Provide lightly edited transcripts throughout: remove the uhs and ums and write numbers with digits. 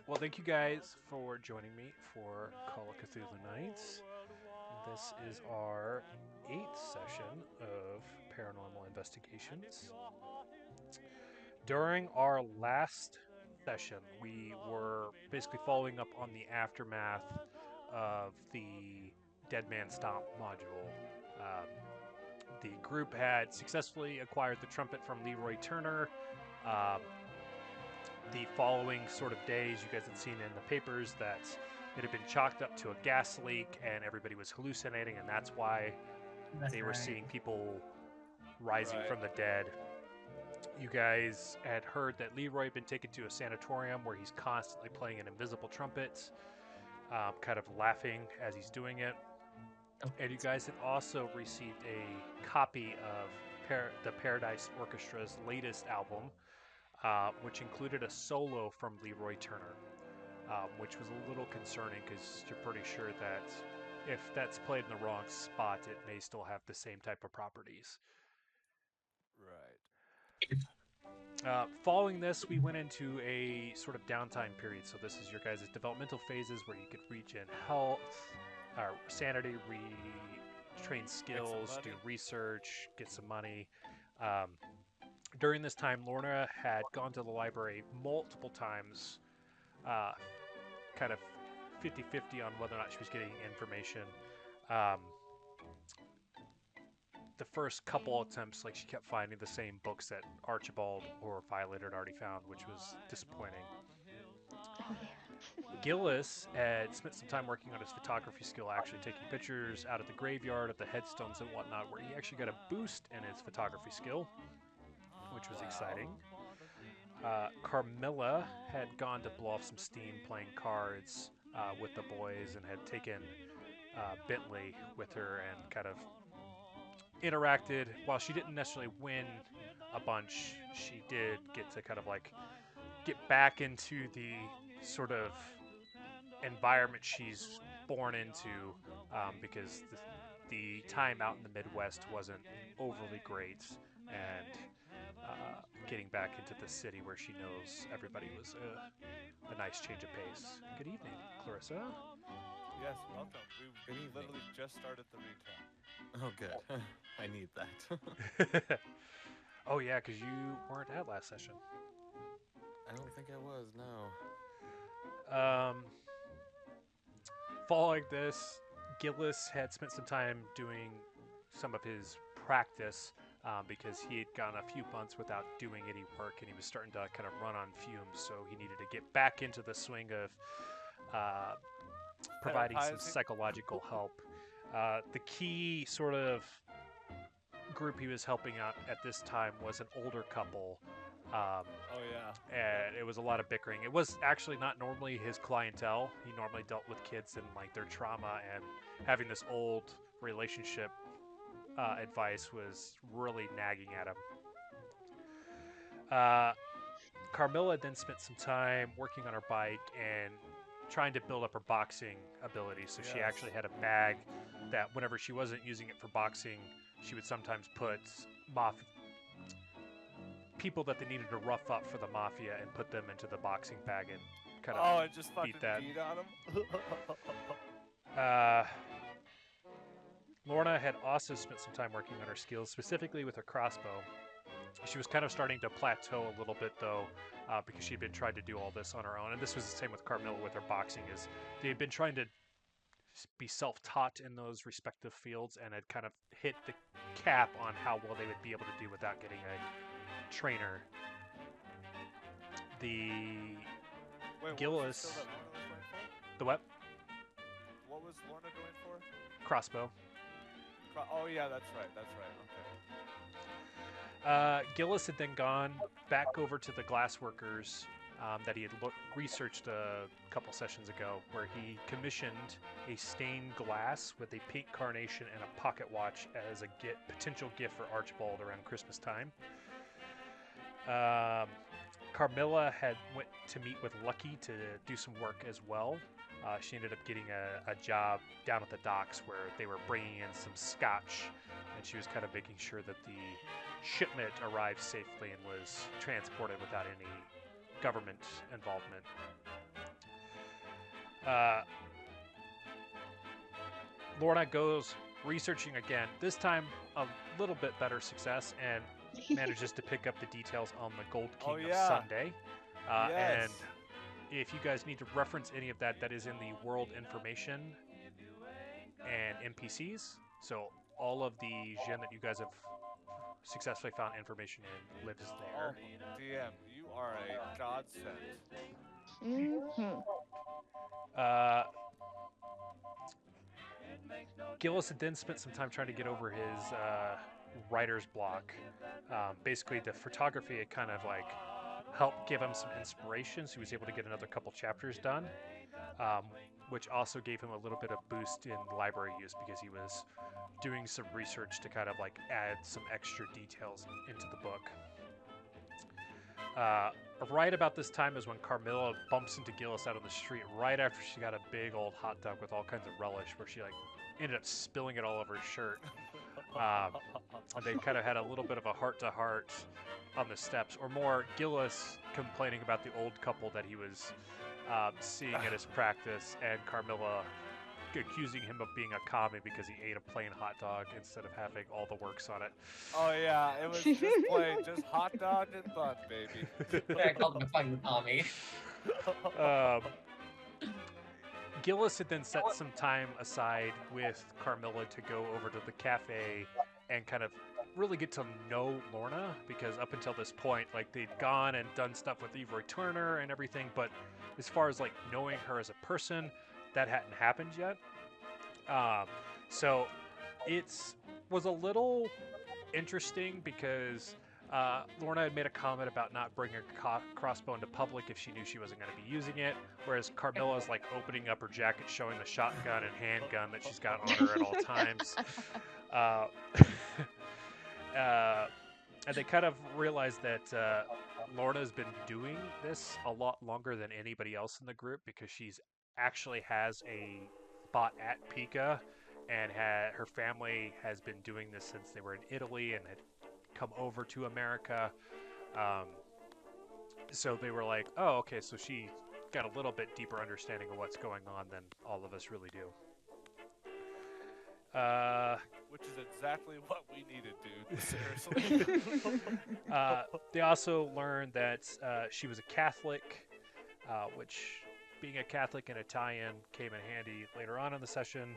Well, thank you guys for joining me for Call of Cthulhu Nights. This is our 8th session of Paranormal Investigations. During our last session, we were basically following up on the aftermath of the Dead Man Stomp module. The group had successfully acquired the trumpet from Leroy Turner. Um, the following sort of days, you guys had seen in the papers that it had been chalked up to a gas leak and everybody was hallucinating, and that's why they were seeing people rising from the dead. You guys had heard that Leroy had been taken to a sanatorium where he's constantly playing an invisible trumpet, kind of laughing as he's doing it. And you guys had also received a copy of the Paradise Orchestra's latest album, which included a solo from Leroy Turner, which was a little concerning because you're pretty sure that if that's played in the wrong spot, it may still have the same type of properties. Following this, we went into a sort of downtime period. So this is your guys' developmental phases where you could reach in health, sanity, retrain skills, do research, get some money. During this time, Lorna had gone to the library multiple times, kind of 50-50 on whether or not she was getting information. The first couple attempts, like she kept finding the same books that Archibald or Violet had already found, which was disappointing. Oh, yeah. Gillis had spent some time working on his photography skill, actually taking pictures out of the graveyard of the headstones and whatnot, where he actually got a boost in his photography skill, which was exciting. Carmilla had gone to blow off some steam playing cards with the boys and had taken Bentley with her and kind of interacted. While she didn't necessarily win a bunch, she did get to kind of like get back into the sort of environment she's born into, because the time out in the Midwest wasn't overly great, and getting back into the city where she knows everybody was a nice change of pace. Good evening, Clarissa. Yes, welcome. We literally just started the recap. Oh, good. I need that. Oh yeah, because you weren't at last session. I don't think I was, no. Following this, Gillis had spent some time doing some of his practice, because he had gone a few months without doing any work and he was starting to kind of run on fumes, so he needed to get back into the swing of providing some psychological help. The key sort of group he was helping out at this time was an older couple. And it was a lot of bickering. It was actually not normally his clientele. He normally dealt with kids and like their trauma, and having this old relationship advice was really nagging at him. Carmilla then spent some time working on her bike and trying to build up her boxing ability. So she actually had a bag that whenever she wasn't using it for boxing, she would sometimes put people that they needed to rough up for the mafia and put them into the boxing bag and kind of and just fucking beat on them. Lorna had also spent some time working on her skills, specifically with her crossbow. She was kind of starting to plateau a little bit, though, because she'd been trying to do all this on her own. And this was the same with Carmilla with her boxing, is they had been trying to be self-taught in those respective fields and had kind of hit the cap on how well they would be able to do without getting a trainer. Gillis. The what? What was Lorna going for? Crossbow. Oh yeah, that's right. Okay. Gillis had then gone back over to the glassworkers that he had researched a couple sessions ago, where he commissioned a stained glass with a pink carnation and a pocket watch as a potential gift for Archibald around Christmas time. Carmilla had went to meet with Lucky to do some work as well. She ended up getting a job down at the docks where they were bringing in some scotch, and she was kind of making sure that the shipment arrived safely and was transported without any government involvement. Lorna goes researching again. This time, a little bit better success, and manages to pick up the details on the Gold King Oh, of yeah. Sunday. Yes. And if you guys need to reference any of that, that is in the world information and NPCs. So all of the Jin that you guys have successfully found information in lives Oh, there. DM, you are a godsend. Mm-hmm. Gillis had then spent some time trying to get over his writer's block. Basically, the photography had kind of like helped give him some inspiration, so he was able to get another couple chapters done, which also gave him a little bit of boost in library use because he was doing some research to kind of like add some extra details into the book. Right about this time is when Carmilla bumps into Gillis out on the street right after she got a big old hot dog with all kinds of relish, where she like ended up spilling it all over his shirt. And they kind of had a little bit of a heart-to-heart on the steps, or more Gillis complaining about the old couple that he was seeing at his practice, and Carmilla accusing him of being a commie because he ate a plain hot dog instead of having all the works on it. Oh yeah, it was just plain, just hot dog and bun, baby. I called him a fucking Tommy. Gillis had then set some time aside with Carmilla to go over to the cafe and kind of really get to know Lorna, because up until this point, like, they'd gone and done stuff with Leroy Turner and everything, but as far as like knowing her as a person, that hadn't happened yet. So it was a little interesting because Lorna had made a comment about not bringing her crossbow into public if she knew she wasn't going to be using it, whereas Carmilla's like opening up her jacket, showing the shotgun and handgun that she's got on her at all times. And they kind of realized that Lorna's been doing this a lot longer than anybody else in the group, because she's actually has a spot at PICA, and her family has been doing this since they were in Italy and had come over to America. So they were like, oh, okay, so she got a little bit deeper understanding of what's going on than all of us really do. Which is exactly what we needed, dude. Seriously. They also learned that she was a Catholic, which, being a Catholic and Italian, came in handy later on in the session.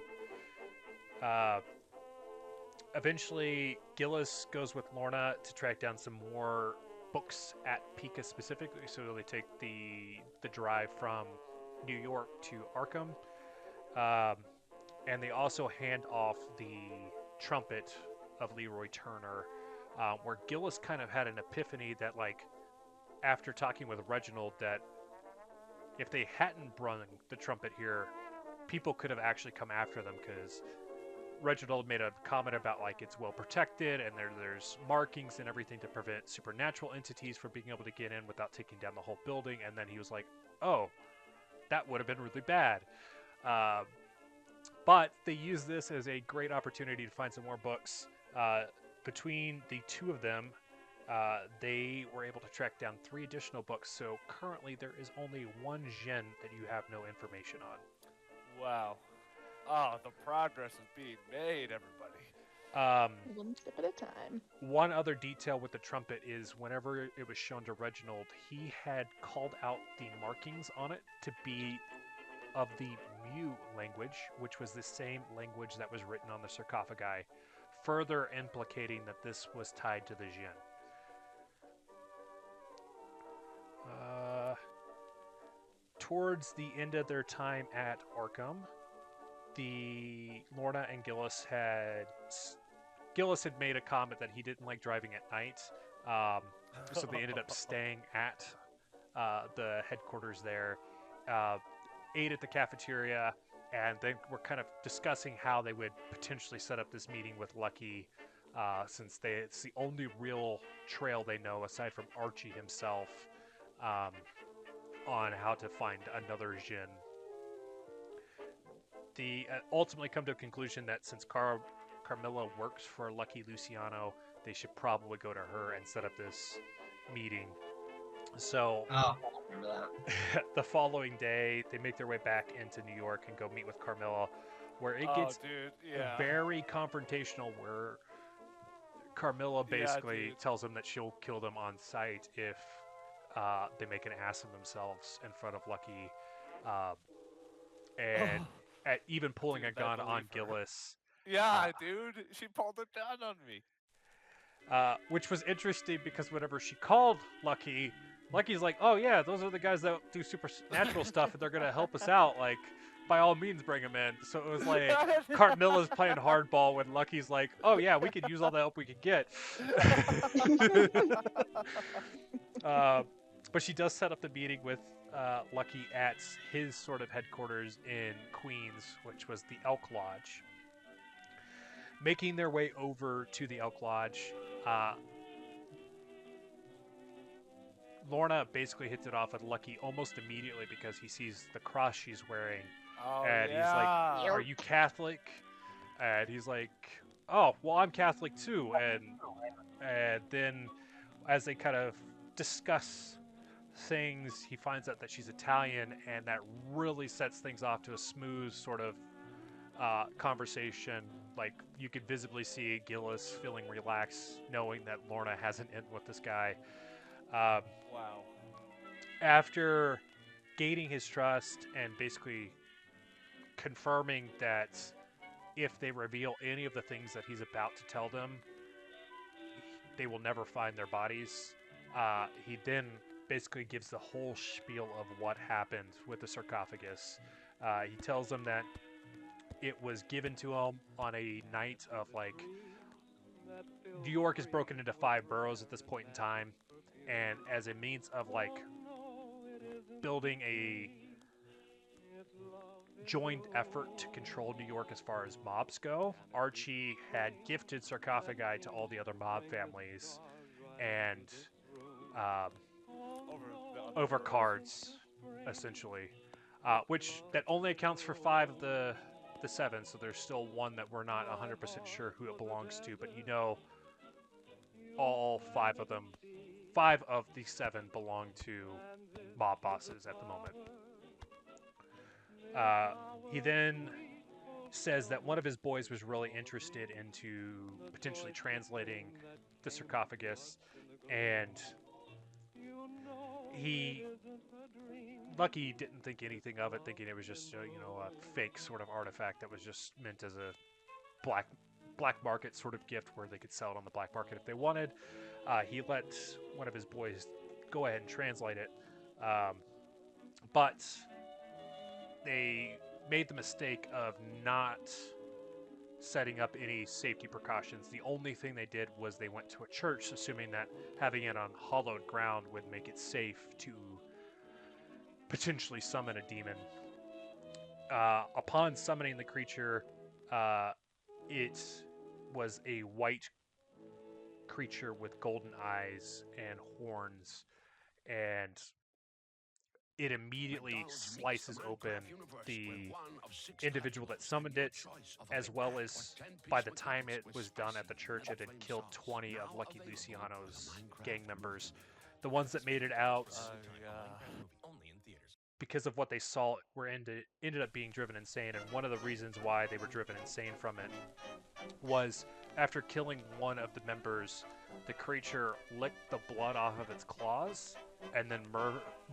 Eventually, Gillis goes with Lorna to track down some more books at PICA specifically, so they take the drive from New York to Arkham. And they also hand off the trumpet of Leroy Turner, where Gillis kind of had an epiphany that, like, after talking with Reginald, that if they hadn't brung the trumpet here, people could have actually come after them, because Reginald made a comment about, like, it's well protected and there's markings and everything to prevent supernatural entities from being able to get in without taking down the whole building. And then he was like, oh, that would have been really bad. But they used this as a great opportunity to find some more books. Between the two of them, they were able to track down 3 additional books. So currently there is only 1 Jin that you have no information on. Wow. Oh, the progress is being made, everybody. One step at a time. One other detail with the trumpet is whenever it was shown to Reginald, he had called out the markings on it to be of the Mu language, which was the same language that was written on the sarcophagi, further implicating that this was tied to the Jin. Towards the end of their time at Arkham, Lorna and Gillis had made a comment that he didn't like driving at night, so they ended up staying at the headquarters there, ate at the cafeteria, and they were kind of discussing how they would potentially set up this meeting with Lucky, since it's the only real trail they know, aside from Archie himself, on how to find another Jin. They ultimately come to a conclusion that since Carmilla works for Lucky Luciano, they should probably go to her and set up this meeting. So Remember that? The following day, they make their way back into New York and go meet with Carmilla, where it gets dude, yeah. very confrontational, where Carmilla Yeah, basically dude. tells them that she'll kill them on sight if they make an ass of themselves in front of Lucky, and even pulling Dude, a gun I on believe her. Gillis. Yeah, dude, she pulled a gun on me. Which was interesting because whenever she called Lucky, Lucky's like, "Oh yeah, those are the guys that do supernatural stuff, and they're gonna help us out. Like, by all means, bring them in." So it was like Carmilla's playing hardball when Lucky's like, "Oh yeah, we could use all the help we could get." But she does set up the meeting with Lucky at his sort of headquarters in Queens, which was the Elk Lodge. Making their way over to the Elk Lodge, Lorna basically hits it off with Lucky almost immediately because he sees the cross she's wearing, Oh, and yeah. he's like, "Are you Catholic?" And he's like, "Oh, well, I'm Catholic too." And then, as they kind of discuss things, he finds out that she's Italian, and that really sets things off to a smooth sort of conversation. Like, you could visibly see Gillis feeling relaxed, knowing that Lorna has an in with this guy. Wow. After gaining his trust and basically confirming that if they reveal any of the things that he's about to tell them, they will never find their bodies, he then basically gives the whole spiel of what happened with the sarcophagus. He tells them that it was given to him on a night of, like, New York is broken into 5 boroughs at this point in time, and as a means of, like, building a joined effort to control New York as far as mobs go, Archie had gifted sarcophagi to all the other mob families, and over cards, essentially, which that only accounts for 5 of the 7, so there's still one that we're not 100% sure who it belongs to, but you know all 5 of them, 5 of the 7 belong to mob bosses at the moment. He then says that one of his boys was really interested into potentially translating the sarcophagus, and Lucky didn't think anything of it, thinking it was just a fake sort of artifact that was just meant as a black market sort of gift where they could sell it on the black market if they wanted. He let one of his boys go ahead and translate it, but they made the mistake of not setting up any safety precautions. The only thing they did was they went to a church, assuming that having it on hallowed ground would make it safe to potentially summon a demon. Upon summoning the creature, it was a white creature with golden eyes and horns, and it immediately slices open the individual that summoned it, as well as, by the time it was done at the church, it had killed 20 of Lucky Luciano's gang members. The ones that made it out, because of what they saw, ended up being driven insane, and one of the reasons why they were driven insane from it was after killing one of the members, the creature licked the blood off of its claws and then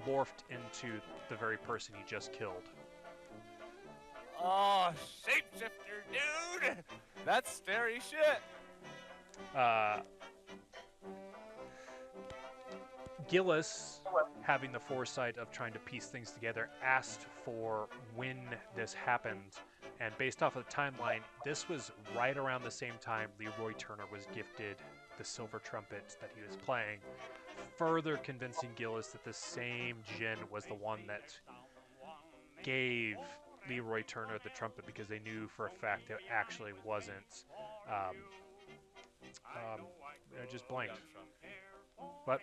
morphed into the very person he just killed. Oh, shapeshifter, dude! That's scary shit! Gillis, having the foresight of trying to piece things together, asked for when this happened, and based off of the timeline, this was right around the same time Leroy Turner was gifted the silver trumpet that he was playing, further convincing Gillis that the same djinn was the one that gave Leroy Turner the trumpet, because they knew for a fact it actually wasn't. I just blanked. What?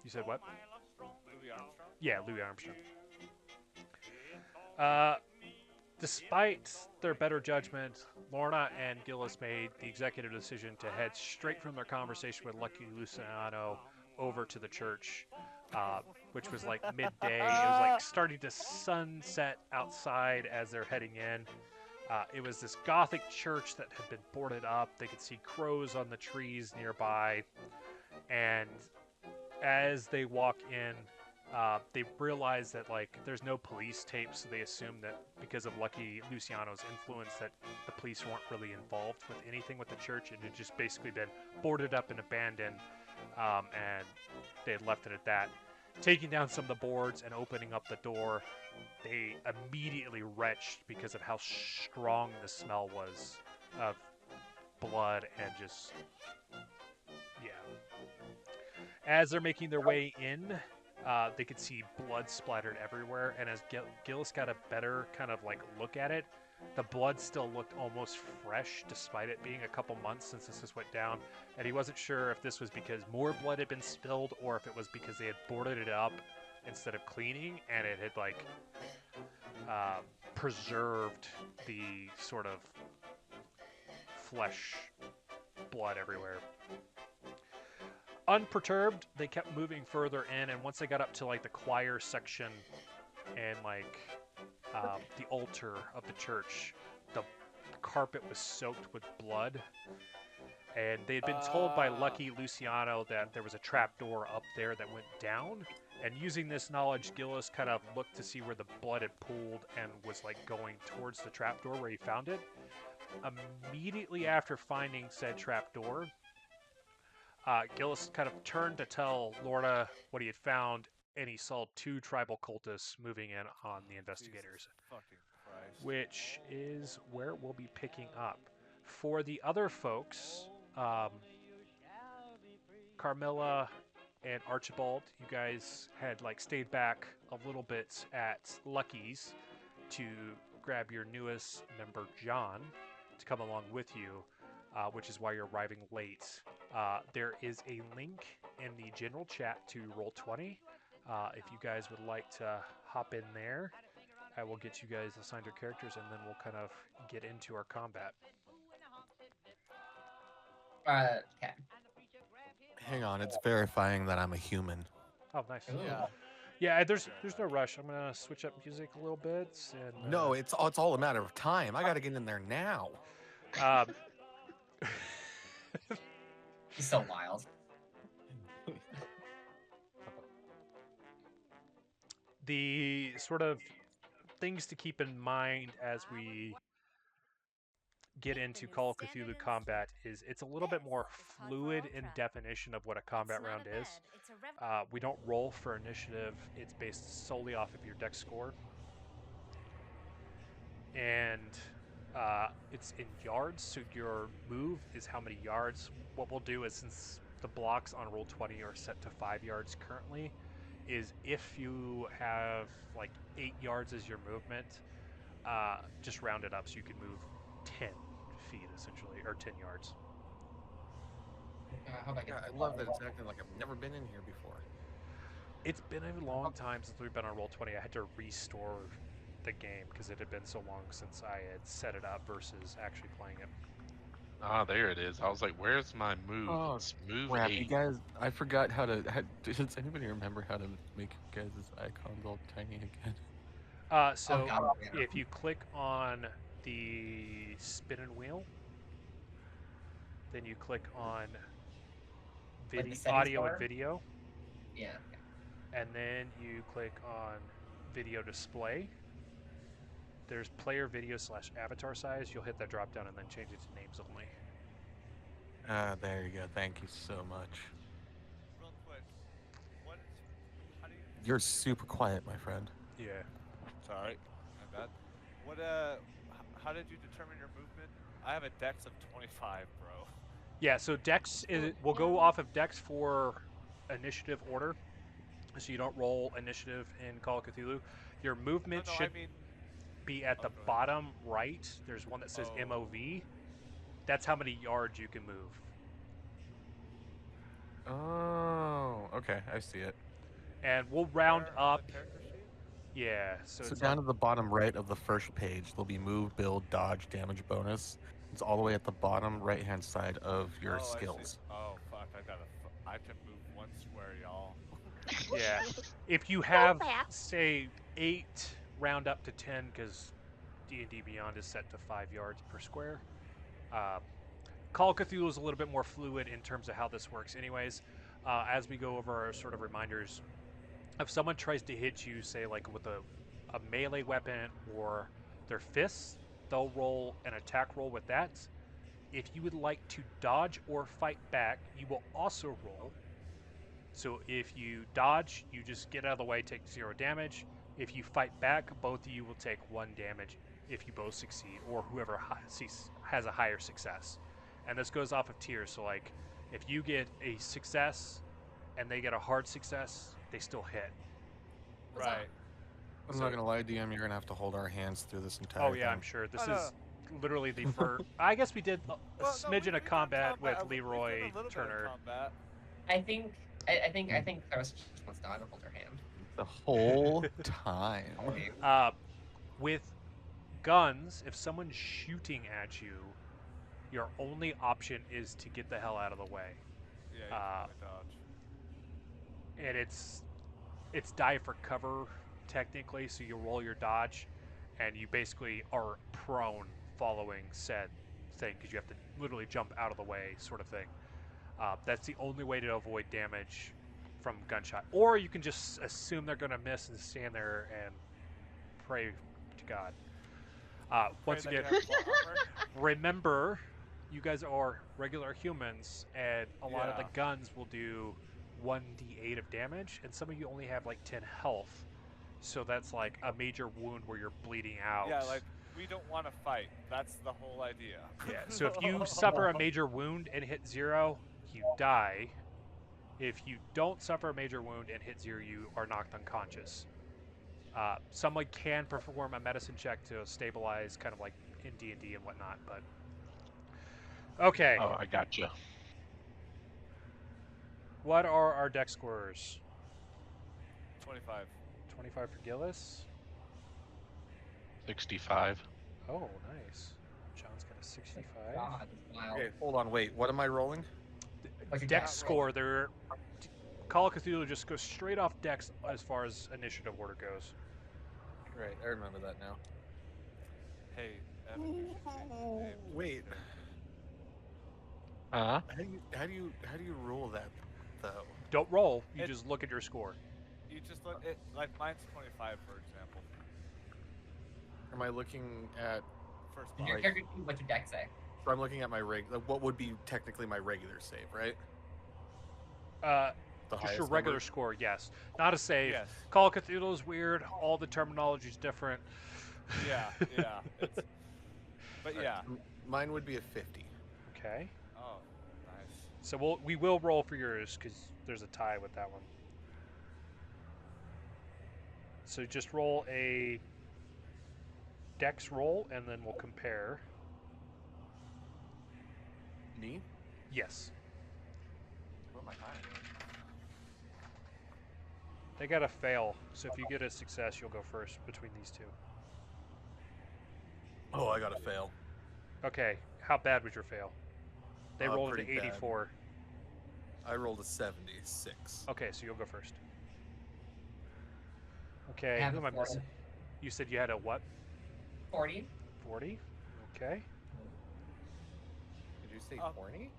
You said what? Louis Armstrong? Yeah, Louis Armstrong. Despite their better judgment, Lorna and Gillis made the executive decision to head straight from their conversation with Lucky Luciano over to the church. which was like midday. It was like starting to sunset outside as they're heading in. It was this Gothic church that had been boarded up. They could see crows on the trees nearby. And as they walk in, they realize that like there's no police tape, so they assume that because of Lucky Luciano's influence that the police weren't really involved with anything with the church. It had just basically been boarded up and abandoned, and they had left it at that. Taking down some of the boards and opening up the door, they immediately retched because of how strong the smell was of blood and just, yeah. As they're making their way in, they could see blood splattered everywhere, and as Gillis got a better kind of like look at it, the blood still looked almost fresh despite it being a couple months since this went down, and he wasn't sure if this was because more blood had been spilled or if it was because they had boarded it up instead of cleaning and it had like preserved the sort of flesh blood everywhere. Unperturbed, they kept moving further in, and once they got up to like the choir section and like the altar of the church, the carpet was soaked with blood, and they had been told by Lucky Luciano that there was a trap door up there that went down, and using this knowledge, Gillis kind of looked to see where the blood had pooled and was like going towards the trap door where he found it. Immediately after finding said trap door, Gillis kind of turned to tell Lorna what he had found, and he saw 2 tribal cultists moving in on the investigators, which is where we'll be picking up. For the other folks, Carmilla and Archibald, you guys had like stayed back a little bit at Lucky's to grab your newest member, John, to come along with you, which is why you're arriving late. There is a link in the general chat to Roll20. If you guys would like to hop in there, I will get you guys assigned your characters, and then we'll kind of get into our combat. Okay. Hang on, it's verifying that I'm a human. Oh, nice. Ooh. Yeah, there's no rush. I'm gonna switch up music a little bit. And No, it's all a matter of time. I gotta get in there now. He's so wild. The sort of things to keep in mind as we get into Call of Cthulhu combat is it's a little bit more fluid in definition of what a combat round is. We don't roll for initiative. It's based solely off of your dex score. And it's in yards, so your move is how many yards. What we'll do is, since the blocks on Roll20 are set to 5 yards currently, is if you have like 8 yards as your movement, just round it up so you can move 10 feet essentially, or 10 yards. I hope I get I love that it's acting like I've never been in here before. It's been a long time since we've been on Roll20. I had to restore the game because it had been so long since I had set it up versus actually playing it. Ah, there it is. I was like, where's my move? Oh, It's move crap, you 8. guys, I forgot how to. Does anybody remember how to make you guys' icons all tiny again? So God, yeah. if you click on the spinning wheel, then you click on Like the settings audio bar? and video, Yeah. and then you click on video display. There's player video / avatar size. You'll hit that drop down and then change it to names only. There you go. Thank you so much. Real quick, how do you? You're super quiet, my friend. Yeah. Sorry, my bad. How did you determine your movement? I have a dex of 25, bro. Yeah, so Dex we'll go off of Dex for initiative order. So you don't roll initiative in Call of Cthulhu. Your movement should be at the go ahead. bottom right. There's one that says Oh. MOV. That's how many yards you can move. Oh, okay. I see it. And we'll round Where on up. the character sheet? Yeah, so So it's down on- to the bottom right of the first page, there'll be move, build, dodge, damage bonus. It's all the way at the bottom right-hand side of your Oh, I see. skills. Oh fuck! I can move one square, y'all. Yeah. If you Go have, back. say, 8, round up to 10, because D&D Beyond is set to 5 yards per square. Call of Cthulhu is a little bit more fluid in terms of how this works anyways. As we go over our sort of reminders, if someone tries to hit you, say, like with a melee weapon or their fists, they'll roll an attack roll with that. If you would like to dodge or fight back, you will also roll. So if you dodge, you just get out of the way, take 0 damage. If you fight back, both of you will take 1 damage if you both succeed, or whoever has a higher success. And this goes off of tiers, so like, if you get a success and they get a hard success, they still hit. Right. I'm not gonna lie, DM. You're gonna have to hold our hands through this entire Oh yeah, thing. I'm sure. This Oh, no. is literally the first. I guess we did a Well, no, smidgen we've of done combat with we've done Leroy a little bit of Turner. combat. I think Claris just wants Donna to hold her hand. The whole time. Okay. With guns, if someone's shooting at you, your only option is to get the hell out of the way. Yeah, you can dodge. And it's die for cover technically, so you roll your dodge, and you basically are prone following said thing because you have to literally jump out of the way, sort of thing. That's the only way to avoid damage from gunshot. Or you can just assume they're going to miss and stand there and pray to God. Once Pray again, that you have plot armor. remember, you guys are regular humans, and a lot of the Yeah. guns will do 1d8 of damage, and some of you only have like 10 health. So that's like a major wound where you're bleeding out. Yeah, like, we don't want to fight. That's the whole idea. Yeah, so if you suffer a major wound and hit 0, you die. If you don't suffer a major wound and hit 0, you are knocked unconscious. Someone can perform a medicine check to stabilize, kind of like in D&D and whatnot, but... Okay, Oh, I gotcha. what are our dex scorers? 25. 25 for Gillis. 65. Oh, nice. John's got a 65. God, it's wild. Okay, hold on, wait. What am I rolling? What's your Dex dex score, they're... Call of Cthulhu just goes straight off dex as far as initiative order goes. Right, I remember that now. Hey, Evan, you should be named. Wait, Huh? how do you roll that though? Don't roll, you It- just look at your score. You just look at, like, mine's 25, for example. Am I looking at? First Your box. character, what's your dex say? So I'm looking at my what would be technically my regular save, right? The The just your highest regular number? score, yes. Not a save. Yes. Call of Cthulhu is weird, all the terminology is different. Yeah, yeah. It's, but Alright, yeah. Mine would be a 50. Okay. Oh, nice. So we will roll for yours, because there's a tie with that one. So just roll a dex roll, and then we'll compare. Me? Yes. What am I high? They got to fail, so if you get a success, you'll go first between these two. Oh, I gotta fail. Okay, how bad was your fail? They rolled an pretty bad. 84. I rolled a 76. Okay, so you'll go first. Okay, I have who a am I 40. missing? You said you had a what? 40? 40? Okay. Did you say Oh. horny?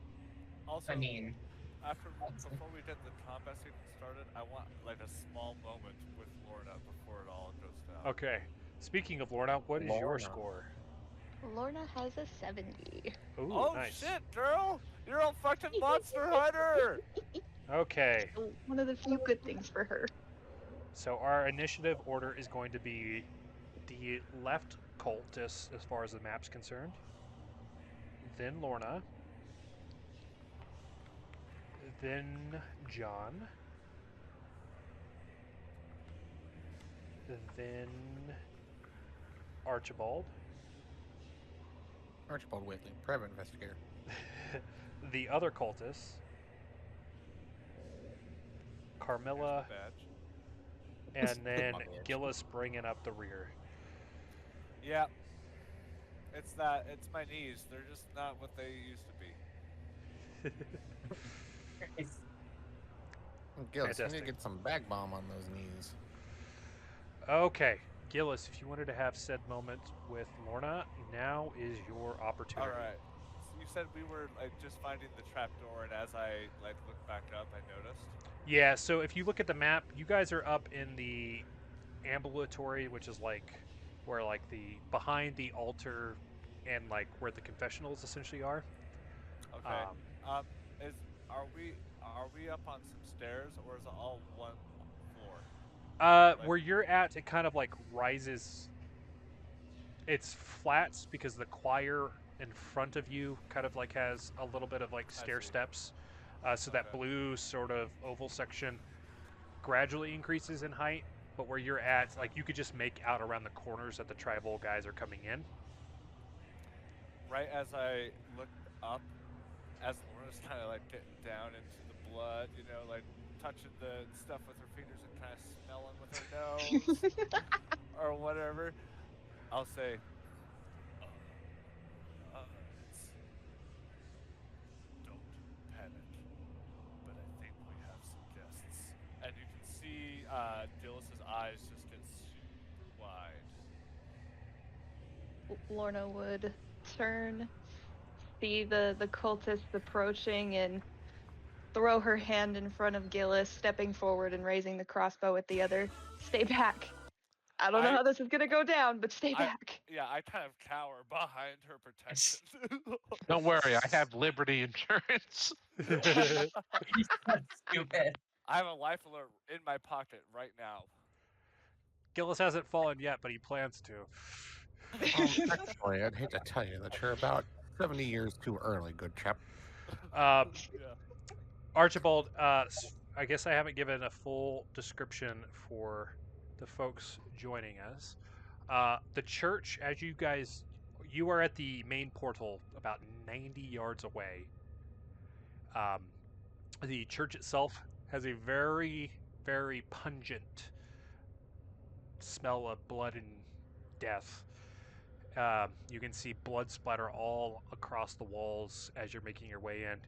Also, I mean, before we get the combat sequence started, I want, like, a small moment with Lorna before it all goes down. Okay. Speaking of Lorna, what is your Lorna. score? Lorna has a 70. Ooh, Oh, nice. shit, girl! You're a fucking monster hunter! Okay, So one of the few good things for her. so our initiative order is going to be the left cultist as far as the map's concerned, then Lorna, then John, then Archibald, Archibald Whitley, private investigator. the other cultist, Carmilla, Badge. and then My badge. Gillis bringing up the rear. Yeah. It's my knees. They're just not what they used to be. it's Gillis, you need to Fantastic. get some back bomb on those knees. Okay, Gillis, if you wanted to have said moment with Lorna, now is your opportunity. All right. So you said we were like just finding the trapdoor, and as I like looked back up, I noticed. Yeah, so if you look at the map, you guys are up in the ambulatory, which is like where like the behind the altar and like where the confessionals essentially are. Okay. Um, is are we up on some stairs, or is it all one floor? Where you're at, it kind of like rises. It's flats because the choir in front of you kind of like has a little bit of like stair see. steps. So that Okay. blue sort of oval section gradually increases in height, but where you're at, like you could just make out around the corners that the tribal guys are coming in. Right as I looked up, as Laura's kind of like getting down into the blood, you know, like touching the stuff with her fingers and kind of smelling with her nose or whatever, I'll say, it's, don't panic, but I think we have some guests. And you can see Gillis's eyes just get super wide. Lorna would turn, see the cultists approaching, and throw her hand in front of Gillis, stepping forward and raising the crossbow with the other. Stay back. I don't know how this is gonna go down, but stay back. Yeah, I kind of cower behind her protection. Don't worry, I have Liberty insurance. Stupid. I have a life alert in my pocket right now. Gillis hasn't fallen yet, but he plans to. Actually, I'd hate to tell you that you're about 70 years too early, good chap. Yeah. Archibald, I guess I haven't given a full description for the folks joining us. The church, as you are at the main portal about 90 yards away. The church itself has a very, very pungent smell of blood and death. You can see blood splatter all across the walls as you're making your way in.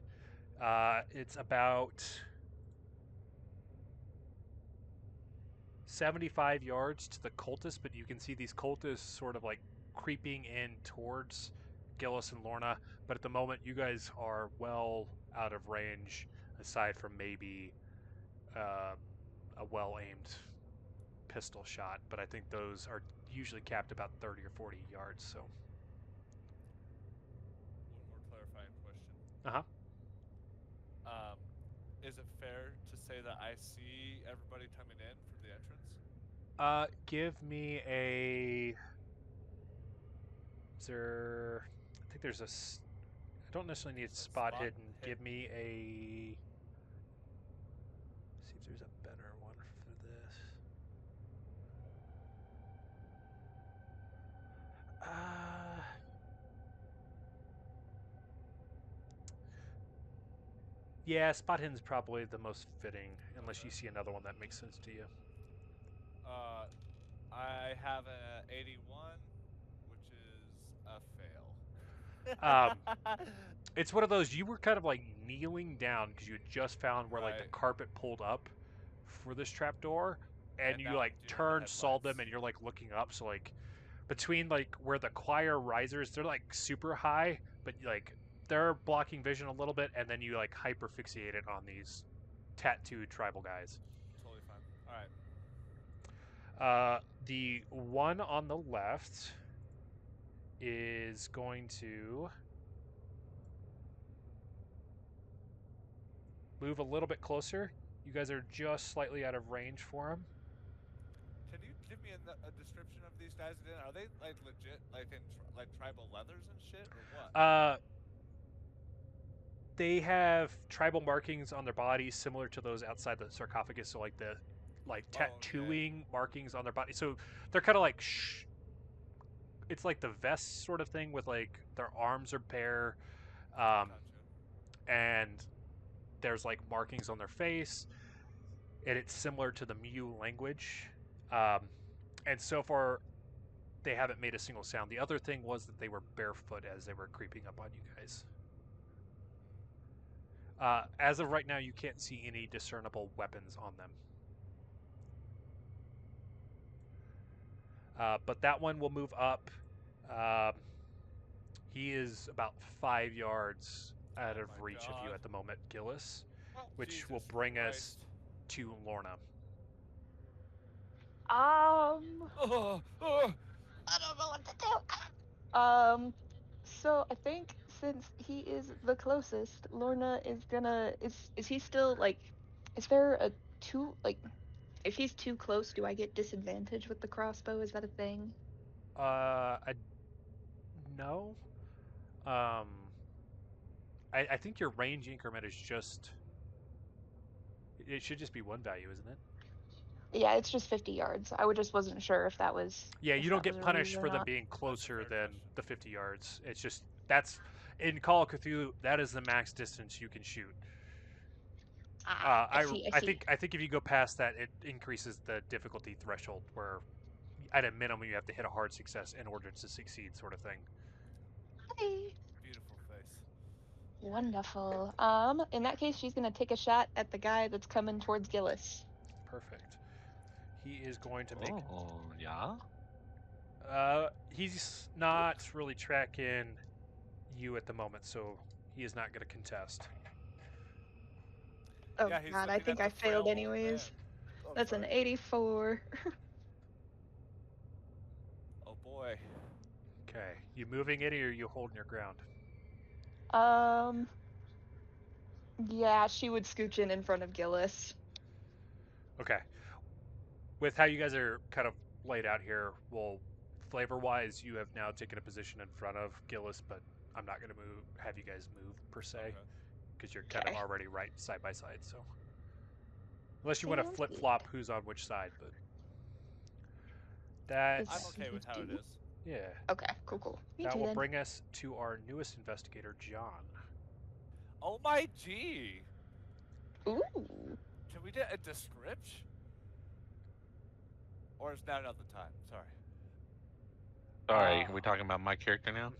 It's about 75 yards to the cultists, but you can see these cultists sort of like creeping in towards Gillis and Lorna. But at the moment, you guys are well out of range, aside from maybe a well-aimed pistol shot. But I think those are usually capped about 30 or 40 yards. So. One more clarifying question. Uh-huh. Is it fair to say that I see everybody coming in from the entrance? Give me a. Is there? I think there's a. I don't necessarily need spot hidden. Give me a. See if there's a better one for this. Yeah, spot hidden's probably the most fitting, unless you see another one that makes sense to you. I have a 81, which is a fail. It's one of those, you were kind of like kneeling down because you had just found where like the carpet pulled up for this trapdoor, and you like turned, saw them, and you're like looking up. So like between like where the choir risers, they're like super high, but like they're blocking vision a little bit, and then you like hyper fixate it on these tattooed tribal guys. Totally fine. All right. The one on the left is going to move a little bit closer. You guys are just slightly out of range for him. Can you give me a description of these guys again? Are they like legit, like in like tribal leathers and shit, or what? They have tribal markings on their bodies similar to those outside the sarcophagus. So like the tattooing markings on their body. So they're kind of like it's like the vest sort of thing with like their arms are bare, and there's like markings on their face, and it's similar to the Mew language. And so far, they haven't made a single sound. The other thing was that they were barefoot as they were creeping up on you guys. As of right now, you can't see any discernible weapons on them. But that one will move up. He is about 5 yards out of my reach of you God. at the moment, Gillis, which will Jesus bring us Christ. to Lorna. Oh, oh. I don't know what to do. So I think since he is the closest, Lorna is gonna is he still like is there a too like if he's too close, do I get disadvantage with the crossbow? Is that a thing? No. I think your range increment is just. It should just be one value, isn't it? Yeah, it's just 50 yards. Wasn't sure if that was Yeah, if you don't that was get a punished ruse or for them not. being closer fair than question. the 50 yards. It's just that's in Call of Cthulhu. That is the max distance you can shoot. I see. I think if you go past that, it increases the difficulty threshold. Where at a minimum you have to hit a hard success in order to succeed, sort of thing. Okay. Beautiful face. Wonderful. In that case, she's gonna take a shot at the guy that's coming towards Gillis. Perfect. He is going to make. Oh, yeah. He's not really tracking you at the moment, so he is not going to contest. Oh Yeah, he's God, I looking think at I the frail failed old anyways. man. Oh, That's an sorry. 84. Oh boy. Okay, you moving any, or are you holding your ground? Yeah, she would scooch in front of Gillis. Okay. With how you guys are kind of laid out here, well, flavor-wise, you have now taken a position in front of Gillis, but I'm not going to have you guys move per se, because you're kind of Okay. already right side by side. So, unless you want to Sounds flip-flop who's on which side, but that I'm okay with how it is. yeah. Okay, cool. Me That too will then. bring us to our newest investigator, John. Oh my G. Ooh. Can we get a description? Or is now not the time? Sorry. Sorry, are we talking about my character now?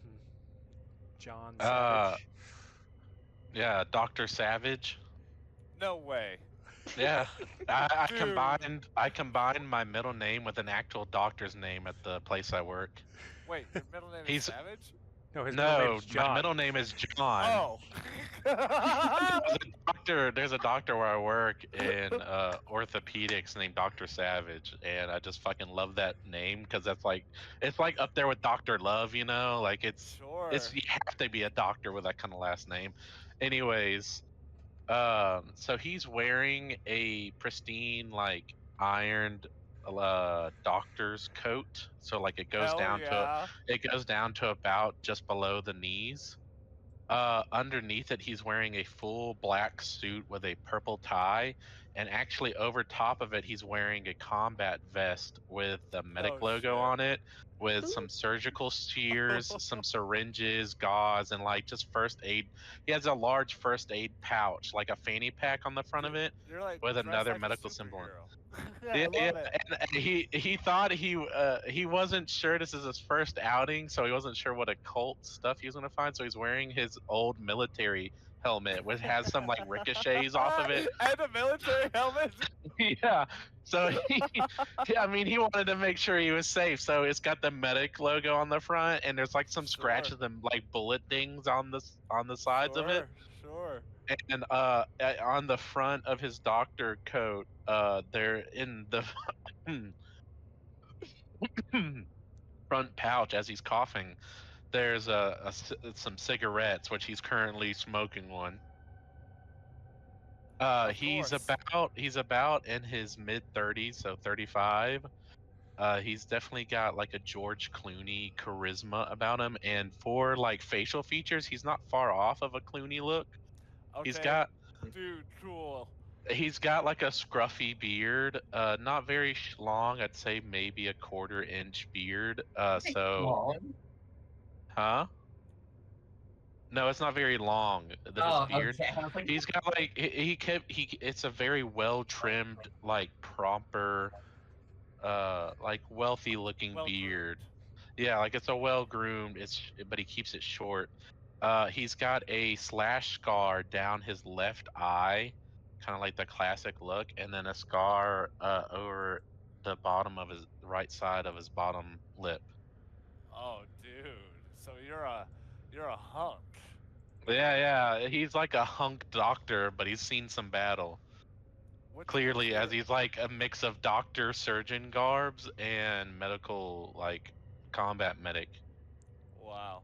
John Savage. Yeah, Dr. Savage. No way. Yeah, I Dude. combined my middle name with an actual doctor's name at the place I work. Wait, your middle name is He's- Savage? No, his middle name No, is John. my middle name is John. Oh. There's a doctor where I work in orthopedics named Dr. Savage, and I just fucking love that name because it's like up there with Dr. Love, you know? Like Sure. you have to be a doctor with that kind of last name. Anyways, so he's wearing a pristine, like ironed doctor's coat. So like it goes Hell down yeah. to about just below the knees. Underneath it, he's wearing a full black suit with a purple tie, and actually over top of it, he's wearing a combat vest with the medic Oh, logo shit. on it, with Ooh. some surgical shears, some syringes, gauze, and like just first aid. He has a large first aid pouch, like a fanny pack on the front of it, You're like with dressed another like medical a symbol. superhero. Yeah, I love it. and he thought he wasn't sure this is his first outing, so he wasn't sure what occult stuff he was gonna find. So he's wearing his old military helmet, which has some like ricochets off of it. And a military helmet. Yeah, so I mean, he wanted to make sure he was safe. So it's got the medic logo on the front, and there's like some scratches and like bullet dings on the sides of it. Sure. And on the front of his doctor coat, they're in the front pouch as he's coughing. There's some cigarettes, which he's currently smoking one. He's about in his mid 30s, so 35. He's definitely got like a George Clooney charisma about him, and for like facial features, he's not far off of a Clooney look. Okay. Dude, cool. He's got like a scruffy beard, not very long. I'd say maybe a 1/4 inch beard. Long. Huh? No, it's not very long. His beard. Okay. I was like, He's got like it's a very well trimmed, like proper, like wealthy looking beard. Yeah, like it's a well groomed. But he keeps it short. He's got a slash scar down his left eye, kind of like the classic look, and then a scar over the bottom of his right side of his bottom lip. Oh, dude. So you're a hunk. Yeah. He's like a hunk doctor, but he's seen some battle. What did you Clearly, as do? he's like a mix of doctor surgeon garbs and medical like combat medic. Wow.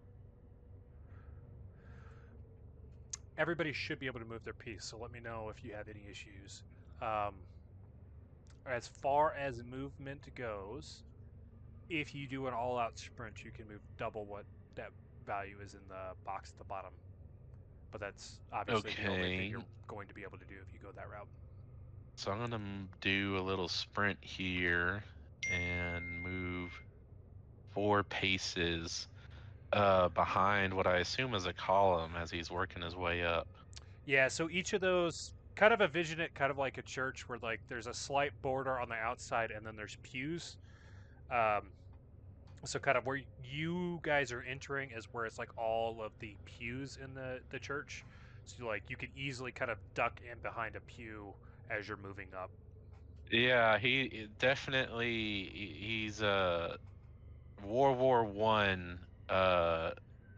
Everybody should be able to move their piece, so let me know if you have any issues. Um, as far as movement goes, if you do an all-out sprint, you can move double what that value is in the box at the bottom. But that's obviously the only thing Okay. you're going to be able to do if you go that route. So I'm gonna do a little sprint here and move 4 paces behind what I assume is a column as he's working his way up. Yeah, so each of those, kind of envision it kind of like a church where like there's a slight border on the outside and then there's pews. So kind of where you guys are entering is where it's like all of the pews in the church. So like you can easily kind of duck in behind a pew as you're moving up. Yeah, he definitely he's World War One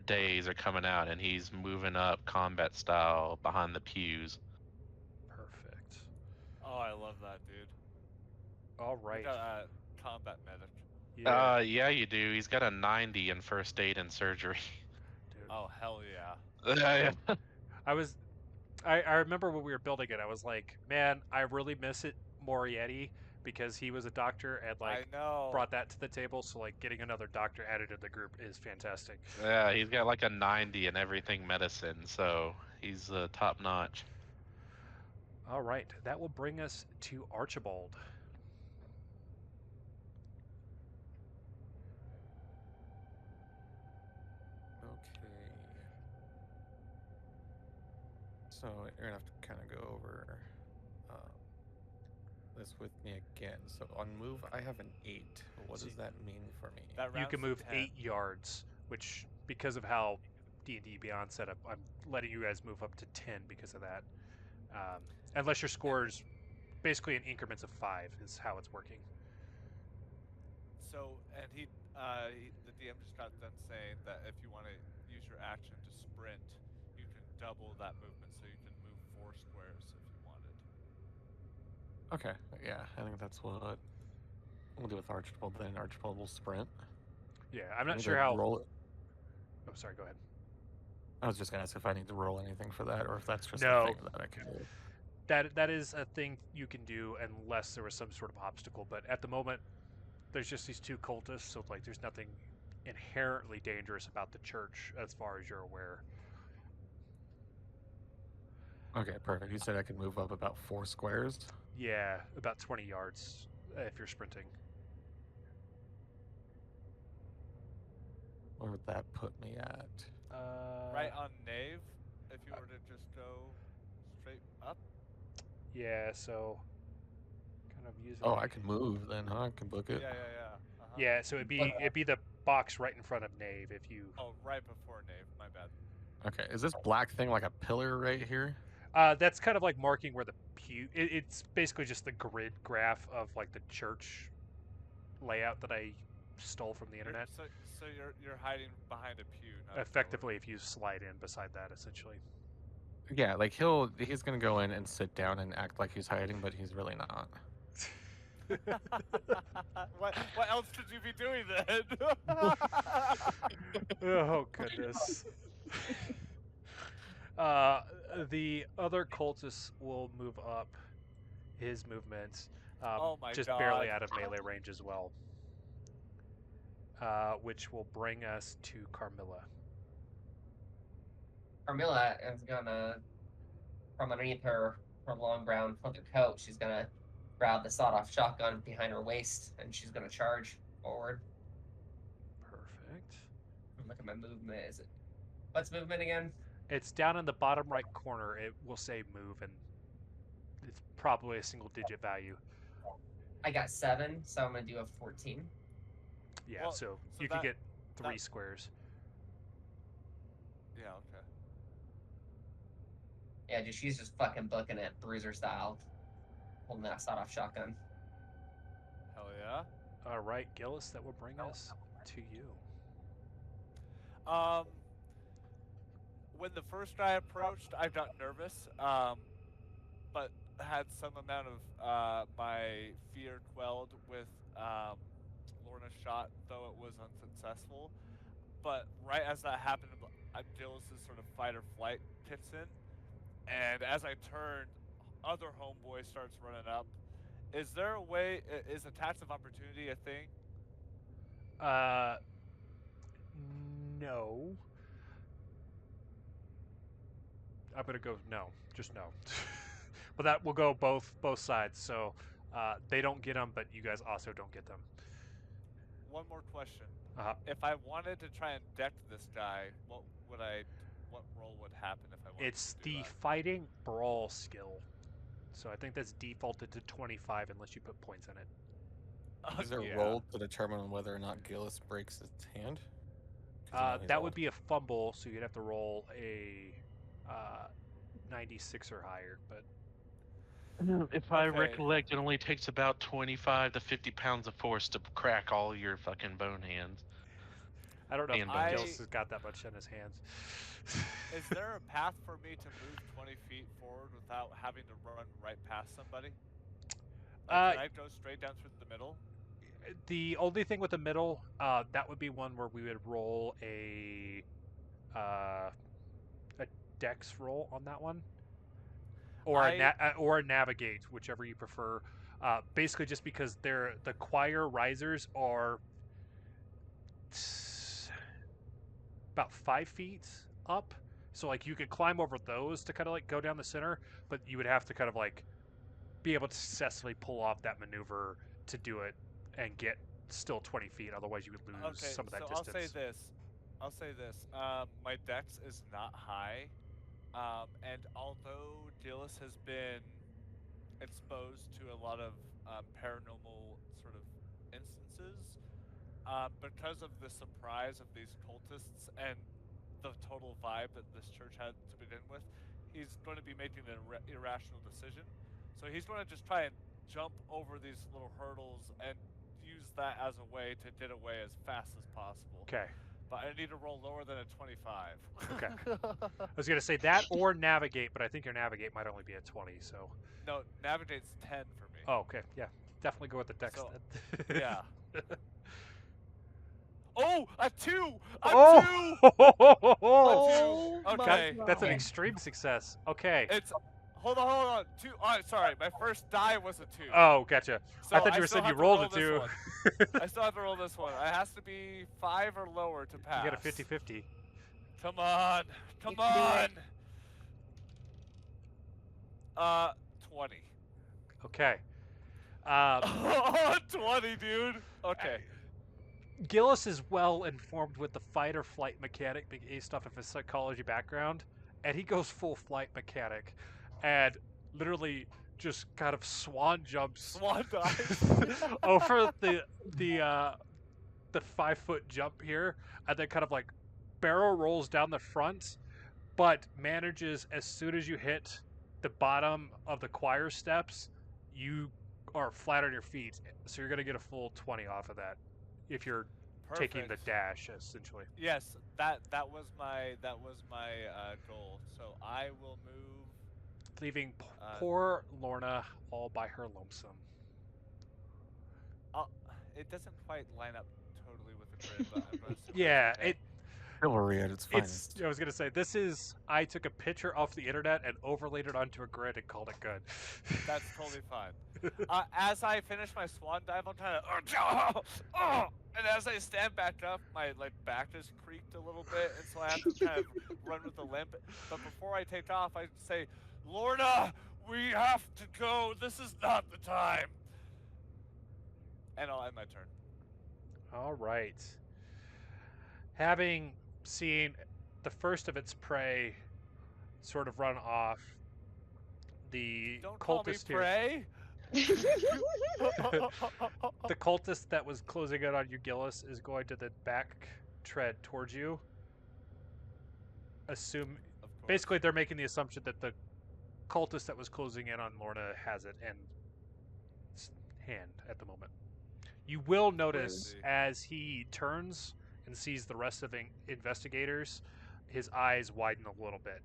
days are coming out, and he's moving up combat style behind the pews. Perfect. Oh, I love that, dude. All We right. got a combat medic. Yeah, Yeah, you do. He's got a 90 in first aid and surgery. dude. Oh, hell yeah. Yeah. I remember when we were building it, I was like, man, I really miss it, Morietti, because he was a doctor and like I know. brought that to the table. So like getting another doctor added to the group is fantastic. Yeah, he's got like a 90 in everything medicine, so he's top notch. All right, that will bring us to Archibald. Okay. So you're gonna have to kind of go over this with me again. So on move, I have an 8. What does that mean for me? That You can rounds move to 10. 8 yards, which because of how D&D Beyond set up, I'm letting you guys move up to 10 because of that. Unless your score's basically in increments of 5 is how it's working. So, and the DM just got done saying that if you want to use your action to sprint, you can double that movement, so you can move 4 squares if you wanted. Okay, yeah, I think that's what we'll do with Archibald then. Archibald will sprint. Yeah, I'm I not need sure to how. roll it. Oh, sorry. Go ahead. I was just gonna ask if I need to roll anything for that, or if that's just No. a thing that I can do. That is a thing you can do unless there was some sort of obstacle. But at the moment, there's just these 2 cultists, so like there's nothing inherently dangerous about the church as far as you're aware. Okay, perfect. You said I could move up about 4 squares. Yeah, about 20 yards if you're sprinting. Where would that put me at? Right on Nave, if you were to just go straight up. Yeah, so kind of using. Oh, I can move then, huh? I can book it. Yeah. Uh-huh. Yeah, so it'd be the box right in front of Nave if you. Oh, right before Nave. My bad. Okay, is this black thing like a pillar right here? That's kind of like marking where the pew. It's basically just the grid graph of like the church layout that I stole from the internet. So you're hiding behind a pew. Not Effectively, if you slide in beside that, essentially. Yeah, like he's gonna go in and sit down and act like he's hiding, but he's really not. What else could you be doing then? Oh goodness. The other cultist will move up his movement, Oh my just God. barely out of melee range as well. Which will bring us to Carmilla. Carmilla is gonna, from underneath her long brown fluffy coat, she's gonna grab the sawed-off shotgun behind her waist, and she's gonna charge forward. Perfect. Look at my movement. Is it? What's movement again? It's down in the bottom right corner. It will say move, and it's probably a single-digit value. I got 7, so I'm gonna do a 14. Yeah, Well, so so you can that- get 3 that- squares. Yeah, okay. Yeah, dude, she's just fucking booking it, bruiser style, holding that sawed-off shotgun. Hell yeah. All right, Gillis, that will bring us to you. When the first guy approached, I got nervous, but had some amount of my fear quelled with Lorna's shot, though it was unsuccessful. But right as that happened, Gillis's sort of fight or flight kicks in, and as I turned, other homeboy starts running up. Is there a way? Is attacks of opportunity a thing? No. I'm gonna go no, just no. But that will go both sides. So they don't get them, but you guys also don't get them. One more question. Uh-huh. If I wanted to try and deck this guy, what role would happen if I wanted It's to do the that? fighting brawl skill. So I think that's defaulted to 25 unless you put points in it. Is there a Yeah. roll to determine whether or not Gillis breaks his hand? 'Cause you know he's That would old. be a fumble, so you'd have to roll a 96 or higher. But If I Okay. recollect, it only takes about 25 to 50 pounds of force to crack all your fucking bone hands. I don't know if And Gillis has got that much in his hands. Is there a path for me to move 20 feet forward without having to run right past somebody? Can I go straight down through the middle? The only thing with the middle, that would be one where we would roll a dex roll on that one, or or a navigate, whichever you prefer. Basically, just because the choir risers are about 5 feet up, so like you could climb over those to kind of like go down the center, but you would have to kind of like be able to successfully pull off that maneuver to do it and get still 20 feet. Otherwise, you would lose some of that distance. I'll say this. My dex is not high, and although Gillis has been exposed to a lot of paranormal sort of instances, because of the surprise of these cultists and the total vibe that this church had to begin with, he's going to be making an irrational decision. So he's going to just try and jump over these little hurdles and use that as a way to get away as fast as possible. Okay. But I need to roll lower than a 25. Okay. I was going to say that or navigate, but I think your navigate might only be a 20, so. No, navigate's 10 for me. Oh, okay. Yeah. Definitely go with the dex So, then. yeah. Oh, a 2! A 2! Oh, Okay. my That's an God. extreme success. Okay. It's hold on. 2. Oh, sorry, my first die was a 2. Oh, gotcha. So I thought you were still saying you have to rolled roll a this 2. one. I still have to roll this one. It has to be 5 or lower to pass. You get a 50-50. Come on. You can do it. 20. Okay. 20, dude. Okay. Gillis is well informed with the fight or flight mechanic based off of his psychology background, and he goes full flight mechanic, and literally just kind of swan jumps Swan dive. over the 5-foot jump here, and then kind of like barrel rolls down the front, but manages as soon as you hit the bottom of the choir steps, you are flat on your feet, so you're gonna get a full 20 off of that. If you're taking the Perfect. dash, essentially. Yes, that was my goal. So I will move. Leaving poor Lorna all by her lonesome. It doesn't quite line up totally with the grid, but I'm going to assume Yeah, that's okay. Chivalry at its finest. I was gonna say I took a picture off the internet and overlaid it onto a grid and called it good. That's totally fine. As I finish my swan dive, I'm kind of and as I stand back up, my back just creaked a little bit, and so I have to kind of run with the limp. But before I take off, I say, "Lorna, we have to go. This is not the time." And I'll end my turn. All right. Having seen the first of its prey sort of run off, the Don't call me cultist here, prey. the cultist that was closing in on you, Gillis, is going to then back tread towards you. assume. Of course. Basically, they're making the assumption that the cultist that was closing in on Lorna has it in hand at the moment. You will notice see. as he turns and sees the rest of the investigators, his eyes widen a little bit.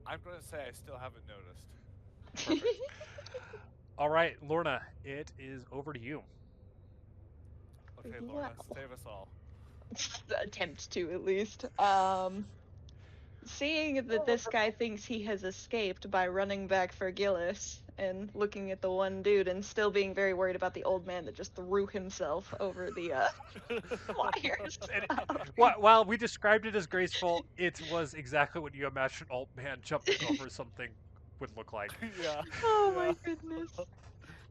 I'm going to say I still haven't noticed. Perfect. All right, Lorna, it is over to you. Okay, Wow. Lorna, save us all. Attempt to, at least. Seeing that this guy thinks he has escaped by running back for Gillis and looking at the one dude and still being very worried about the old man that just threw himself over the flyers. While we described it as graceful, it was exactly what you imagine old man jumping over something would look like. Yeah. Oh yeah. my goodness.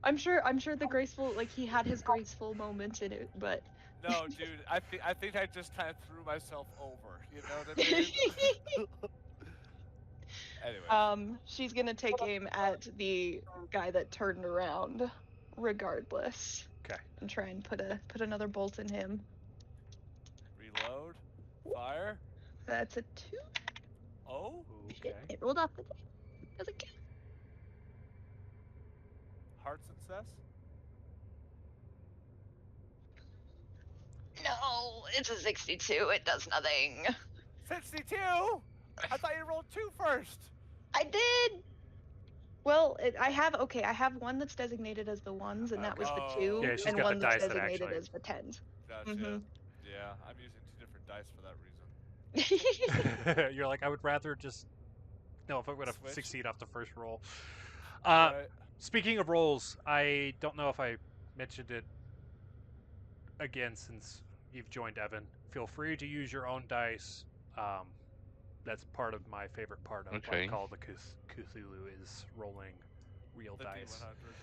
I'm sure the graceful, like, he had his graceful moments in it, but No, dude, I think I just kind of threw myself over. You know what I mean? Anyway. she's gonna take aim at the guy that turned around, regardless. Okay. And try and put another bolt in him. Reload. Fire. That's a 2. Oh. Okay. It rolled off the die. Doesn't count. Heart success. No, it's a 62. It does nothing. 62. I thought you rolled 2 first. I did. Well, I have one that's designated as the ones, and that was the 2, Yeah, she's and got the one that's dice that designated actually- as the 10s. Gotcha. Mhm. Yeah, I'm using 2 different dice for that reason. You're like, I would rather just no. If I'm going to Switch? succeed off the first roll. Right. Speaking of rolls, I don't know if I mentioned it again since you've joined Evan. Feel free to use your own dice. That's part of my favorite part of Okay. Call of Cthulhu is rolling real The dice. D100.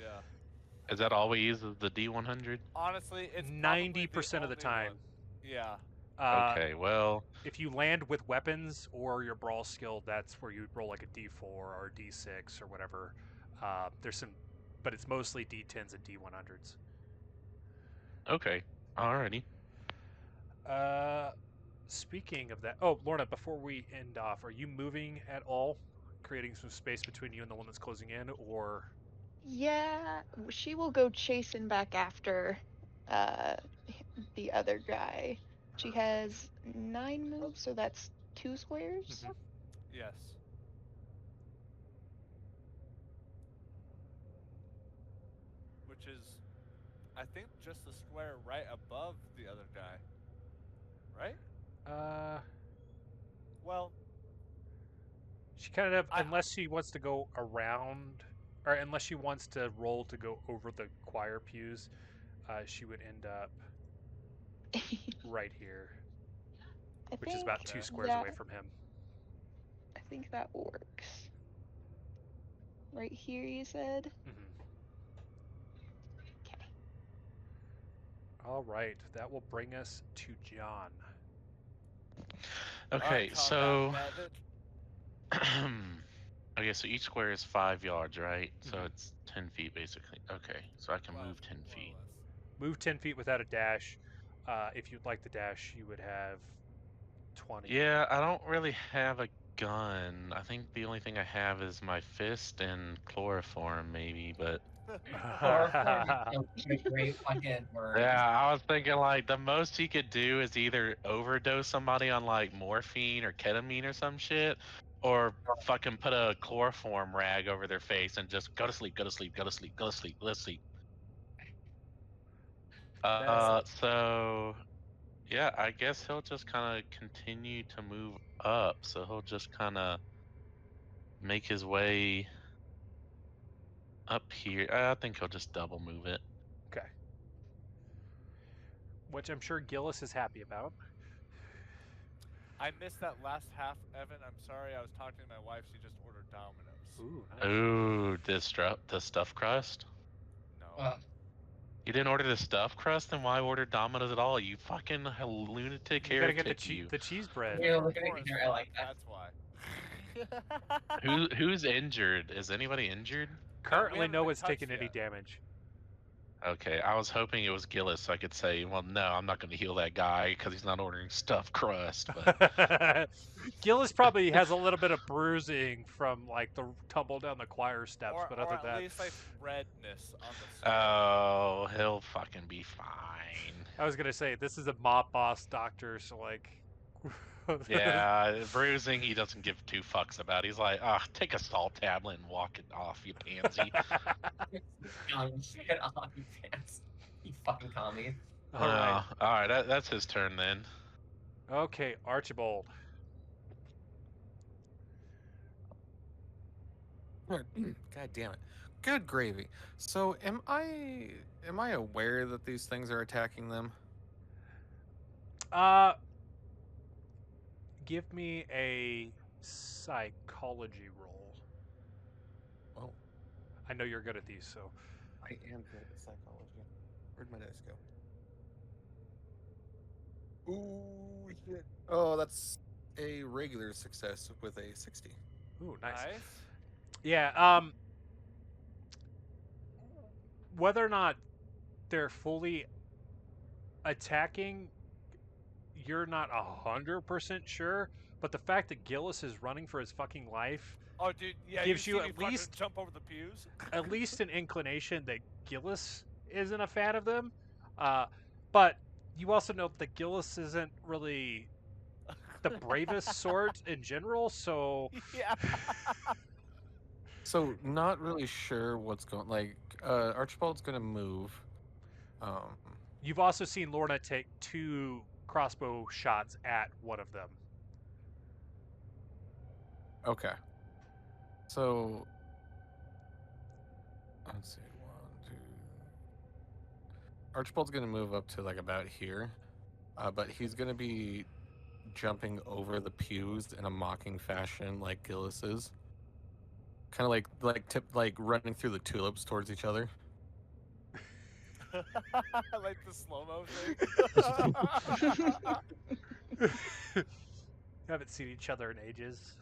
Yeah. Is that all we use? Is the D100? Honestly, it's 90% of the time. One. Yeah. Okay, well, If you land with weapons or your brawl skill, that's where you roll like a D4 or a D6 or whatever. There's some, but it's mostly D10s and D100s. okay, alrighty. Speaking of that, oh, Lorna, before we end off, are you moving at all, creating some space between you and the one that's closing in, or? Yeah, she will go chasing back after the other guy. She has 9 moves, so that's 2 squares. Mhm. Yes. Which is, I think, just the square right above the other guy. Right? Well, She kind of, I- unless she wants to go around, or unless she wants to roll to go over the choir pews, she would end up right here, I which is think about 2 Okay. squares that- away from him. I think that works. Right here, you said? Mhm. Okay. All right, that will bring us to John. Okay, combat so method. okay, so each square is 5 yards, right? So Mhm. it's 10 feet basically. Okay, so I can Well, move 10 more or feet. less. Move 10 feet without a dash. If you'd like the dash, you would have 20. Yeah, I don't really have a gun. I think the only thing I have is my fist and chloroform, maybe. But Chloroform is a great fucking word. yeah, I was thinking like the most he could do is either overdose somebody on like morphine or ketamine or some shit, or fucking put a chloroform rag over their face and just go to sleep, go to sleep, go to sleep, go to sleep, go to sleep. So yeah, I guess he'll just kind of continue to move up. So he'll just kind of make his way up here. I think he'll just double move it. Okay. Which I'm sure Gillis is happy about. I missed that last half, Evan. I'm sorry. I was talking to my wife. She just ordered Domino's. Ooh, nice. Ooh, the stuffed crust. No. You didn't order the stuffed crust, then why order Domino's at all? You fucking lunatic You gotta get heretic, you. the cheese bread. Yeah, look at More me is here, I fun, like that. That's why. Who's injured? Is anybody injured? Currently, haven't no been one's touched taken any yet. damage. Okay, I was hoping it was Gillis, so I could say, well, no, I'm not going to heal that guy because he's not ordering stuffed crust. But Gillis probably has a little bit of bruising from like the tumble down the choir steps, or but other at than that, least like redness on the skin. oh, he'll fucking be fine. I was gonna say this is a mob boss doctor, so like, Yeah, bruising he doesn't give two fucks about. He's like, ah, take a salt tablet and walk it off, you pansy. Shit off you pants. You fucking commie. All right, All right, that's his turn then. okay, Archibald. God damn it. Good gravy. So am I aware that these things are attacking them? Give me a psychology roll. Oh, I know you're good at these, so. I am good at psychology. Where'd my dice go? Ooh, shit. Oh, that's a regular success with a 60. Ooh, nice. Nice. Yeah. Whether or not they're fully attacking, you're not 100% sure. But the fact that Gillis is running for his fucking life Oh, dude, yeah, gives you see me at fucking least- jump over the pews. at least an inclination that Gillis isn't a fan of them. But you also know that Gillis isn't really the bravest sort in general, so Yeah. So not really sure what's going. Like, Archibald's gonna move. you've also seen Lorna take 2 crossbow shots at one of them. Okay. So let's see. 1, 2. Archibald's gonna move up to like about here, but he's gonna be jumping over the pews in a mocking fashion, like Gillis is. Kind of like running through the tulips towards each other. Like the slow-mo thing. Haven't seen each other in ages.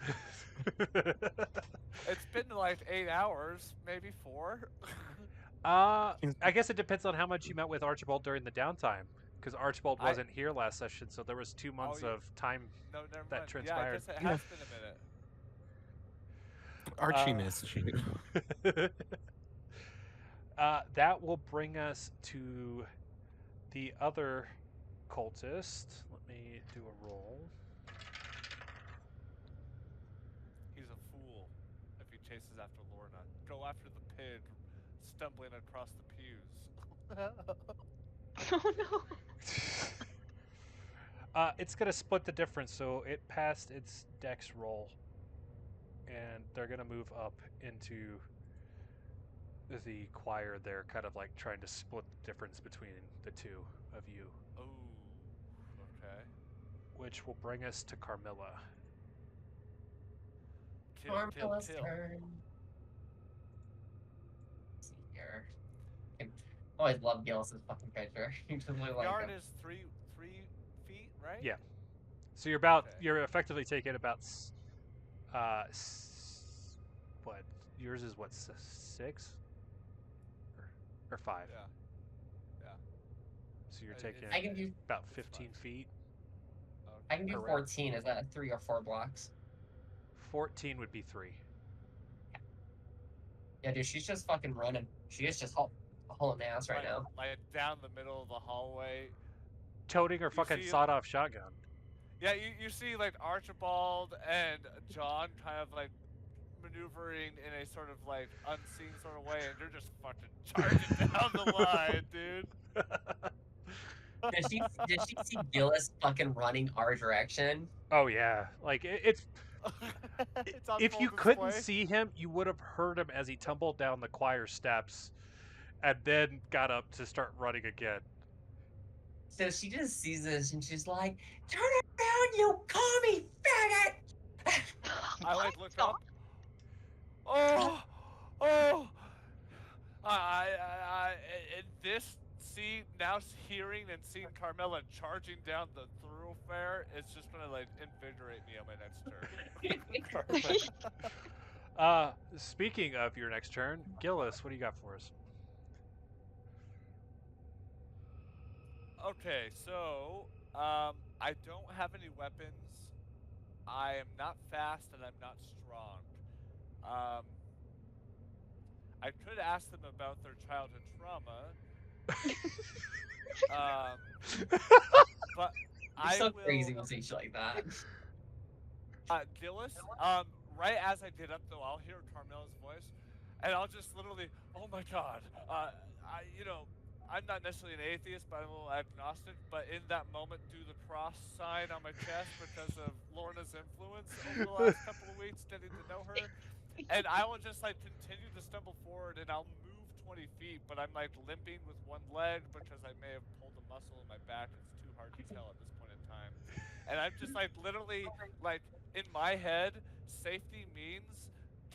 It's been like 8 hours, maybe 4. I guess it depends on how much you met with Archibald during the downtime, because Archibald wasn't here last session, so there was 2 months yeah. of time. No, never That mind. transpired. Yeah, I guess it has been a minute. Archie missed you. That will bring us to the other cultist. Let me do a roll. He's a fool if he chases after Lorna. Go after the pig stumbling across the pews. Oh no. It's gonna split the difference, so it passed its dex roll, and they're gonna move up into the choir. They're kind of like trying to split the difference between the two of you, Oh, okay. which will bring us to Carmilla. Kill, Carmilla's kill, kill. turn. Let's see here. I always love Gillis's fucking picture. He just looks like Yard him. is 3 feet, right? Yeah. So you're about Okay. you're effectively taking about what yours is what 6 or 5. Yeah. Yeah. So you're I- taking I can do about it's 15 fine. feet. I can do Per round. 14. Is that 3 or 4 blocks? 14 would be 3. Yeah, dude, she's just fucking running. She is just hauling ass right now. Like down the middle of the hallway. Toting her fucking see- sawed-off shotgun. Yeah, you see like Archibald and John kind of like maneuvering in a sort of like unseen sort of way, and they're just fucking charging down the line, dude. Did she see Gillis fucking running our direction? Oh yeah, like it's It's on if full you couldn't display. see him, you would have heard him as he tumbled down the choir steps, and then got up to start running again. So she just sees this and she's like, "Turn around, you commie faggot!" I like look up. Oh, oh! In this now hearing and seeing Carmilla charging down the thoroughfare, it's just gonna like invigorate me on my next turn. Speaking of your next turn, Gillis, what do you got for us? Okay, so I don't have any weapons. I am not fast and I'm not strong. Um, I could ask them about their childhood trauma. Um, but You're I so will. crazy with speech like that. Gillis, right as I get up though, I'll hear Carmel's voice, and I'll just literally, oh my god, I'm not necessarily an atheist, but I'm a little agnostic. But in that moment, do the cross sign on my chest because of Lorna's influence over the last couple of weeks, getting to know her, and I will just like continue to stumble forward, and I'll move 20 feet, but I'm like limping with one leg because I may have pulled a muscle in my back. It's too hard to tell at this point in time, and I'm just like literally like in my head, safety means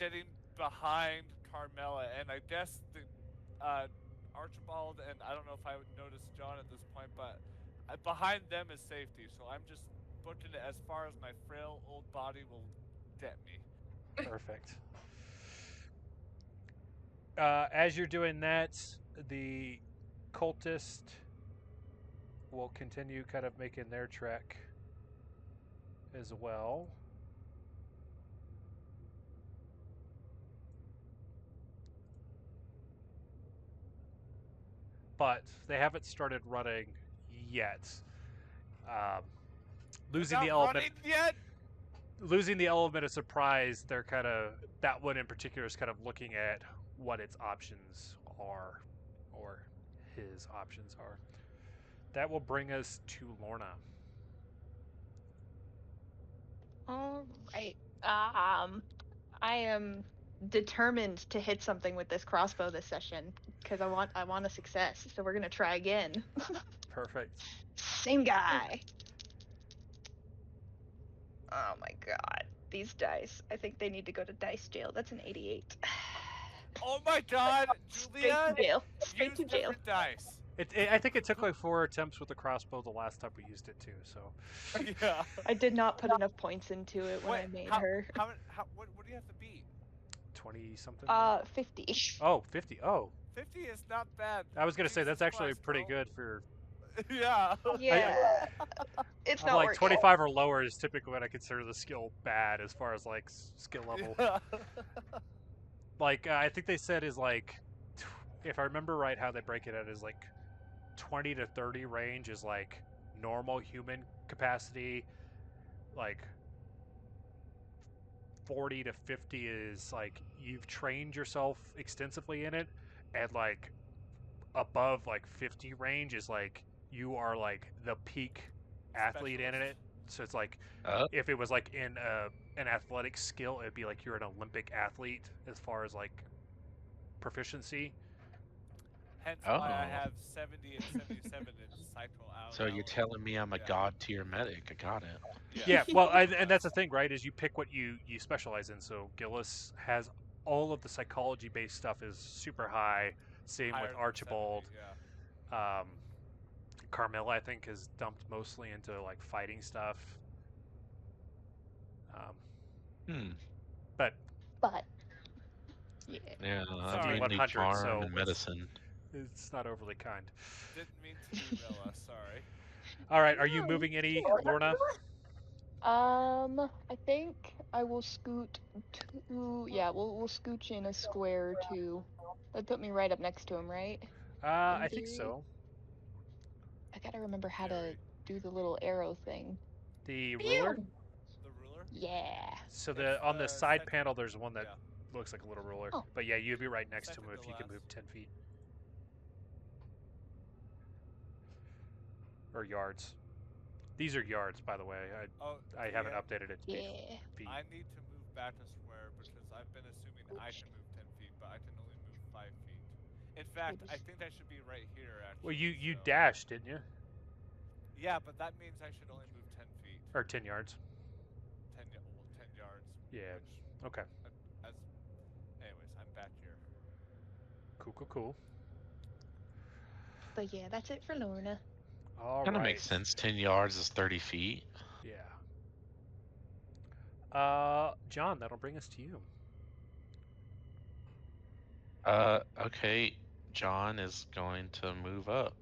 getting behind Carmela, and I guess the Archibald and I don't know if I would notice John at this point, but behind them is safety. So I'm just booking it as far as my frail old body will get me. Perfect. As you're doing that, the cultist will continue kind of making their trek as well. But they haven't started running yet. Losing the element, running yet? losing the element of surprise. They're kind of, that one in particular is kind of looking at what its options are, or his options are. That will bring us to Lorna. All right. I am determined to hit something with this crossbow this session because I want a success. So we're gonna try again. Perfect. Same guy. Oh my god. These dice. I think they need to go to dice jail. That's an 88. Oh my god, Straight Julia! to jail. Straight Use to jail. different dice. I think it took like 4 attempts with the crossbow the last time we used it too. So Yeah. I did not put enough points into it when I made her. What do you have to beat? 20 something. 50. Oh, 50. Oh, 50 is not bad. I was gonna say Jesus that's actually Christ, pretty girl. good for. Yeah. Yeah. It's I'm not like working. 25 or lower is typically what I consider the skill bad as far as like skill level. Yeah. Like I think they said is like, if I remember right, how they break it out is like 20 to 30 range is like normal human capacity. Like 40 to 50 is like you've trained yourself extensively in it, and like above like 50 range is like you are like the peak athlete in it. So it's like if it was like in an athletic skill, it'd be like you're an Olympic athlete as far as like proficiency. Hence why I Oh. have 70 and 77 in cycle out. So you're telling me I'm a god tier medic? I got it. Yeah, well, and that's the thing, right? Is you pick what you specialize in. So Gillis has all of the psychology based stuff is super high. Same Higher with than Archibald. 70, yeah. Carmilla, I think, is dumped mostly into like fighting stuff. But yeah. Yeah, Sorry. I'm mainly 100, farm so and medicine. it's not overly kind. Didn't mean to derail us. Sorry. All right, are you moving any, Lorna? I think I will scoot to. Yeah, we'll scooch in a square to. That put me right up next to him, right? I think so. I gotta remember how Yeah, to right. do the little arrow thing. The ruler. The ruler? Yeah. So It's on the side second- panel, there's one that yeah. looks like a little ruler. Oh. But yeah, you'd be right next to Second him to if you can last. move 10 feet or yards. These are yards, by the way. I haven't updated it to be Yeah. feet. I need to move back a square because I've been assuming I can move 10 feet, but I can only move 5 feet. In fact, I think I should be right here, actually. Well, you so. dashed, didn't you? Yeah, but that means I should only move 10 feet. Or 10 yards. 10 yards. Yeah. Which, Okay. Anyways, I'm back here. Cool. But yeah, that's it for Lorna. All Kind of right. makes sense. 10 yards is 30 feet. Yeah. John, that'll bring us to you. Okay. John is going to move up.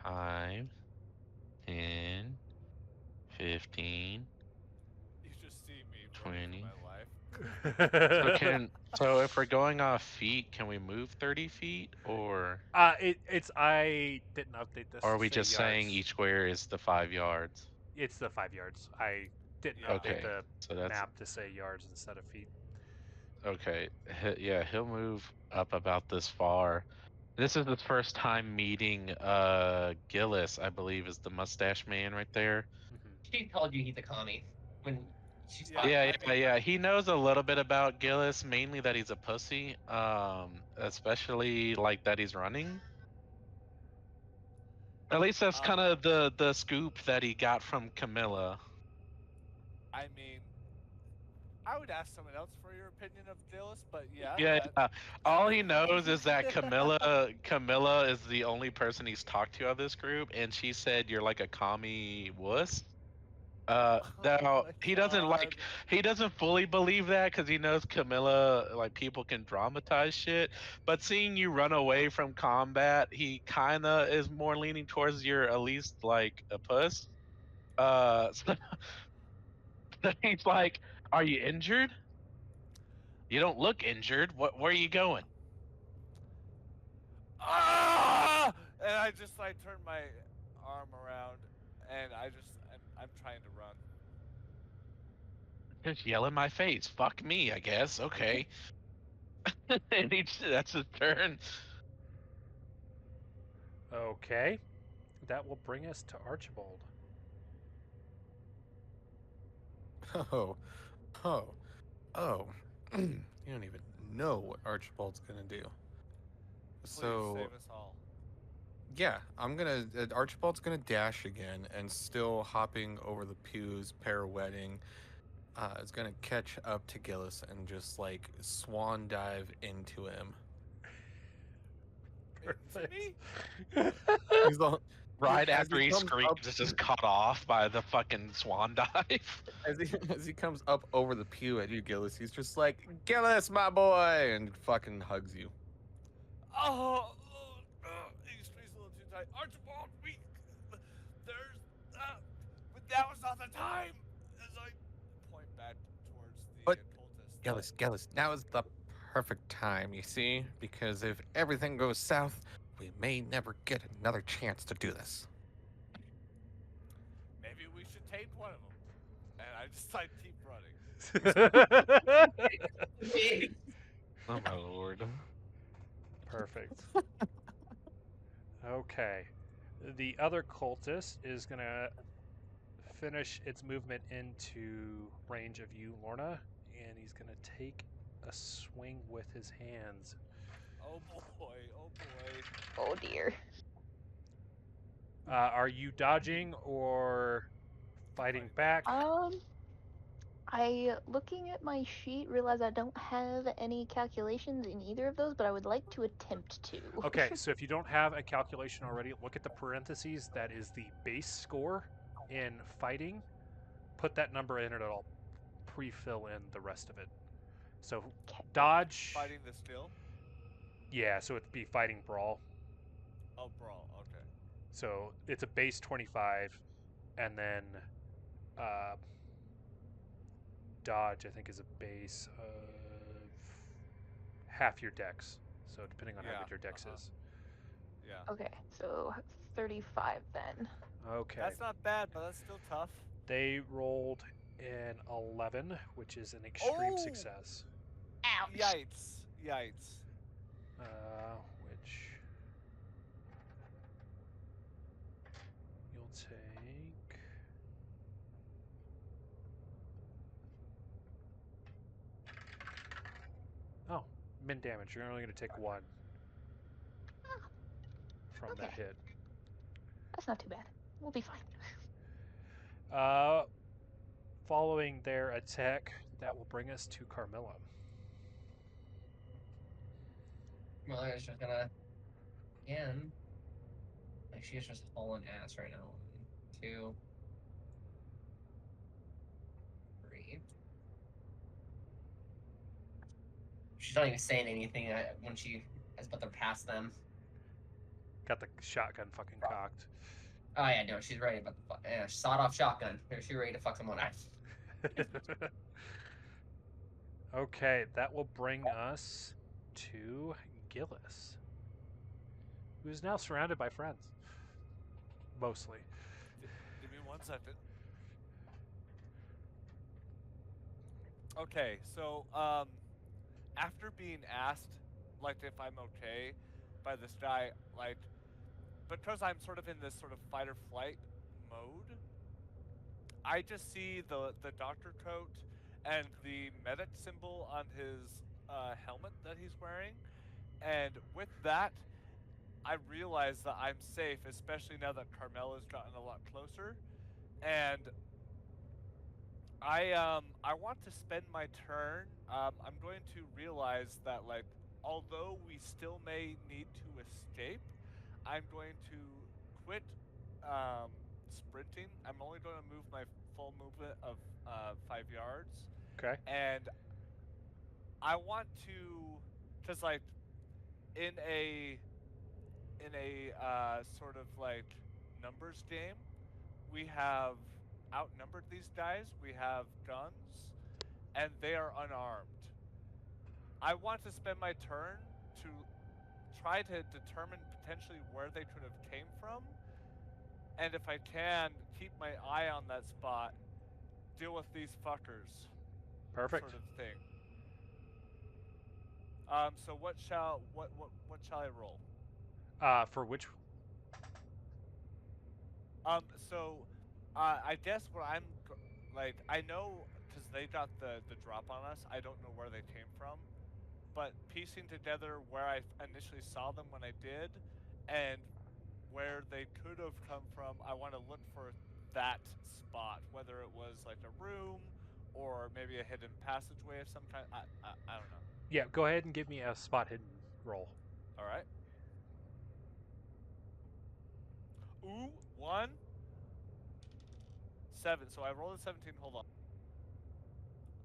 5, 10, 15, You just see me 20. running for my life. So if we're going off feet, can we move 30 feet, or I didn't update this are to we say just saying yards. each square is the 5 yards? It's the 5 yards. I didn't Yeah. update Okay, the so that's map to say yards instead of feet. okay. Yeah, he'll move up about this far. This is his first time meeting Gillis, I believe, is the mustache man right there. Mhm. She told you he's a commie when she's Yeah, talking. Yeah, I yeah, mean, yeah. He knows a little bit about Gillis, mainly that he's a pussy. Especially like that he's running. At least that's Um, kind of the scoop that he got from Camilla. I mean, I would ask someone else for your opinion of Gillis, but yeah, Yeah, that. yeah. All he knows is that Camilla is the only person he's talked to of this group, and she said you're like a commie wuss. Oh Now my he doesn't God. he doesn't fully believe that because he knows Camilla, like, people can dramatize shit. But seeing you run away from combat, he kind of is more leaning towards you're at least like a puss. So he's like, "Are you injured? You don't look injured. Where are you going?" Ah! And I just like turn my arm around, and I'm trying to run. Just yell in my face. Fuck me, I guess. Okay. And that's his turn. Okay. That will bring us to Archibald. Oh, oh, oh. You don't even know what Archibald's gonna do. Please So, save us all. yeah, Archibald's gonna dash again and still hopping over the pews, pirouetting. Is gonna catch up to Gillis and just like swan dive into him. To me? He's all, Right as after he comes screams, up, it's just cut off by the fucking swan dive. as he comes up over the pew at you, Gillis, he's just like, Gillis, my boy, and fucking hugs you. He squeezed a little too tight. Archibald, there's, but that was not the time. As I point back towards the But, cultist. Gillis, now is the perfect time, you see? Because if everything goes south, we may never get another chance to do this. Maybe we should take one of them. And I just like keep running. Oh my lord. Perfect. Okay. The other cultist is going to finish its movement into range of you, Lorna, and he's going to take a swing with his hands. Oh boy, oh boy. Oh dear. Are you dodging or fighting back? I looking at my sheet realize I don't have any calculations in either of those, but I would like to attempt to. Okay, so if you don't have a calculation already, look at the parentheses. That is the base score in fighting. Put that number in, and it'll pre-fill in the rest of it. So Okay. dodge. Fighting the skill? Yeah, so it'd be fighting brawl. Oh, brawl, okay. So it's a base 25, and then dodge, I think, is a base of half your dex. So depending on how good your dex is. Yeah. Okay, so 35 then. Okay. That's not bad, but that's still tough. They rolled an 11, which is an extreme success. Ouch. Yikes. Yikes. Which you'll take. Oh, min damage. You're only going to take 1 from that Okay. hit. That's not too bad. We'll be fine. Following their attack, that will bring us to Carmilla. Miller's just gonna, again, like she's just hauling ass right now. 1, 2, 3. She's not even saying anything when she has put them past them. Got the shotgun fucking cocked. Oh yeah, no, she's ready about the sawed-off shotgun. She's ready to fuck someone up. Okay, that will bring us to Gillis, who is now surrounded by friends. Mostly. Give me 1 second. Okay, so after being asked, like, if I'm okay by this guy, like, because I'm sort of in this sort of fight or flight mode, I just see the doctor coat and the medic symbol on his helmet that he's wearing, and with that, I realize that I'm safe, especially now that Carmela's gotten a lot closer, and I want to spend my turn. I'm going to realize that, like, although we still may need to escape, I'm going to quit sprinting. I'm only going to move my full movement of 5 yards, Okay. and I want to, cause like in a sort of like numbers game, we have outnumbered these guys. We have guns, and they are unarmed. I want to spend my turn to try to determine potentially where they could have came from, and if I can, keep my eye on that spot, deal with these fuckers. Perfect. Sort of thing. So what shall I roll? For which? So, I guess what I'm like, I know because they got the drop on us. I don't know where they came from, but piecing together where I initially saw them when I did, and where they could have come from, I want to look for that spot, whether it was like a room or maybe a hidden passageway of some kind. I don't know. Yeah, go ahead and give me a spot hidden roll. All right. Ooh, 1, 7. So I rolled a 17. Hold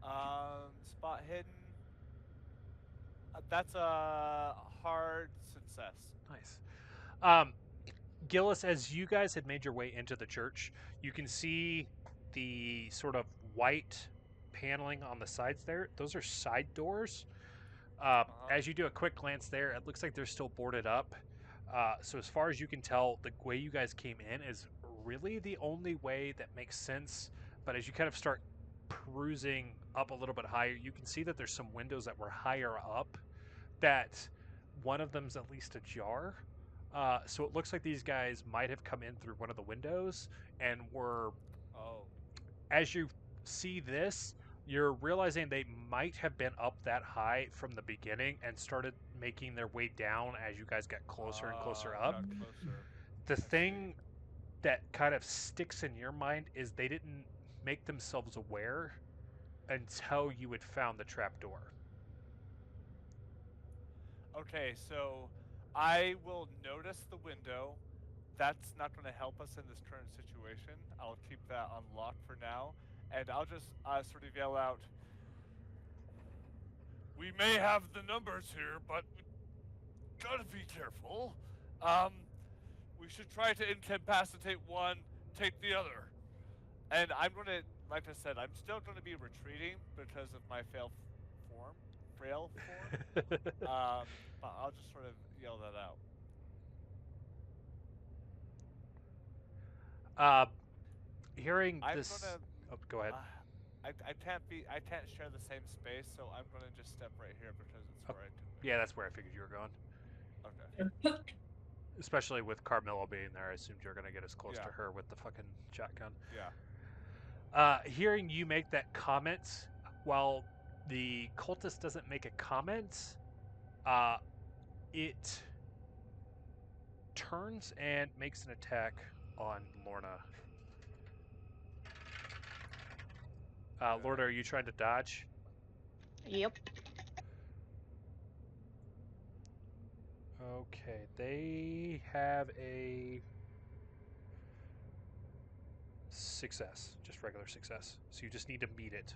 on. Spot hidden. That's a hard success. Nice. Gillis, as you guys had made your way into the church, you can see the sort of white paneling on the sides there. Those are side doors. As you do a quick glance there, it looks like they're still boarded up. So as far as you can tell, the way you guys came in is really the only way that makes sense. But as you kind of start perusing up a little bit higher, you can see that there's some windows that were higher up, that one of them's at least ajar. So it looks like these guys might have come in through one of the windows and were. Oh. As you see this, you're realizing they might have been up that high from the beginning and started making their way down as you guys got closer and closer up. Got closer. The thing that kind of sticks in your mind is they didn't make themselves aware until you had found the trapdoor. Okay, so I will notice the window. That's not going to help us in this current situation. I'll keep that unlocked for now, and I'll just sort of yell out, "We may have the numbers here, but we gotta be careful. We should try to incapacitate one, take the other." And I'm gonna, like I said, I'm still gonna be retreating because of my frail form. But I'll just sort of yell that out. Hearing I'm this. gonna. Oh, go ahead. I can't share the same space, so I'm gonna just step right here because it's where I can. Yeah, that's where I figured you were going. Okay. Especially with Carmilla being there, I assumed you were gonna get as close Yeah. to her with the fucking shotgun. Yeah. Hearing you make that comment, while the cultist doesn't make a comment, it turns and makes an attack on Lorna. Lorna, are you trying to dodge? Yep. Okay, they have a success, just regular success. So you just need to meet it.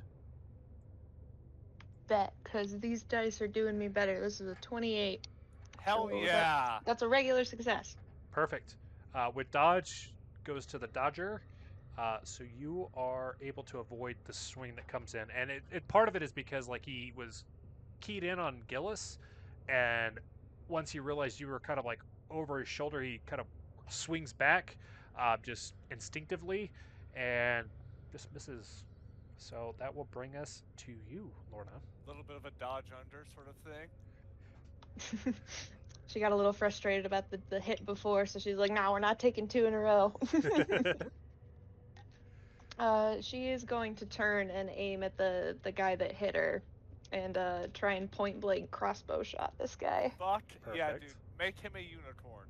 Bet, because these dice are doing me better. This is a 28. Hell So yeah! That's a regular success. Perfect. With dodge goes to the dodger, so you are able to avoid the swing that comes in, and part of it is because like he was keyed in on Gillis, and once he realized you were kind of like over his shoulder, he kind of swings back, just instinctively, and just misses. So that will bring us to you, Lorna. A little bit of a dodge under sort of thing. She got a little frustrated about the hit before, so she's like, "No, we're not taking 2 in a row." She is going to turn and aim at the guy that hit her, and try and point blank crossbow shot this guy. Fuck yeah, Perfect. dude. Make him a unicorn.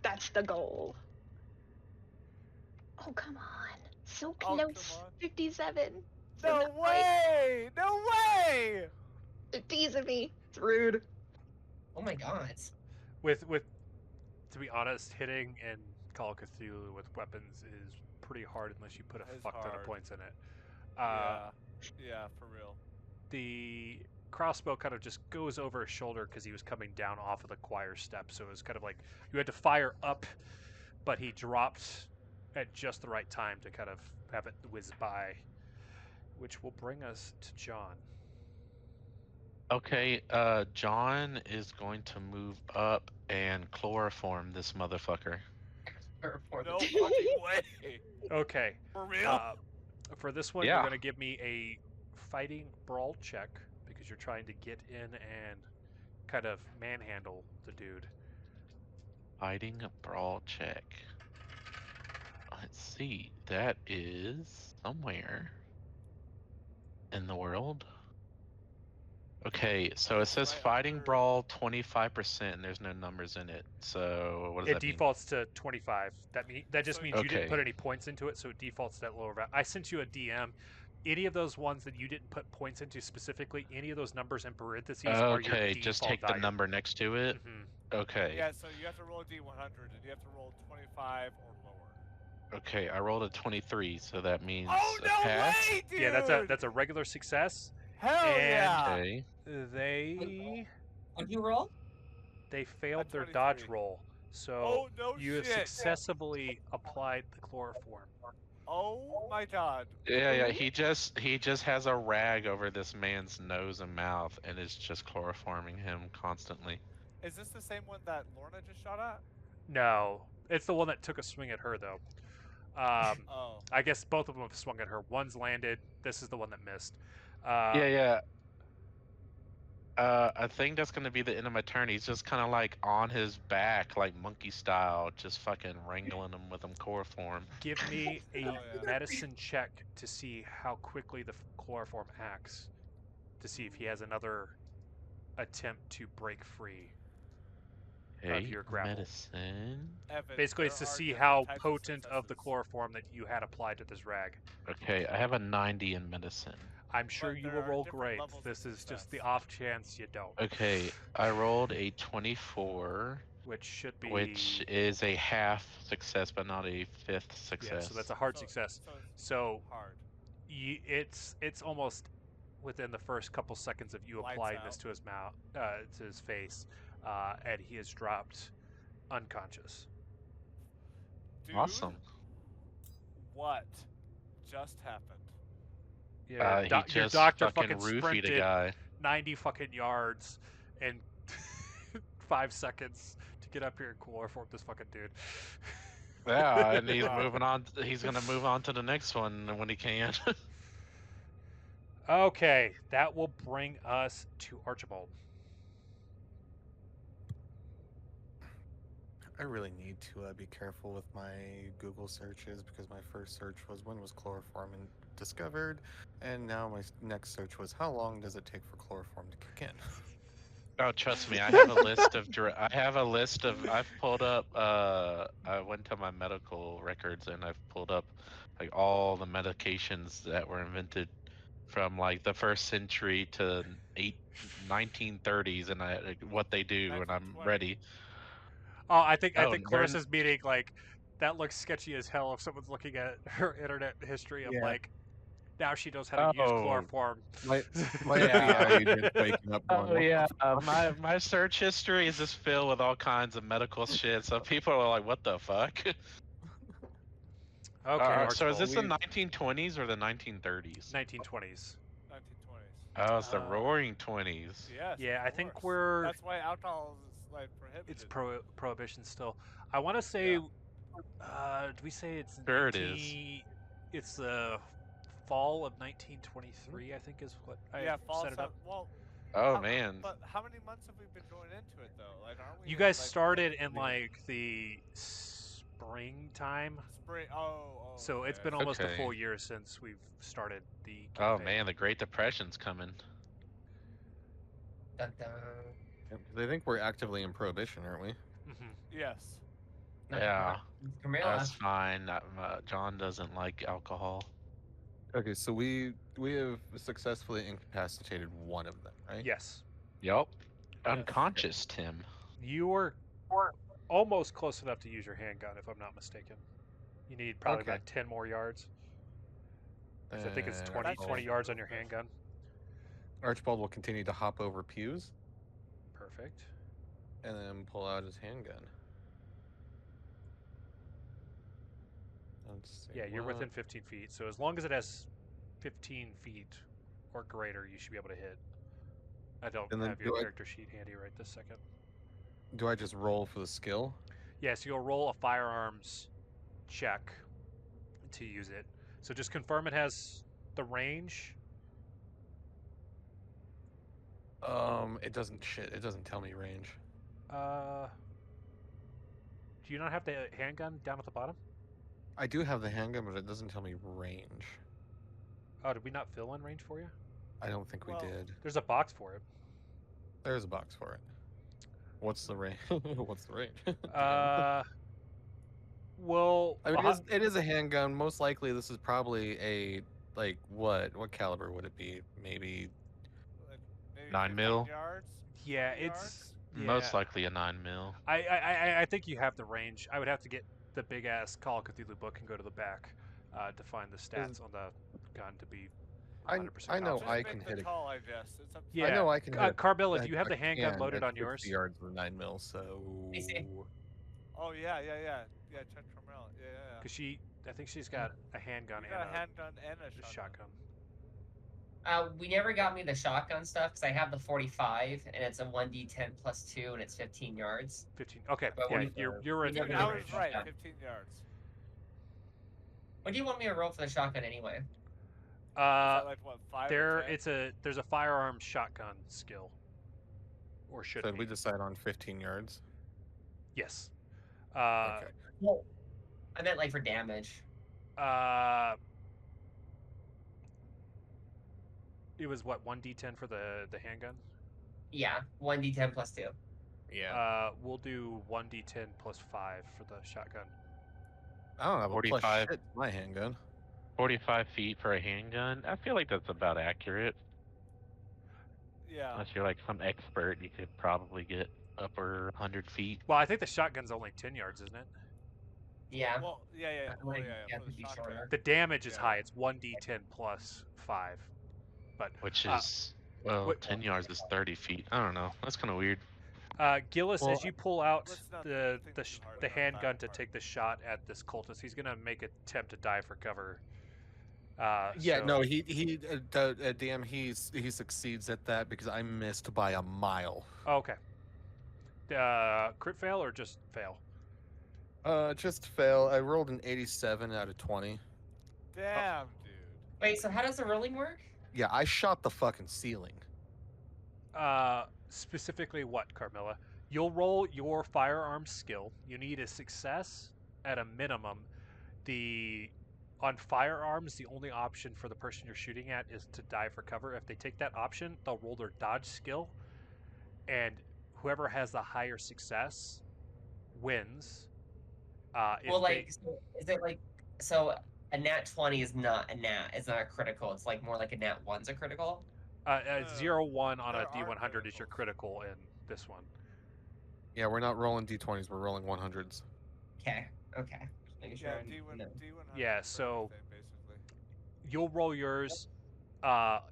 That's the goal. Oh, come on. So Oh, close. come on. 57. No way! No way! You're teasing me. It's rude. Oh my god. with to be honest, hitting in Call of Cthulhu with weapons is pretty hard unless you put a It's fuck ton of hard. points in it. Yeah, for real. The crossbow kind of just goes over his shoulder because he was coming down off of the choir step, so it was kind of like you had to fire up, but he dropped at just the right time to kind of have it whiz by, which will bring us to John. Okay, John is going to move up and chloroform this motherfucker. No fucking way. Okay. For real? For this one, Yeah. you're going to give me a fighting brawl check because you're trying to get in and kind of manhandle the dude. Fighting a brawl check. Let's see. That is somewhere in the world. Okay, so it says right fighting under- brawl 25%, and there's no numbers in it. So what does It that mean? defaults to 25. That just So- means you didn't Okay. put any points into it, so it defaults to that lower value. I sent you a DM. Any of those ones that you didn't put points into specifically, any of those numbers in parentheses are your Okay, default just take value. the number next to it. Mhm. Okay. Yeah, so you have to roll a D100 and you have to roll 25 or lower. Okay, I rolled a 23, so that means Oh a no pass. way, dude! Yeah, that's a regular success. Hell and- yeah! Okay. What'd you roll? They failed their 23. dodge roll, so Oh no you have shit! successfully applied the chloroform. Oh my god! Yeah, he just has a rag over this man's nose and mouth and is just chloroforming him constantly. Is this the same one that Lorna just shot at? No, it's the one that took a swing at her though. Oh. I guess both of them have swung at her. One's landed. This is the one that missed. Yeah. I think that's gonna be the end of my turn. He's just kind of like on his back, like monkey style, just fucking wrangling him with him chloroform. Give me a Oh, yeah. medicine check to see how quickly the chloroform acts, to see if he has another attempt to break free. Okay, your grapple. medicine. Evan, Basically, it's to there are see different how types of potent of the successes. chloroform that you had applied to this rag. Okay, I have a 90 in medicine. I'm sure But you there will are roll different great. levels of This is just the success. off chance you don't, Okay, I rolled a 24, which should be which is a half success, but not a fifth yeah. success. So that's a hard So- success. So it's So hard. it's almost within the first couple seconds of you Lights applying this out. to his mouth, to his face, and he is dropped unconscious. Dude, Awesome. what just happened? Yeah, He your just doctor fucking fucking roofied a sprinted guy. 90 fucking yards in 5 seconds to get up here and chloroform this fucking dude. Yeah, and he's moving on. He's gonna move on to the next one when he can. Okay, that will bring us to Archibald. I really need to be careful with my Google searches because my first search was when was chloroform discovered, and now my next search was how long does it take for chloroform to kick in? Oh, trust me, I have a list of. I've pulled up. I went to my medical records and I've pulled up like all the medications that were invented from like the first century to 1930s, and what they do, and I'm 1920. ready. Oh, I think Oh, Clarissa's meeting, like, that looks sketchy as hell if someone's looking at her internet history of Yeah. like Now she knows how to use Oh. chloroform. My Yeah. FBI agent waking up going, Oh "What yeah, the fuck?" my search history is just filled with all kinds of medical shit. So people are like, "What the fuck?" Okay, So is Archibald. this the 1920s or the 1930s? 1920s. 1920s. Oh, it's the Uh, Roaring 20s. Yes. Yeah, of I think course. we're. That's why alcohol is like prohibited. It's prohibition still. I want to say. Yeah. Do we say it's Sure it is. It's the fall of 1923. I think is what I Yeah, set it up. Well, Oh man. But how many months have we been going into it though? Like, aren't we? You in, guys like, started in like the springtime, spring. Oh. so it's okay. been almost a Okay. full year since we've started the Oh campaign. man, the Great Depression's coming. Dun, dun. They think we're actively in prohibition, aren't we? Mhm. Yes. Yeah. Camilla. That's fine. John doesn't like alcohol. Okay, so we have successfully incapacitated one of them, right? Yes, Yep. Unconscious Tim. you were almost close enough to use your handgun, if I'm not mistaken. You need probably Okay. about 10 more yards. 'Cause I think it's And 20 Archibald- yards on your handgun. Archibald will continue to hop over pews Perfect. and then pull out his handgun. Let's see. Yeah, you're within 15 feet. So as long as it has 15 feet or greater, you should be able to hit. I don't And then have your do I- character sheet handy right this second. Do I just roll for the skill? Yes, you'll roll a firearms check to use it. So just confirm it has the range. It doesn't It doesn't tell me range. Do you not have the handgun down at the bottom? I do have the handgun, but it doesn't tell me range. Oh, did we not fill in range for you? I don't think we Well- did. There's a box for it. There's a box for it. What's the range? What's the range? Well, I mean, it is a handgun. Most likely, this is probably a like what? What caliber would it be? Maybe. Like, maybe 9 15 mil? Yards. yeah, 20 it's yards? Most yeah. likely a 9 mil. I think you have the range. I would have to get the big ass Call of Cthulhu book and go to the back to find the stats on the gun to be 100% I know Just confident. I can make hit the a. call, I guess. It's up to Yeah. I know I can hit. Carbill, if you have a the handgun can loaded at on yours, 60 yards with 9 mil. So. PC? Oh yeah. Check Carmel. Yeah. because I think she's got a handgun You and got a handgun and a a shotgun. shotgun. We never got me the shotgun stuff because I have the 45 and it's a 1d10 plus 2 and it's 15 yards. 15. Okay, But yeah, we- you're we in never I got was range. right. Yeah. 15 yards. What do you want me to roll for the shotgun anyway? Is that like what 5 There, or 10? there's a firearm shotgun skill, or should So be. we decide on 15 yards. Yes. Okay. Well, I meant like for damage. It was what 1d10 for the handgun. Yeah, 1d10 plus 2. Yeah. We'll do 1d10 plus 5 for the shotgun. I don't have a plus 45. shit to my handgun. 45 feet for a handgun. I feel like that's about accurate. Yeah. Unless you're like some expert, you could probably get upper 100 feet. Well, I think the shotgun's only 10 yards, isn't it? Yeah. Well, yeah. Like, For the to be shotgun. shorter. The damage is Yeah. high. It's 1d10 plus 5. But Which is, well, what- 10 yards is 30 feet. I don't know. That's kind of weird. Gillis, Well, as you pull out let's not the think the, too hard the about that handgun to part. take the shot at this cultist, he's gonna make an attempt to dive for cover. Yeah, so- no, DM, he succeeds at that because I missed by a mile. Oh, okay. Crit fail or just fail? Just fail. I rolled an 87 out of 20. Damn, dude. Wait, so how does the rolling work? Yeah, I shot the fucking ceiling. Specifically what, Carmilla? You'll roll your firearms skill. You need a success at a minimum. On firearms, the only option for the person you're shooting at is to dive for cover. If they take that option, they'll roll their dodge skill, and whoever has the higher success wins. If Well, they- like, so is it like, so a nat 20 is not a nat, it's not a critical, it's like more like a nat 1's a critical? 0-1 on a there are D100 is your criticals. critical in this one. Yeah, we're not rolling D20s, we're rolling 100s. Okay. Just making sure Yeah, I D1. know. D100 Yeah, for so- everything, basically. you'll roll yours.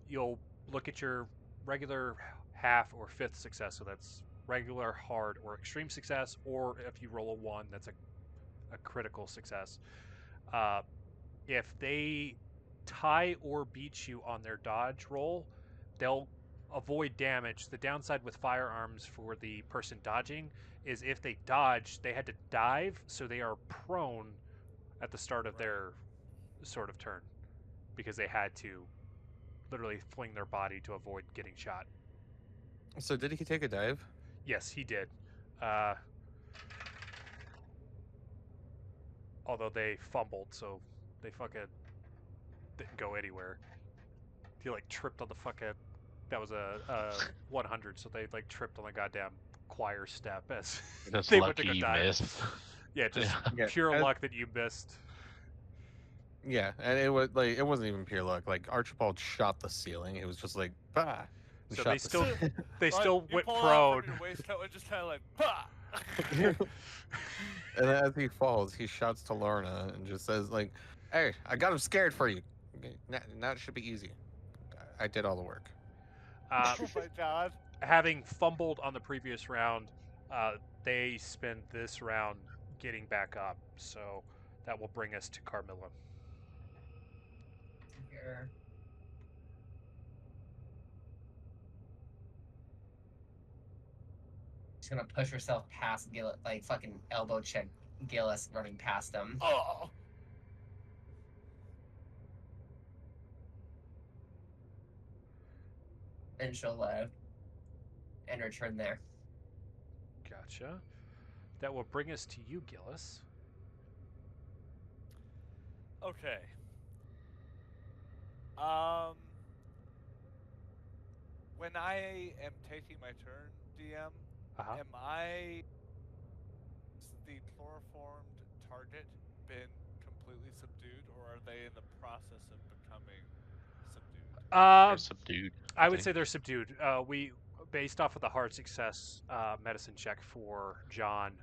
You'll look at your regular half or fifth success. So that's regular, hard, or extreme success. Or if you roll a 1, that's a critical success. Uh, if they tie or beat you on their dodge roll, they'll avoid damage. The downside with firearms for the person dodging is if they dodge, they had to dive, so they are prone at the start of their sort of turn because they had to literally fling their body to avoid getting shot. So did he take a dive? Yes, he did. Although they fumbled, so they fucking didn't go anywhere. He like tripped on the fucking. That was a 100, so they like tripped on the goddamn choir step as Just they went to lucky go you dive. missed. Yeah, just Yeah, pure as- luck that you missed. Yeah, and it was like it wasn't even pure luck. Like Archibald shot the ceiling. It was just like bah. So shot they the still ceiling. they Like, still you went pull it out prone. from your waistcoat and just kind of like, bah! And then as he falls, he shouts to Lorna and just says like, "Hey, I got him scared for you. Okay, now it should be easy. I did all the work." Uh, Oh my god. having fumbled on the previous round, they spend this round getting back up. So that will bring us to Carmilla. Here. She's gonna push herself past Gillis, like fucking elbow check Gillis running past him. Oh! And she'll end her turn there. Gotcha. That will bring us to you, Gillis. Okay. When I am taking my turn, DM, Uh-huh. am I the chloroformed target been completely subdued, or are they in the process of becoming subdued? They're subdued. I would think. say they're subdued. We, based off of the hard success medicine check for John,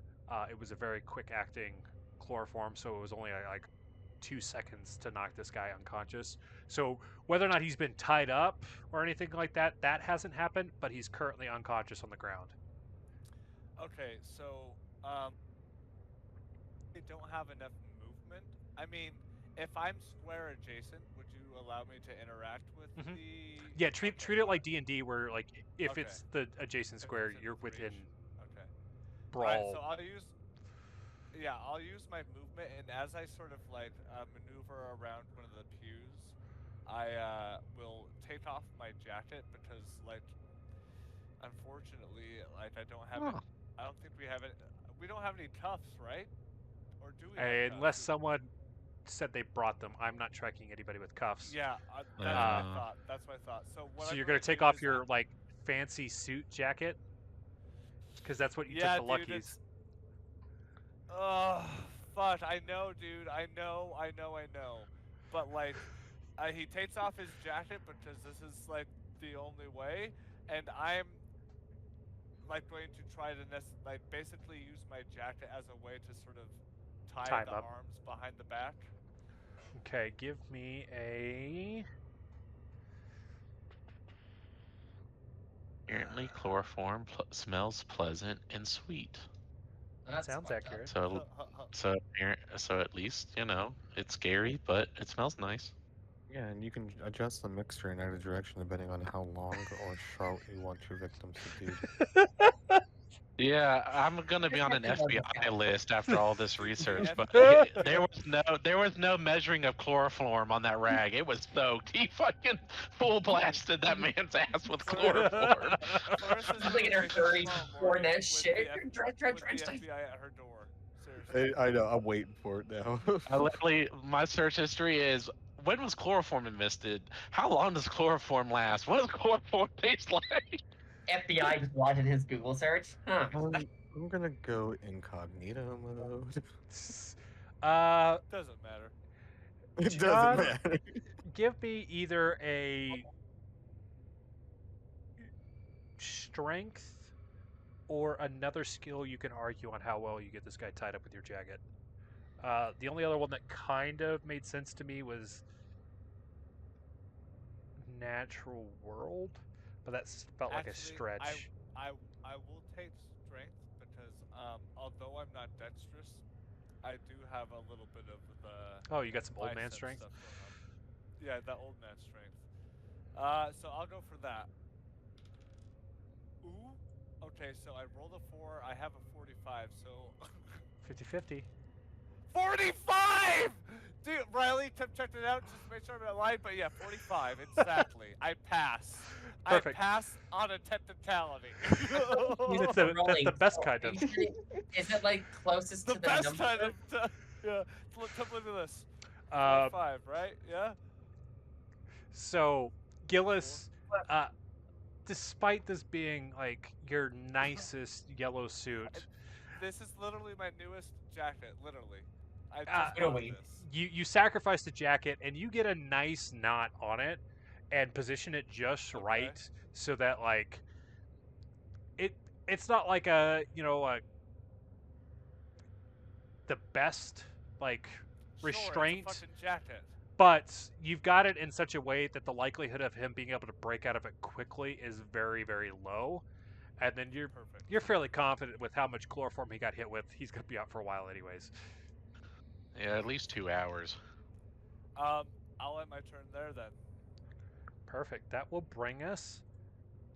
it was a very quick acting chloroform, so it was only like 2 seconds to knock this guy unconscious. So whether or not he's been tied up or anything like that, that hasn't happened, but he's currently unconscious on the ground. Okay, so they don't have enough movement. I mean, if I'm square adjacent, would you allow me to interact with Mhm. the? Yeah, treat Okay. it like D&D, where like if Okay. it's the adjacent If square, it's you're within reach. Okay. brawl. Alright, so I'll use my movement, and as I sort of like maneuver around one of the pews, I will take off my jacket because, like, unfortunately, like I don't have it. I don't think we have it. We don't have any cuffs, right? Or do we? Have Unless cuffs? someone said they brought them. I'm not tracking anybody with cuffs. Yeah, that's what I thought. That's what I thought. So what? So I'm you're gonna gonna take do off is your like fancy suit jacket because that's what you yeah, took the dude, Luckies. Oh, fuck! I know, dude. I know. But like, he takes off his jacket because this is like the only way, and I'm like going to try to like basically use my jacket as a way to sort of tie Time the up. arms behind the back. Okay, give me a. Apparently, chloroform smells pleasant and sweet. That's Sounds fucked accurate. So at least it's scary, but it smells nice. Yeah, and you can adjust the mixture in either direction depending on how long or short you want your victim subdued. Yeah, I'm gonna be This on an actually does FBI sound- list after all this Dude, research, the but F- there was no measuring of chloroform on that rag. It was soaked. He fucking full blasted that man's ass with chloroform. Clarissa She's like in her furry cornet shit. Dredge, with the dredge. FBI at her door. Seriously. I know. I'm waiting for it now. I literally, my search history is: when was chloroform invented? How long does chloroform last? What does chloroform taste like? FBI just watching his Google search. Huh. I'm gonna go incognito mode. Doesn't matter. It John? doesn't matter. Give me either a strength or another skill you can argue on how well you get this guy tied up with your jacket. The only other one that kind of made sense to me was natural world, but that's felt like a Actually, stretch. I will take strength because although I'm not dexterous, I do have a little bit of the Oh, you got some old man bicep strength? stuff going on. Yeah, that old man strength. So I'll go for that. Ooh. Okay, so I rolled a 4. I have a 45, so 50-50. 45! Dude, Riley, checked it out just to make sure I'm not lying, but yeah, 45, exactly. I pass. Perfect. I pass on a technicality. That's the best kind of. Is it like closest The to the best number? kind of. Yeah, look at this. Uh, 45, right? Yeah? So, Gillis, despite this being like your nicest yellow suit, This is literally my newest jacket, literally. I just Really? bought this. you sacrifice the jacket and you get a nice knot on it and position it just Okay. right so that like it's not like the best like restraint, Sure, it's a fucking jacket. but you've got it in such a way that the likelihood of him being able to break out of it quickly is very, very low. And then Perfect. you're fairly confident with how much chloroform he got hit with. He's gonna be out for a while, anyways. Yeah, at least 2 hours. I'll end my turn there then. Perfect. That will bring us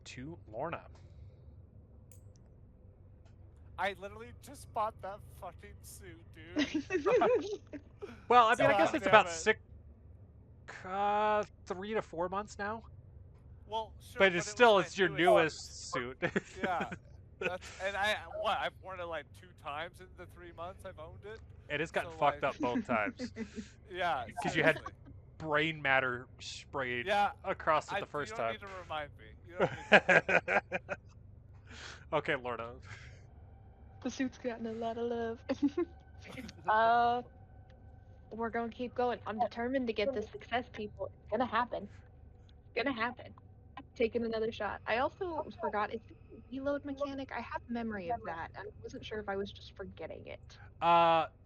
to Lorna. I literally just bought that fucking suit, dude. Well, I mean, I God guess it's damn about it. 3 to 4 months now. Well, sure, But it's still, was it's my your newest suit. Yeah. And I've worn it like 2 times in the 3 months I've owned it. It has gotten So, fucked like- up both times. Yeah. Because you had seriously. brain matter sprayed Yeah. across it the first you don't time. need to remind me. You don't need to. Okay, Lorna. The suit's gotten a lot of love. We're gonna keep going. I'm determined to get this success, people. It's gonna happen. It's gonna happen. Taking another shot. I also forgot, is this a reload mechanic? I have memory of that. I wasn't sure if I was just forgetting it.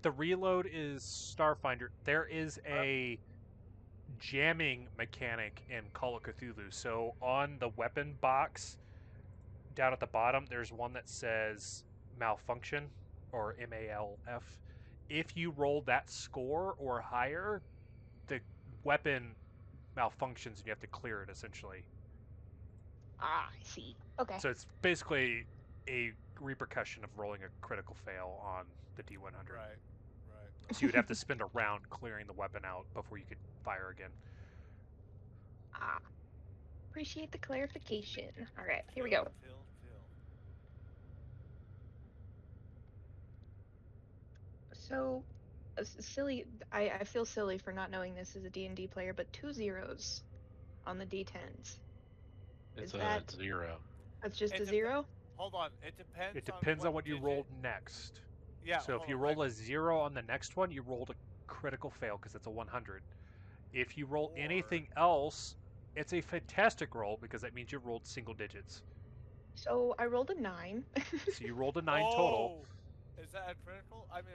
The reload is Starfinder. There is a jamming mechanic in Call of Cthulhu. So on the weapon box down at the bottom, there's one that says malfunction or MALF. If you roll that score or higher, the weapon malfunctions and you have to clear it essentially. Ah, I see. Okay. So it's basically a repercussion of rolling a critical fail on the D100. Right. So you'd have to spend a round clearing the weapon out before you could fire again. Ah. Appreciate the clarification. All right, here we go. Kill. So, silly. I feel silly for not knowing this as a D&D player, but 2 zeros on the D10s. It's Is a that 0. That's just It a dep- 0? Hold on. It depends. It depends on what you digit. rolled next. Yeah. So if you roll a 0 on the next one, you rolled a critical fail because it's a 100. If you roll anything else, it's a fantastic roll because that means you rolled single digits. So I rolled a 9. So you rolled a 9 total. Is that a critical? I mean,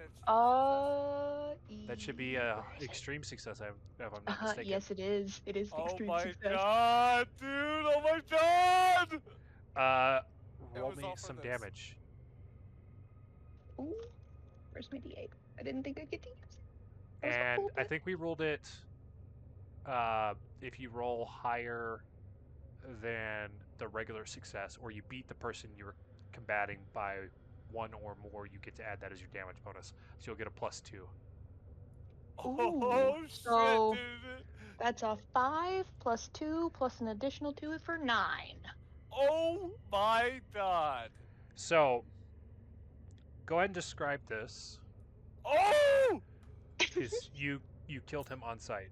it's That should be a extreme success, if I'm not mistaken. yes, it is. It is Oh extreme my success. god, dude! Oh my god! Roll was me all for some this. damage. Ooh, where's my D8? I didn't think I'd get to use it. And I think we rolled it. If you roll higher than the regular success, or you beat the person you were combating by 1 or more, you get to add that as your damage bonus. So you'll get a +2. Oh shit, so dude! that's a 5 plus 2 plus an additional 2 for 9. Oh my god! So go ahead and describe this, Oh! because you killed him on sight.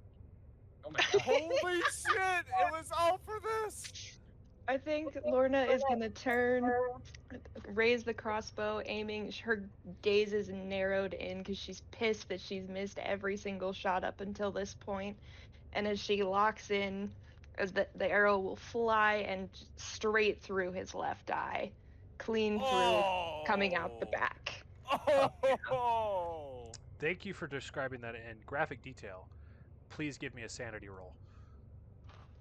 Oh my god. Holy shit! It was all for this. I think Lorna is gonna turn, raise the crossbow, aiming. Her gaze is narrowed in because she's pissed that she's missed every single shot up until this point. And as she locks in, as the arrow will fly and straight through his left eye, clean through, coming out the back. Oh! Thank you for describing that in graphic detail. Please give me a sanity roll.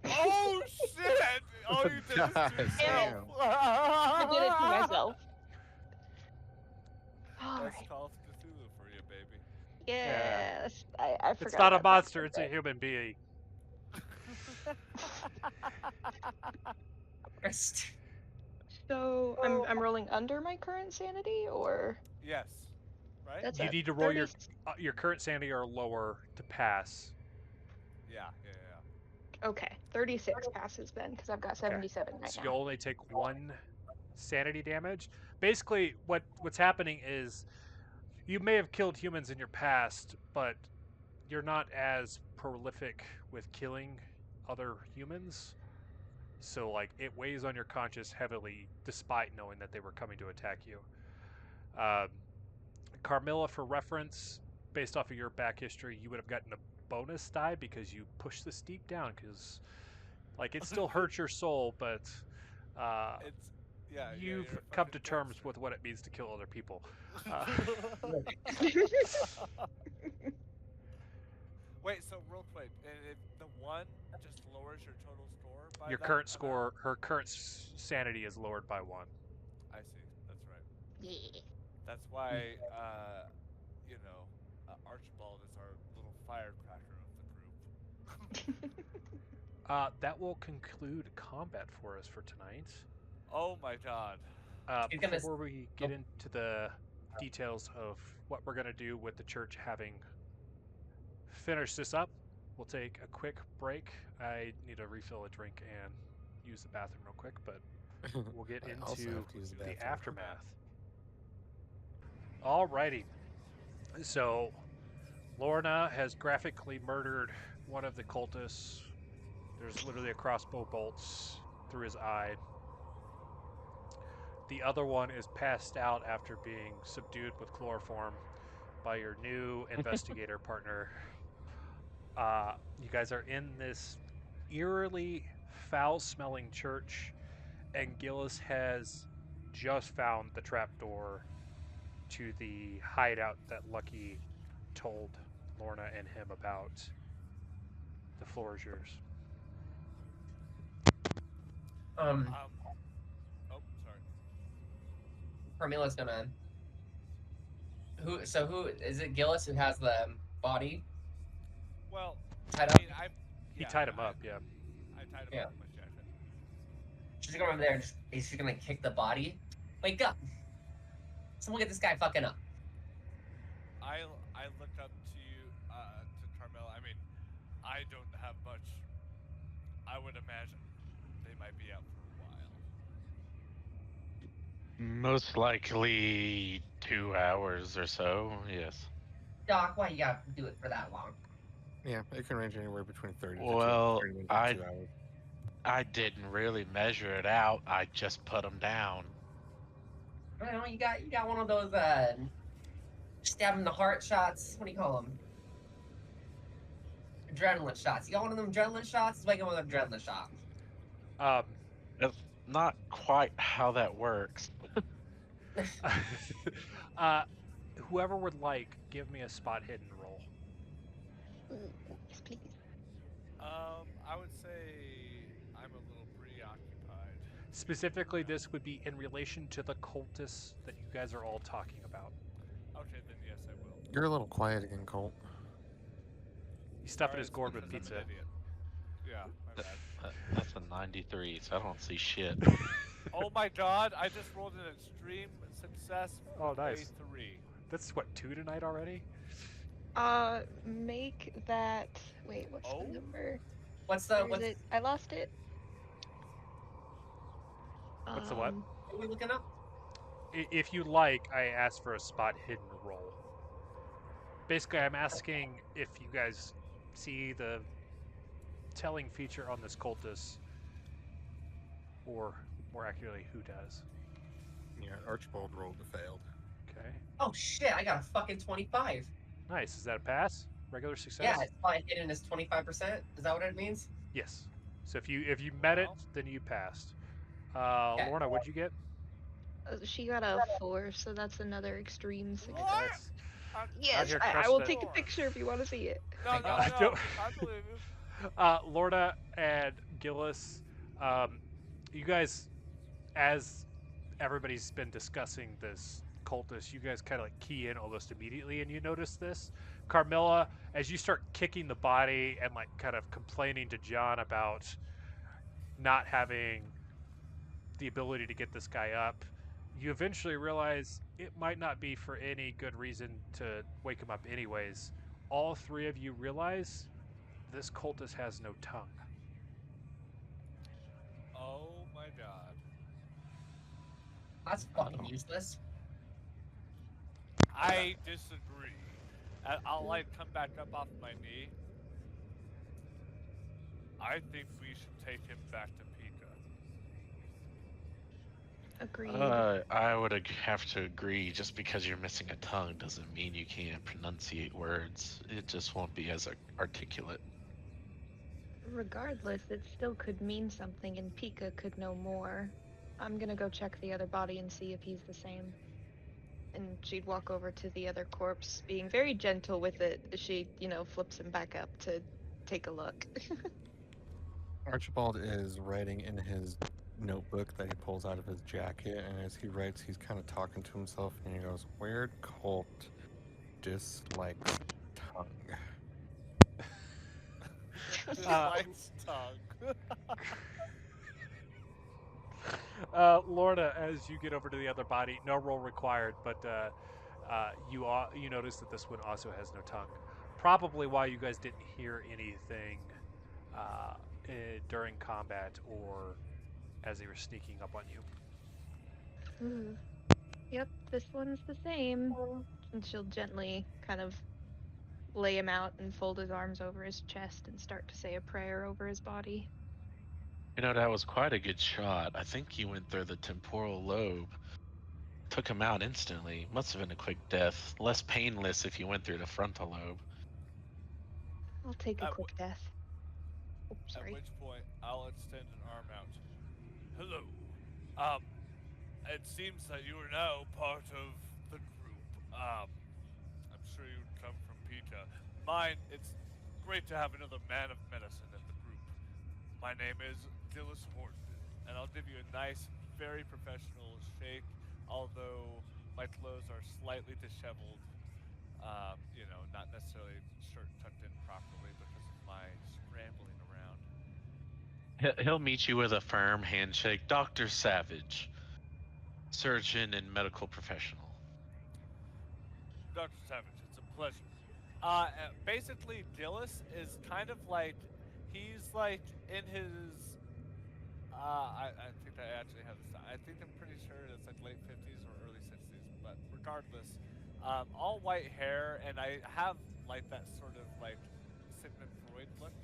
Oh shit! All you did was to God yourself. damn. I did it to myself. All That's right. Call of Cthulhu for you, baby. Yes, I forgot. It's not a about that monster, part it's a there. human being. Christ. So I'm rolling under my current sanity, or Yes. Right? that's You a need to roll 30 your current sanity or lower to pass. Yeah. Okay, 36 passes then, because I've got 77 right So now. you'll only take 1 sanity damage. Basically, what's happening is you may have killed humans in your past, but you're not as prolific with killing other humans. So like it weighs on your conscience heavily, despite knowing that they were coming to attack you. Carmilla, for reference, based off of your back history, you would have gotten a bonus die because you pushed the steep down. Because like it still hurts your soul, but It's yeah. you've you're a come fucking to terms gangster. with what it means to kill other people. Wait, so real quick, if the one just lowers your total score by Your that current amount? score, her current sanity is lowered by 1. I see. That's right. Yeah. That's why, Archibald is our little firecracker of the group. That will conclude combat for us for tonight. Oh my god. Before we get into the details of what we're going to do with the church having finished this up, we'll take a quick break. I need to refill a drink and use the bathroom real quick, but we'll get I also into have to use the the bathroom. aftermath. Alrighty. So, Lorna has graphically murdered one of the cultists. There's literally a crossbow bolts through his eye. The other one is passed out after being subdued with chloroform by your new investigator partner. You guys are in this eerily foul-smelling church, and Gillis has just found the trapdoor to the hideout that Lucky told Lorna and him about. The floor is yours. Oh, sorry. Carmilla's gonna. Who is it? Gillis who has the body Well, tied I up? mean, He tied him up, yeah. I tied him Yeah. up with my jacket. She's gonna go over there and she's gonna kick the body. Wake up! Someone get this guy fucking up. I look up to you, to Carmela. I mean, I don't have much. I would imagine they might be out for a while. Most likely 2 hours or so, yes. Doc, why you gotta do it for that long? Yeah, it can range anywhere between 30 Well, to 2 hours. I didn't really measure it out. I just put them down. I don't know, you got one of those stab in the heart shots. What do you call them? Adrenaline shots. You got one of them adrenaline shots? Let's make it with an adrenaline shot. That's not quite how that works. Whoever would like, give me a spot hidden roll. Ooh, yes, please. I would say I'm a little preoccupied. Specifically, this would be in relation to the cultists that you guys are all talking about. Okay, then yes, I will. You're a little quiet again, Colt. He's stuffing Alright, his it's gourd with because I'm an pizza. idiot. Yeah, my bad. That's a 93, so I don't see shit. Oh my god, I just rolled an extreme success Oh, with nice. a 3. That's what, 2 tonight already? Make that. Wait, what's Oh? the number? What's Where is it? I lost it. What's the what? What are we looking up? If you like, I asked for a spot hidden roll. Basically, I'm asking if you guys see the telling feature on this cultist, or more accurately, who does. Yeah, Archibald rolled and failed. Okay. Oh shit, I got a fucking 25. Nice. Is that a pass? Regular success? Yeah, it's probably hidden as 25%. Is that what it means? Yes. So if you met it, then you passed. Lorna, what'd you get? She got a 4, so that's another extreme success. What? Yes, here I crushed will it. take a picture if you want to see it. No, no, I no. don't- I believe you. Lorna and Gillis, you guys, as everybody's been discussing this cultist, you guys kind of like key in almost immediately, and you notice this. Carmilla, as you start kicking the body and like kind of complaining to John about not having the ability to get this guy up, you eventually realize it might not be for any good reason to wake him up, anyways. All three of you realize this cultist has no tongue. Oh my god. That's fucking useless. I disagree. I'll like come back up off my knee. I think we should take him back to PICA. Agreed. I would have to agree. Just because you're missing a tongue doesn't mean you can't pronunciate words. It just won't be as articulate. Regardless, it still could mean something, and PICA could know more. I'm gonna go check the other body and see if he's the same. And she'd walk over to the other corpse, being very gentle with it. She, flips him back up to take a look. Archibald is writing in his notebook that he pulls out of his jacket, and as he writes, he's kind of talking to himself, and he goes, "Weird cult dislikes tongue." Dislikes tongue. Lorna, as you get over to the other body, no roll required, but you notice that this one also has no tongue. Probably why you guys didn't hear anything during combat or as they were sneaking up on you. Yep, this one's the same. And she'll gently kind of lay him out and fold his arms over his chest and start to say a prayer over his body. You know, that was quite a good shot. I think you went through the temporal lobe. Took him out instantly. Must have been a quick death. Less painless if you went through the frontal lobe. I'll take a quick death. Oh, At sorry. which point, I'll extend an arm out. Hello. It seems that you are now part of the group. I'm sure you come from PICA. It's great to have another man of medicine in the group. My name is Gilus Hornbyll, and I'll give you a nice, very professional shake, although my clothes are slightly disheveled. Not necessarily shirt tucked in properly because of my scrambling around. He'll meet you with a firm handshake. Dr. Savage, surgeon and medical professional. Dr. Savage, it's a pleasure. Basically, Gillis is kind of like, he's like in his, I think I actually have this, I think I'm pretty sure it's like late 50s or early 60s, but regardless, all white hair, and I have like that sort of like Sigmund Freud look.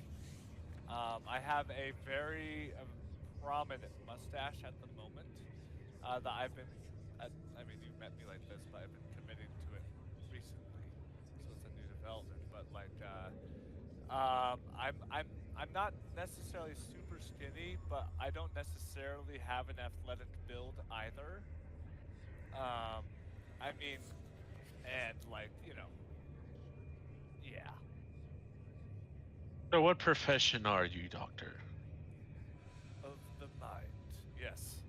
I have a very prominent mustache at the moment that I've been, I mean, you met me like this, but I've been committing to it recently, so it's a new development. But like, I'm not necessarily super skinny, but I don't necessarily have an athletic build either. I mean, and like, yeah. So what profession are you, doctor? Of the mind, yes.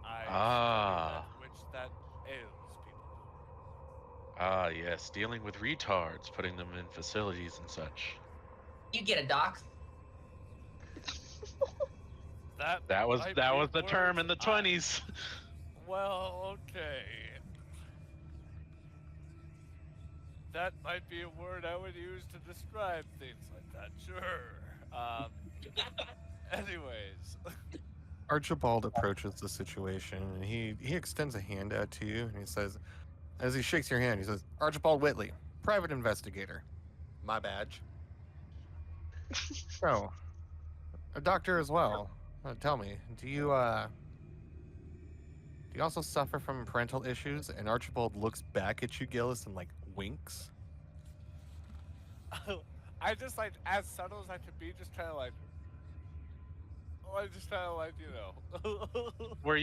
I Ah. study that ails people. Ah, yes, dealing with retards, putting them in facilities and such. You get a doc. That was might that be was the term in the words 20s. Well, okay. That might be a word I would use to describe things like that, sure. Anyways. Archibald approaches the situation, and he extends a hand out to you, and he says, as he shakes your hand, he says, "Archibald Whitley, private investigator. My badge." So, a doctor as well. Tell me, do you also suffer from parental issues? And Archibald looks back at you, Gillis, and like winks. I just like, as subtle as I could be, just kind of like, Were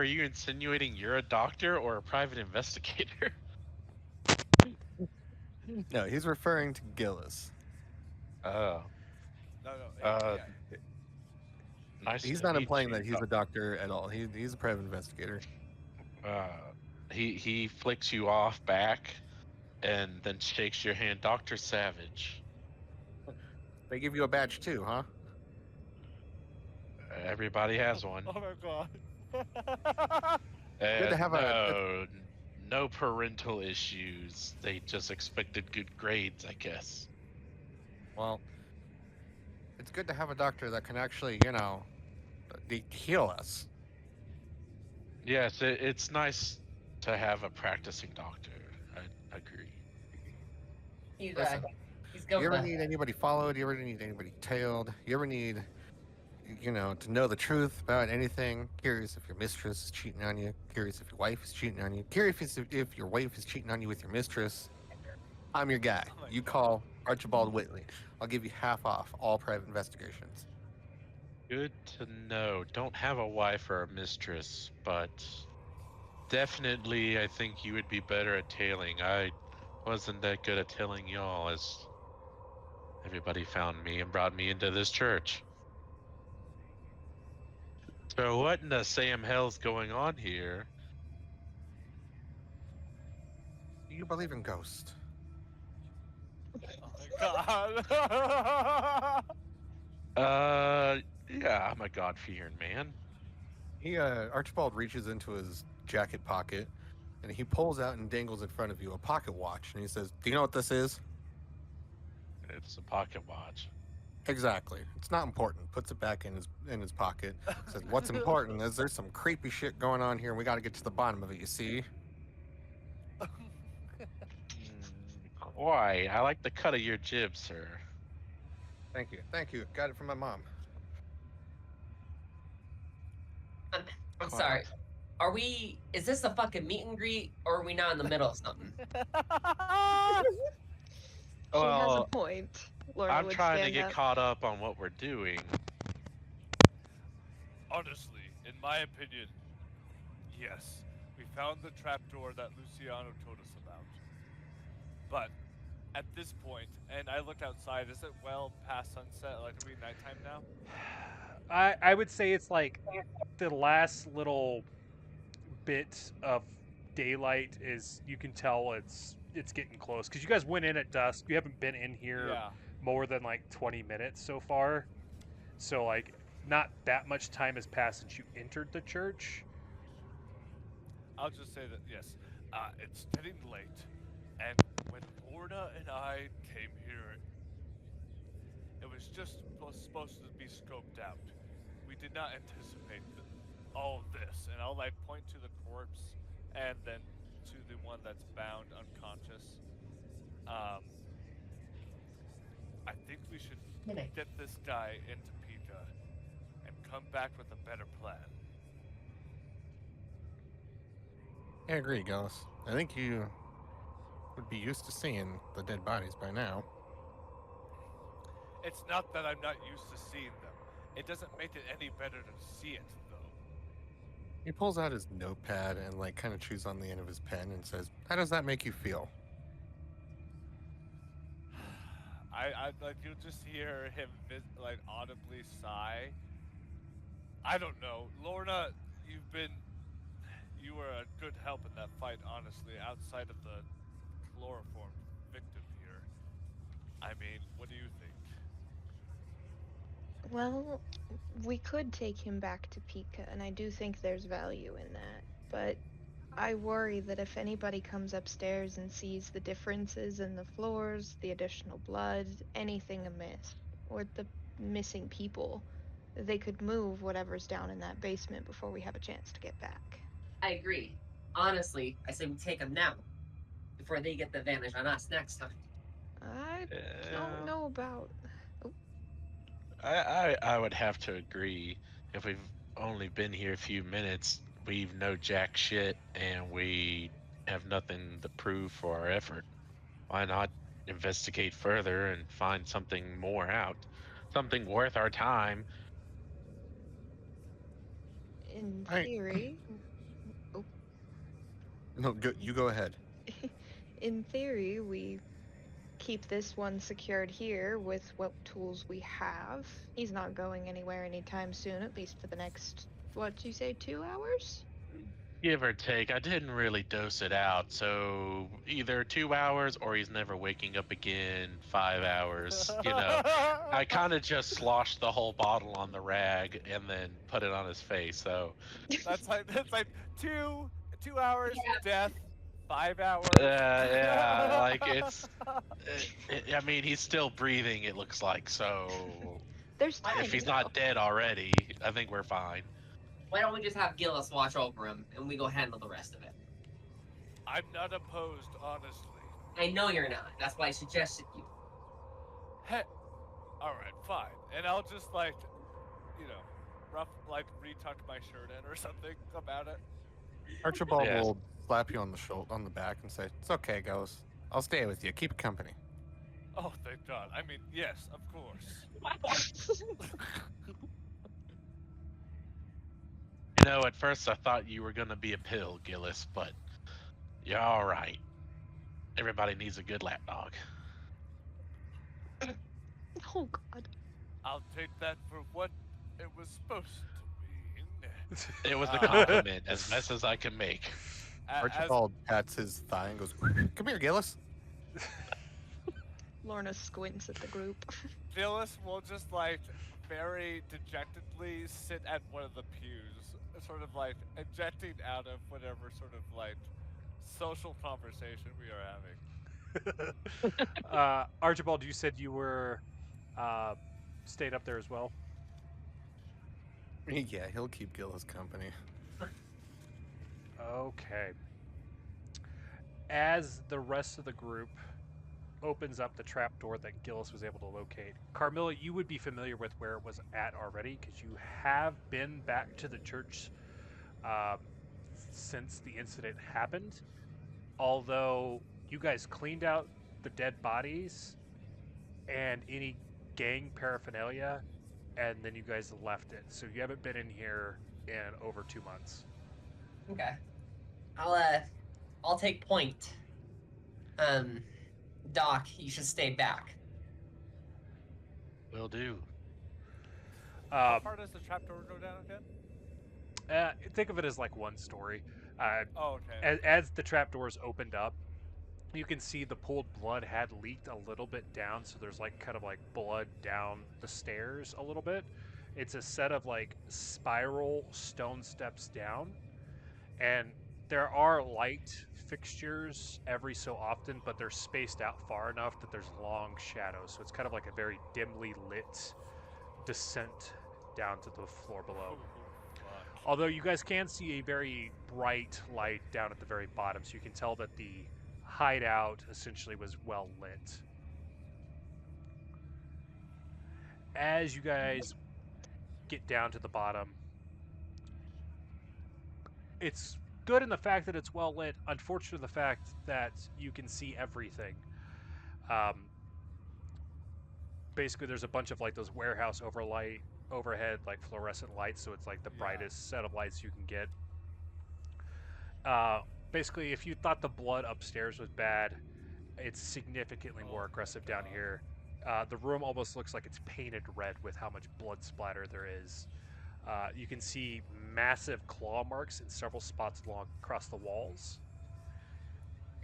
you insinuating you're a doctor or a private investigator? No, he's referring to Gillis. Oh. No, Uh, yeah. Nice He's to not meet implying you. that he's a doctor at all. He's a private investigator. He flicks you off back, and then shakes your hand, Dr. Savage. They give you a badge too, huh? Everybody has one. Oh my god. Good to have No parental issues. They just expected good grades, I guess. Well, it's good to have a doctor that can actually, heal us. Yes, it's nice to have a practicing doctor. I agree. He's Listen, he's you going ever to need anybody followed? You ever need anybody tailed? You ever need, to know the truth about anything? Curious if your mistress is cheating on you? Curious if your wife is cheating on you? Curious if your wife is cheating on you with your mistress? I'm your guy. Oh my You God. call Archibald Whitley. I'll give you half off all private investigations. Good to know. Don't have a wife or a mistress, but definitely I think you would be better at tailing. I wasn't that good at tailing y'all, as everybody found me and brought me into this church. So what in the Sam hell's going on here? Do you believe in ghosts? Oh my god. Yeah, I'm a God-fearing man. Archibald reaches into his jacket pocket and he pulls out and dangles in front of you a pocket watch and he says, "Do you know what this is?" It's a pocket watch. Exactly. It's not important. Puts it back in his pocket. Says, "What's important is there's some creepy shit going on here and we got to get to the bottom of it, you see?" Why? I like the cut of your jib, sir. Thank you. Thank you. Got it from my mom. I'm sorry. Is this a fucking meet and greet, or are we not in the middle of something? She has a Well, point. Lorna I'm would trying to stand get up. caught up on what we're doing. Honestly, in my opinion, yes. We found the trapdoor that Luciano told us about. But at this point, and I looked outside, is it well past sunset? Like, are we nighttime now? I would say it's like the last little bit of daylight is, you can tell it's getting close, because you guys went in at dusk. You haven't been in here Yeah. more than like 20 minutes so far, so like not that much time has passed since you entered the church. I'll just say that, yes, it's getting late. And when Lorna and I came here, it was just supposed to be scoped out. We did not anticipate all of this. And I'll like point to the corpse and then to the one that's bound unconscious. I think we should get this guy into PICA and come back with a better plan. I agree, Gillis. I think you would be used to seeing the dead bodies by now. It's not that I'm not used to seeing them. It doesn't make it any better to see it, though. He pulls out his notepad and like kind of chews on the end of his pen and says, "How does that make you feel?" I like, you'll just hear him like audibly sigh. I don't know, Lorna. You were a good help in that fight, honestly. Outside of the chloroform victim here, I mean, what do you think? Well, we could take him back to PICA, and I do think there's value in that. But I worry that if anybody comes upstairs and sees the differences in the floors, the additional blood, anything amiss, or the missing people, they could move whatever's down in that basement before we have a chance to get back. I agree. Honestly, I say we take them now, before they get the advantage on us next time. I don't know about. I would have to agree. If we've only been here a few minutes, we've no jack shit, and we have nothing to prove for our effort. Why not investigate further and find something more out? Something worth our time. In I theory, No, you go ahead. in theory, we keep this one secured here with what tools we have. He's not going anywhere anytime soon, at least for the next, what'd you say, 2 hours? Give or take. I didn't really dose it out, so either 2 hours or he's never waking up again. 5 hours. I kind of just sloshed the whole bottle on the rag and then put it on his face. So that's like 2 hours death, 5 hours. yeah, like I mean, he's still breathing. It looks like so. There's time. If he's not dead already, I think we're fine. Why don't we just have Gillis watch over him and we go handle the rest of it? I'm not opposed, honestly. I know you're not. That's why I suggested you. Hey, all right, fine. And I'll just like, retuck my shirt in or something about it. Archibald Yes. will slap you on the back, and say, "It's okay, Ghost. I'll stay with you. Keep company." Oh, thank God. I mean, yes, of course. At first I thought you were gonna be a pill, Gillis, but you're all right. Everybody needs a good lapdog. Oh, God. I'll take that for what it was supposed to mean. It was a compliment, as best as I can make. Archibald pats his thigh and goes, "Come here, Gillis." Lorna squints at the group. Gillis will just very dejectedly sit at one of the pews, sort of ejecting out of whatever sort of social conversation we are having. Archibald, you said you were stayed up there as well. Yeah, he'll keep Gillis company. Okay. As the rest of the group opens up the trapdoor that Gillis was able to locate, Carmilla, you would be familiar with where it was at already because you have been back to the church since the incident happened. Although you guys cleaned out the dead bodies and any gang paraphernalia, and then you guys left it. So you haven't been in here in over 2 months. Okay. I'll take point. Doc, you should stay back. Will do. How far does the trapdoor go down again? Think of it as like one story. Oh, okay. As the trapdoors opened up, you can see the pooled blood had leaked a little bit down, so there's kind of blood down the stairs a little bit. It's a set of spiral stone steps down, and there are light fixtures every so often, but they're spaced out far enough that there's long shadows, so it's kind of like a very dimly lit descent down to the floor below. Although you guys can see a very bright light down at the very bottom, so you can tell that the hideout essentially was well lit. As you guys get down to the bottom, it's good in the fact that it's well lit, unfortunate in the fact that you can see everything. Basically, there's a bunch of those warehouse overhead fluorescent lights, so it's the brightest set of lights you can get. Basically, if you thought the blood upstairs was bad, it's significantly more aggressive down here. The room almost looks like it's painted red with how much blood splatter there is. You can see massive claw marks in several spots across the walls.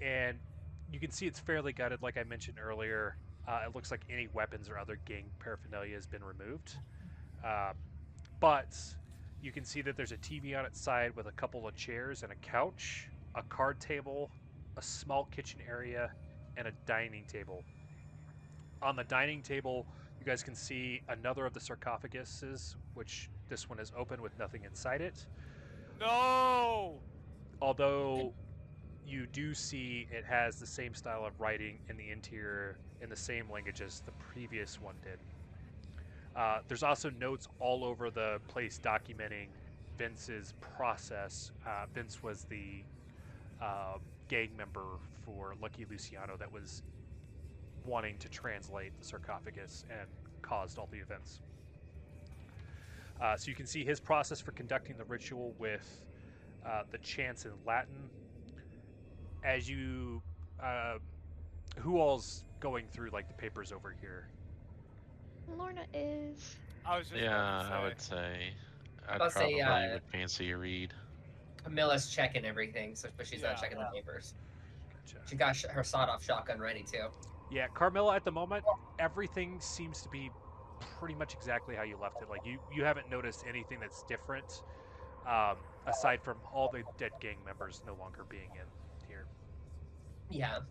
And you can see it's fairly gutted, like I mentioned earlier. It looks like any weapons or other gang paraphernalia has been removed. But you can see that there's a TV on its side with a couple of chairs and a couch, a card table, a small kitchen area, and a dining table. On the dining table, you guys can see another of the sarcophaguses, which this one is open with nothing inside it. No! Although you do see it has the same style of writing in the interior in the same language as the previous one did. There's also notes all over the place documenting Vince's process. Vince was the gang member for Lucky Luciano that was wanting to translate the sarcophagus and caused all the events. So you can see his process for conducting the ritual with the chants in Latin. As you who all's going through like the papers over here? Lorna is. I was just Yeah, about to say. I would say. I'd I'll say, probably would fancy a read. Camilla's checking everything, but she's Yeah. not checking the papers. Gotcha. She got her sawed-off shotgun ready too. Yeah, Carmilla, at the moment, everything seems to be pretty much exactly how you left it. Like you haven't noticed anything that's different, aside from all the dead gang members no longer being in here. Yeah.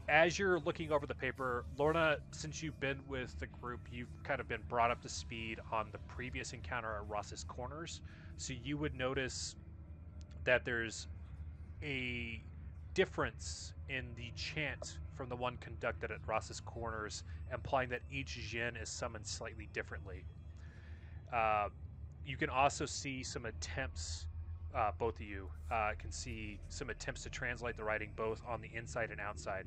As you're looking over the paper, Lorna, since you've been with the group, you've kind of been brought up to speed on the previous encounter at Ross's Corners. So you would notice that there's a difference in the chant from the one conducted at Ross's Corners, implying that each Jinn is summoned slightly differently. You can also see some attempts, both of you can see some attempts to translate the writing both on the inside and outside.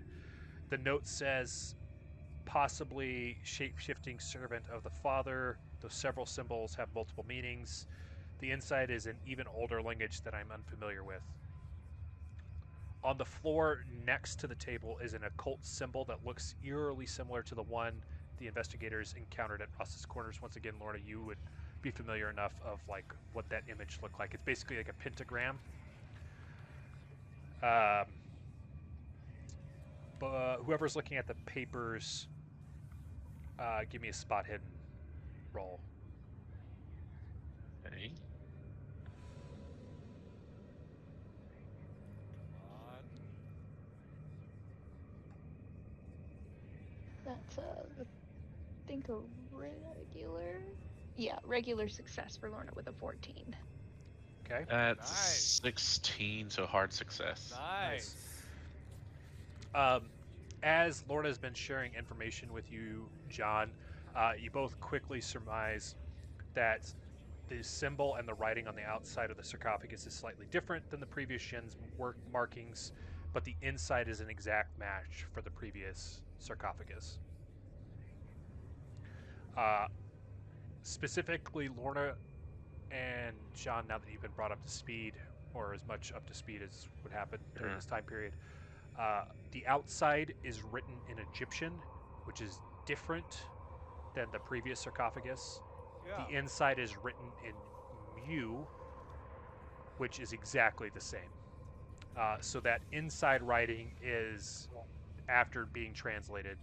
The note says, possibly shape-shifting servant of the Father, though several symbols have multiple meanings. The inside is an even older language that I'm unfamiliar with. On the floor next to the table is an occult symbol that looks eerily similar to the one the investigators encountered at Ross's Corners. Once again, Lorna, you would be familiar enough of like what that image looked like. It's basically like a pentagram. But whoever's looking at the papers, give me a spot hidden roll. Okay. Come on. That's I think a regular. Yeah, regular success for Lorna with a 14. Okay. That's Nice. 16, so hard success. Nice. As Lorna has been sharing information with you, John, you both quickly surmise that the symbol and the writing on the outside of the sarcophagus is slightly different than the previous Shin's markings, but the inside is an exact match for the previous sarcophagus. Specifically, Lorna and John, now that you've been brought up to speed, or as much up to speed as would happen during this time period, the outside is written in Egyptian, which is different than the previous sarcophagus. Yeah. The inside is written in Mu, which is exactly the same. So that inside writing is, after being translated,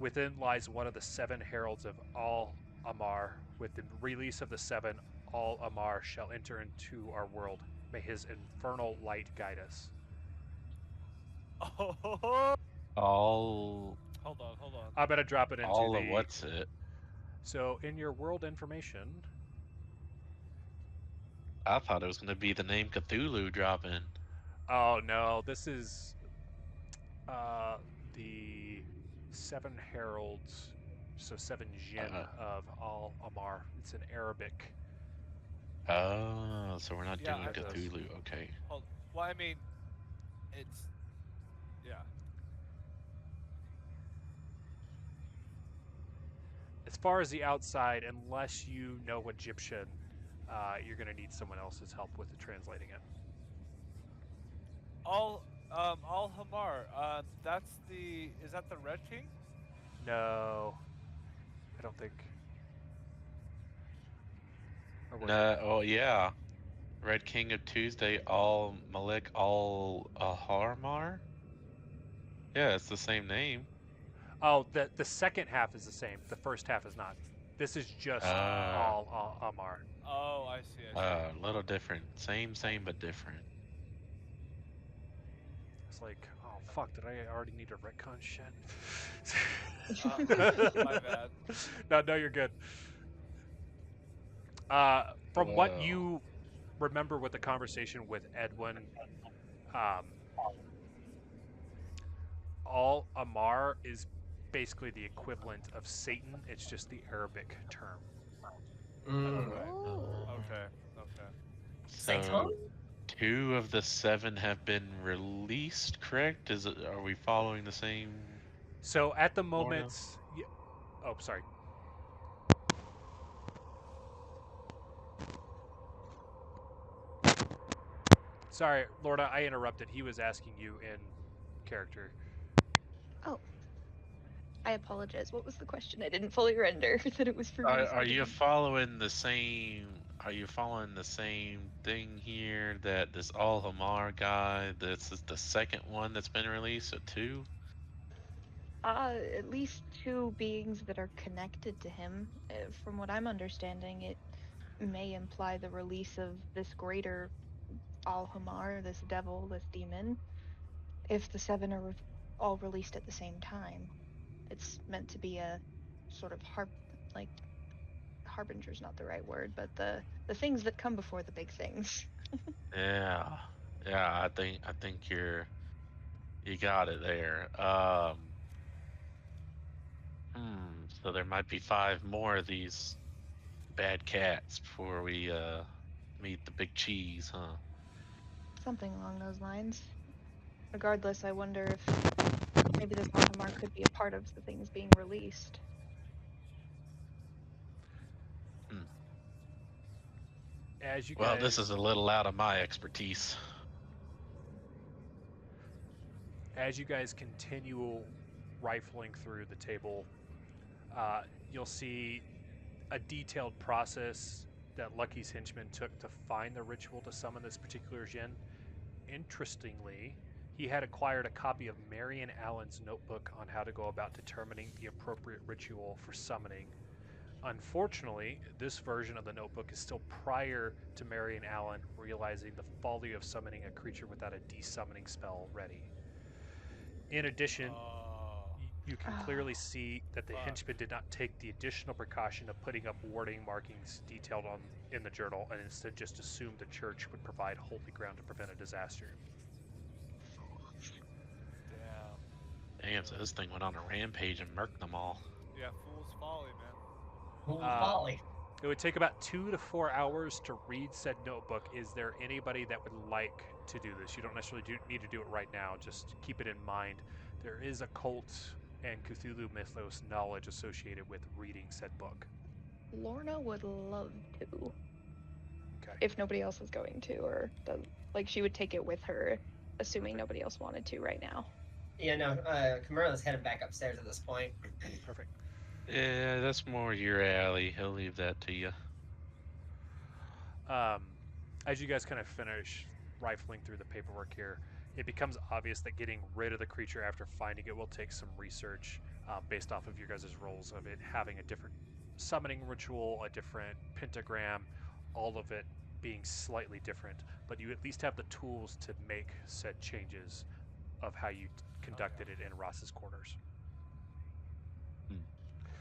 within lies one of the 7 heralds of Al Amar. With the release of the 7, Al Amar shall enter into our world. May his infernal light guide us. Oh, All hold on. I'm gonna drop it into all the. of what's it? So in your world information, I thought it was gonna be the name Cthulhu dropping. oh no, this is the 7 heralds, so 7 jinn of Al Amar. It's in Arabic. Oh, so we're not Yeah, doing I- Cthulhu. Okay. Well, I mean, it's yeah. As far as the outside, unless you know Egyptian, you're gonna need someone else's help with translating it. Al Hamar. Is that the Red King? No, I don't think. Or was No, oh yeah. Red King of Tuesday, Al Malik Al Harmar. Yeah, it's the same name. Oh, the second half is the same. The first half is not. This is just Al Amar. Oh, I see. A little different. Same, but different. It's like, oh fuck, did I already need a retcon shit? My bad. No, you're good. From what you remember with the conversation with Edwin, Al Amar is basically the equivalent of Satan. It's just the Arabic term. Okay. So, Satan? 2 of the 7 have been released, correct? Are we following the same? So at the moment, oh, sorry. Sorry, Lorna, I interrupted. He was asking you in character. Oh, I apologize. What was the question? I didn't fully render that it was for me. Are, so I are you didn't- following the same? Are you following the same thing here? That this Al Hamar guy. This is the second one that's been released. So two. At least two beings that are connected to him. From what I'm understanding, it may imply the release of this greater Al-Hamar, this devil, this demon, if the seven are all released at the same time. It's meant to be a sort of like harbinger's not the right word, but the things that come before the big things. Yeah, yeah. I think you got it there. So there might be 5 more of these bad cats before we meet the big cheese, huh? Something along those lines. Regardless, I wonder if maybe this Al-Hamar could be a part of the things being released. As you Well, guys, this is a little out of my expertise. as you guys continue rifling through the table, you'll see a detailed process that Lucky's henchman took to find the ritual to summon this particular Jinn. Interestingly, he had acquired a copy of Marion Allen's notebook on how to go about determining the appropriate ritual for summoning. Unfortunately, this version of the notebook is still prior to Marion Allen realizing the folly of summoning a creature without a desummoning spell ready. In addition, you can clearly see that the henchman did not take the additional precaution of putting up warding markings detailed in the journal, and instead just assumed the church would provide holy ground to prevent a disaster. Damn. Damn, so this thing went on a rampage and murked them all. Yeah, fool's folly, man. Fool's Uh, folly. It would take about 2 to 4 hours to read said notebook. Is there anybody that would like to do this? You don't necessarily need to do it right now. Just keep it in mind. There is occult and Cthulhu mythos knowledge associated with reading said book. Lorna would love to, Okay. if nobody else is going to, or like she would take it with her, assuming Perfect. nobody else wanted to right now. Yeah, no, Camarilla's headed back upstairs at this point. Perfect. Yeah, that's more your alley. He'll leave that to you. As you guys kind of finish rifling through the paperwork here, it becomes obvious that getting rid of the creature after finding it will take some research based off of your guys' roles of it having a different summoning ritual, a different pentagram, all of it being slightly different. But you at least have the tools to make said changes of how you conducted it in Ross's quarters.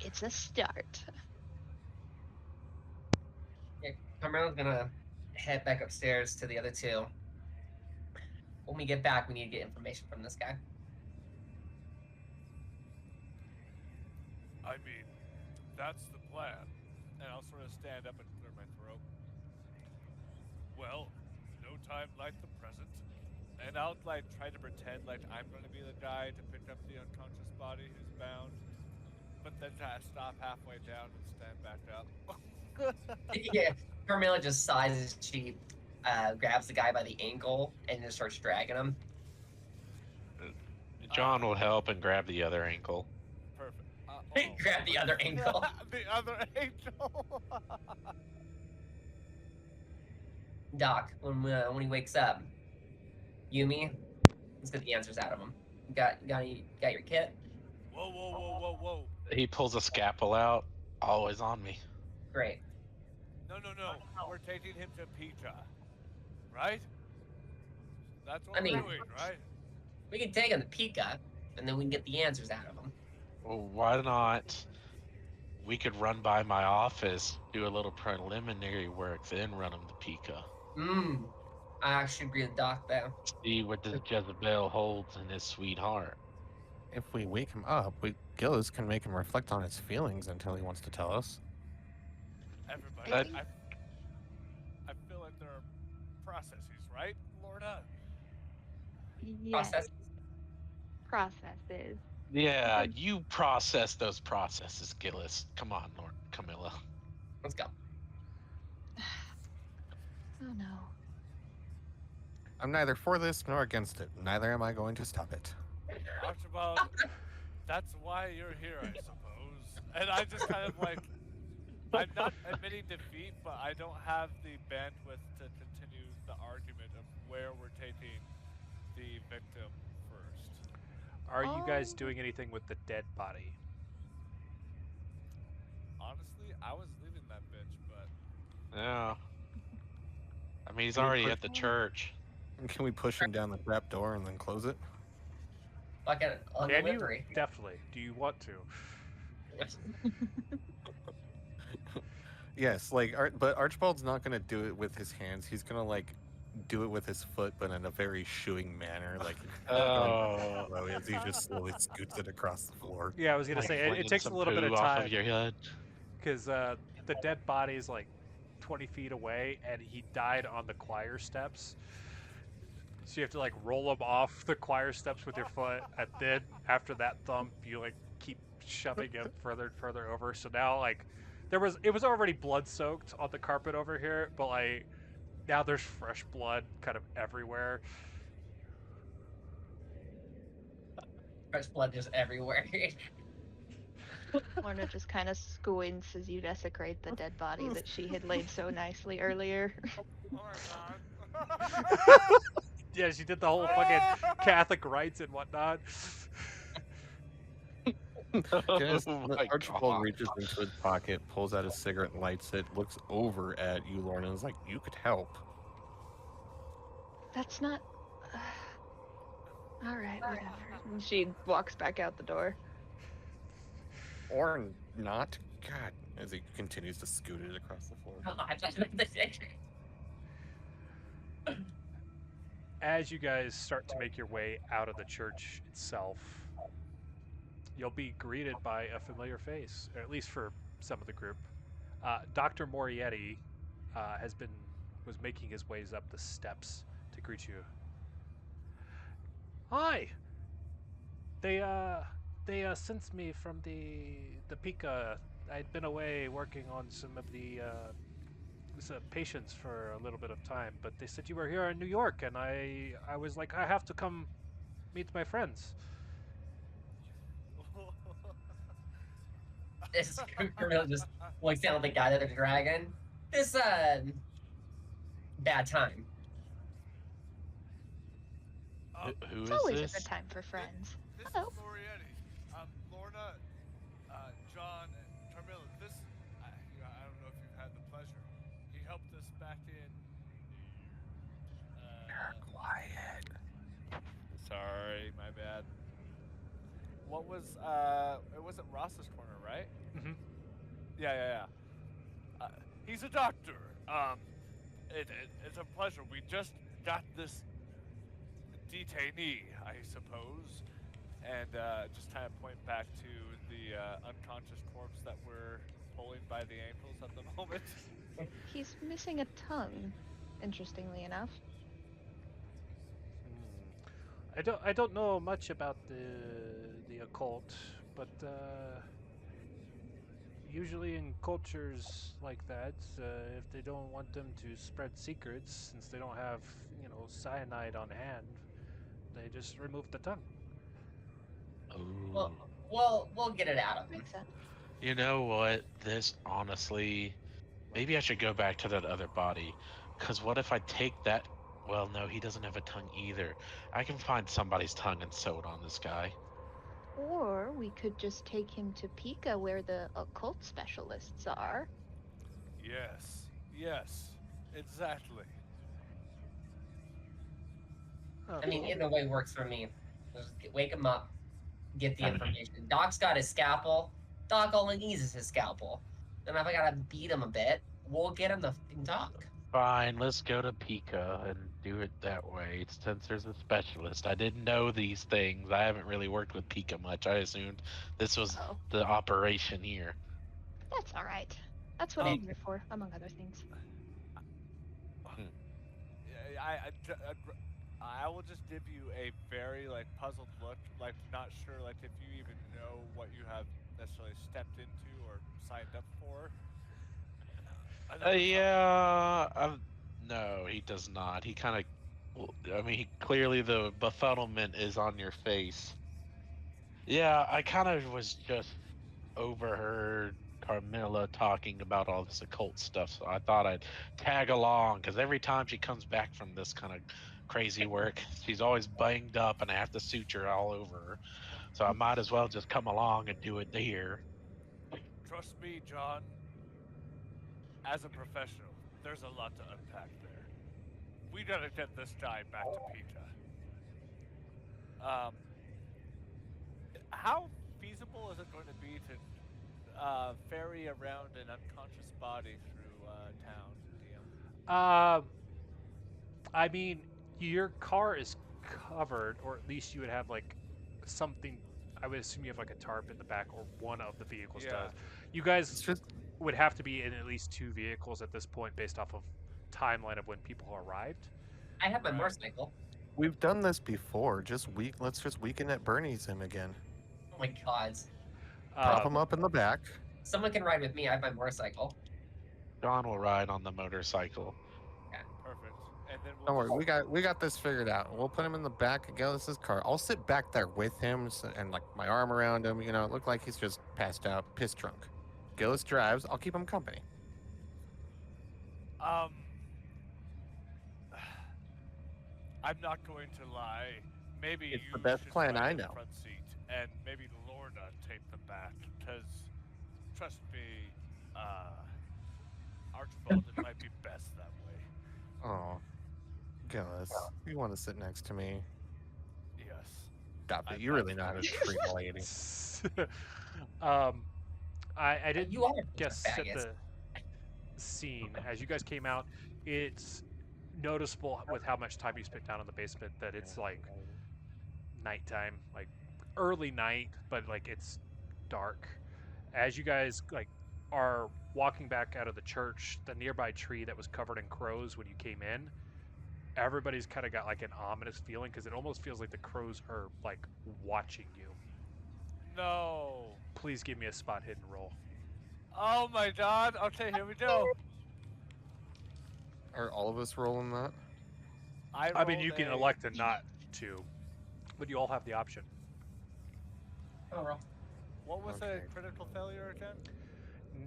It's a start. Yeah, Camarilla's gonna head back upstairs to the other two. When we get back, we need to get information from this guy. I mean, that's the plan. And I'll sort of stand up and clear my throat. Well, no time like the present. And I'll like try to pretend like I'm going to be the guy to pick up the unconscious body who's bound, but then I stop halfway down and stand back up. Yeah, Carmilla just sighs as she grabs the guy by the ankle and just starts dragging him. John will help and grab the other ankle. Perfect. Grab the other ankle. The other ankle. Doc, when he wakes up, Yumi, let's get the answers out of him. You got your kit? Whoa. He pulls a scalpel out. Always on me. Great. No. We're taking him to PICA, right? That's what I mean- we're doing, right? We can take him to PICA, and then we can get the answers out of him. Well, why not? We could run by my office, do a little preliminary work, then run him to PICA. I actually agree with Doc there. See what this Jezebel holds in his sweet heart. If we wake him up, Gillis can make him reflect on his feelings until he wants to tell us. Everybody, But- I feel like there are processes, right, Lorna? Yes, Process. processes. Yeah, you process those processes, Gillis. Come on, Lord Camilla. Let's go. Oh no. I'm neither for this nor against it. Neither am I going to stop it. Archibald, that's why you're here, I suppose. And I just kind of like, I'm not admitting defeat, but I don't have the bandwidth to continue the argument of where we're taking the victim first. Are you guys Um, doing anything with the dead body? Honestly, I was leaving that bitch, but Yeah. I mean, he's Can we already put- at the church. Can we push him down the trap door and then close it? Like on Can you? delivery. Definitely. Do you want to? Yes, but Archibald's not gonna do it with his hands. He's gonna like do it with his foot, but in a very shooing manner, like Oh. as he just slowly scoots it across the floor. Yeah, I was gonna Like say it flinging takes a some little bit of poo off time of your head. because the dead body is like 20 feet away, and he died on the choir steps. So you have to like roll him off the choir steps with your foot, and then after that thump, you like keep shoving him further and further over. So now like it was already blood soaked on the carpet over here, but like now there's fresh blood kind of everywhere. Fresh blood just everywhere. Lorna just kind of squints as you desecrate the dead body that she had laid so nicely earlier. oh my god. Yeah, she did the whole fucking Catholic rites and whatnot. Just, Oh my Archibald God. reaches into his pocket, pulls out a cigarette and lights it, looks over at you, Lorna, and is like, "You could help." That's not. All right, whatever. And she walks back out the door. Or not. God, as he continues to scoot it across the floor. As you guys start to make your way out of the church itself, you'll be greeted by a familiar face, or at least for some of the group. Dr. Morietti was making his ways up the steps to greet you. Hi. They sent me from the PICA. I'd been away working on some of the patients for a little bit of time, but they said you were here in New York, and I was like, I have to come meet my friends. This criminal just looks down at the guy that the dragon. This bad time. Who It's is always this? a good time for friends. This Hello. is Morietti. Lorna, John, and Carmilla. I don't know if you've had the pleasure. He helped us back in. Quiet. Sorry, my bad. What was it wasn't Ross's corner, right? Mm-hmm. Yeah. He's a doctor. It's a pleasure. We just got this detainee, I suppose, and just kind of point back to the unconscious corpse that we're pulling by the ankles at the moment. He's missing a tongue, interestingly enough. I don't know much about the occult, but usually in cultures like that, if they don't want them to spread secrets, since they don't have cyanide on hand, they just remove the tongue. Ooh. Well, we'll get it out of him. Makes sense. You know what? This honestly, maybe I should go back to that other body. Because what if I take that? Well, no, he doesn't have a tongue either. I can find somebody's tongue and sew it on this guy. Or we could just take him to PICA where the occult specialists are. Yes, exactly. I mean, either way works for me. Just wake him up, get the information. Doc's got his scalpel. Doc only needs his scalpel. And if I gotta beat him a bit, we'll get him the fucking Doc. Fine, let's go to PICA and do it that way, since there's a specialist. I didn't know these things. I haven't really worked with PICA much. I assumed this was Oh, the operation here. that's all right. That's what I'm here for, among other things. I will just give you a very puzzled look, not sure if you even know what you have necessarily stepped into or signed up for. No, he does not. He kind of, clearly the befuddlement is on your face. Yeah, I kind of was just overheard Carmilla talking about all this occult stuff, so I thought I'd tag along because every time she comes back from this kind of crazy work, she's always banged up and I have to suture all over her. So I might as well just come along and do it here. Trust me, John. As a professional, there's a lot to unpack there. We gotta get this guy back to PICA. Um, how feasible is it going to be to ferry around an unconscious body through town, DM? I mean, your car is covered, or at least you would have like something. I would assume you have like a tarp in the back, or one of the vehicles Yeah. does. You It's guys just would have to be in at least 2 vehicles at this point, based off of timeline of when people arrived. I have my Right. motorcycle. we've done this before. Let's just weaken at Bernie's him again. Oh my god. Prop him up in the back. Someone can ride with me. I have my motorcycle. John will ride on the motorcycle. Perfect. And then we'll Don't worry, just- we got this figured out. We'll put him in the back of Gillis's car. I'll sit back there with him and like my arm around him. You know, look like he's just passed out, piss drunk. Gillis drives. I'll keep him company. I'm not going to lie. Maybe It's you the best should plan ride I in the know. front seat, and maybe Lorna take them back. Because, trust me, Archibald, it might be best that way. Oh, Gillis, you want to sit next to me? Yes. Stop it. I'm You not really know how to treat a lady. I didn't You are guess set faggots. the scene as you guys came out. It's noticeable with how much time you spent down in the basement that it's like nighttime, like early night, but like it's dark. As you guys like are walking back out of the church, the nearby tree that was covered in crows when you came in, everybody's kind of got like an ominous feeling because it almost feels like the crows are like watching you. No. Please give me a spot hidden roll. Oh my god. Okay, here we go. Are all of us rolling that? I mean, you rolled can a- elect to not to, but you all have the option. Oh, roll. What was Okay. a critical failure again?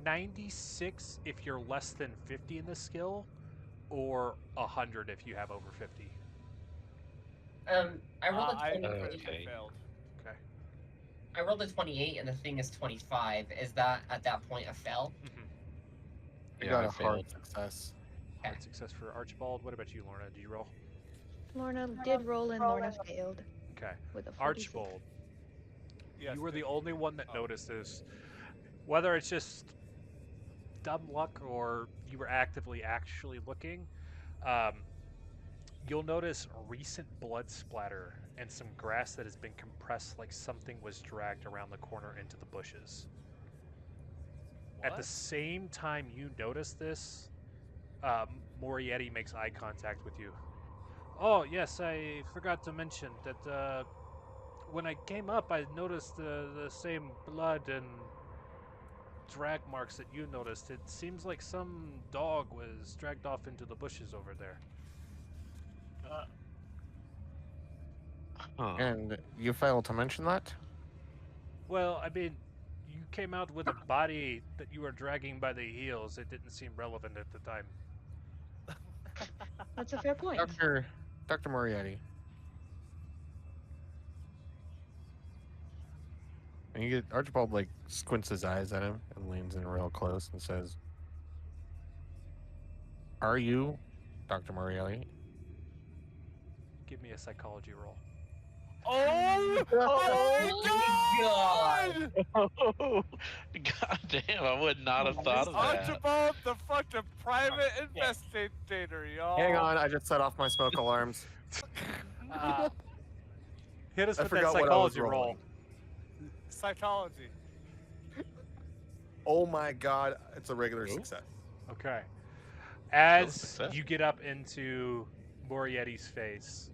96 if you're less than 50 in the skill, or 100 if you have over 50. I rolled a I 28. critically Okay. failed. Okay. I rolled a 28, and the thing is 25. Is that at that point a fail? You Yeah, got I a hard failed. success. Okay. Hard success for Archibald. What about you, Lorna? Did you roll? Lorna did roll and Lorna failed Okay. with a 46. Archibald, Yes, you were the dude. only one that Oh. noticed this. Whether it's just dumb luck or you were actually looking, you'll notice recent blood splatter and some grass that has been compressed like something was dragged around the corner into the bushes. At the What? same time you notice this, Morietti makes eye contact with you. Oh, yes, I forgot to mention that when I came up, I noticed the same blood and drag marks that you noticed. It seems like some dog was dragged off into the bushes over there. Huh. And you failed to mention that? Well, I mean, you came out with a body that you were dragging by the heels. It didn't seem relevant at the time. That's a fair point. Dr. Moriarty. And you get Archibald like squints his eyes at him and leans in real close and says, "Are you Dr. Moriarty?" Give me a psychology roll. Oh! Oh my my god! Oh, god damn, I would not have thought of that. Archibald, the fucking private investigator, y'all. Hang on, I just set off my smoke alarms. Hit us I with that forgot what I was psychology roll. rolling. Psychology. Oh my god, it's a regular Ooh. success. Okay. As success. you get up into Morietti's face,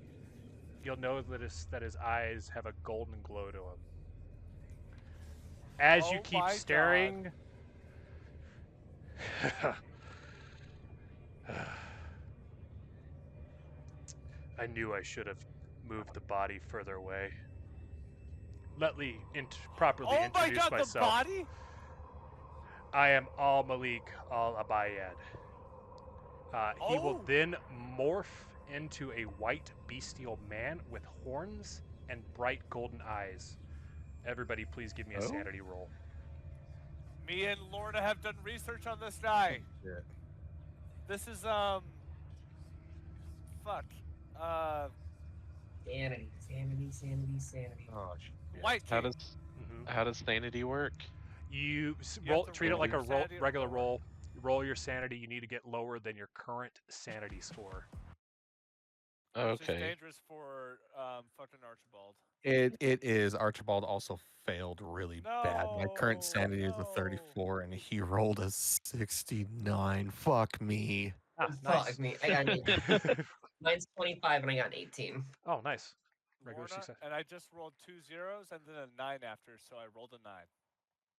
you'll notice that his eyes have a golden glow to him. As you Oh keep my God. staring, I knew I should have moved the body further away. let me properly Oh my introduce god, the myself. body? I am Al Malik Al Abayed. He will Oh. then morph into a white bestial man with horns and bright golden eyes. Everybody, please give me a Oh? sanity roll. Me and Lorna have done research on this guy. Shit. This is fuck. Sanity, sanity, sanity, sanity. Oh, shit. White How King. does Mhm. how does sanity work? You You roll, have to treat it roll like a your sanity or regular lower. roll. Roll your sanity. You need to get lower than your current sanity score. Which is Okay. dangerous for fucking Archibald. It is. Archibald also failed really bad. My current sanity is a No. 34, and he rolled a 69. Fuck me. Ah, Fuck nice. me. I got an 18. Mine's 25 and I got an 18. Oh, nice. Regular Lorna, success. and I just rolled 2 zeros and then a 9 after, so I rolled a 9.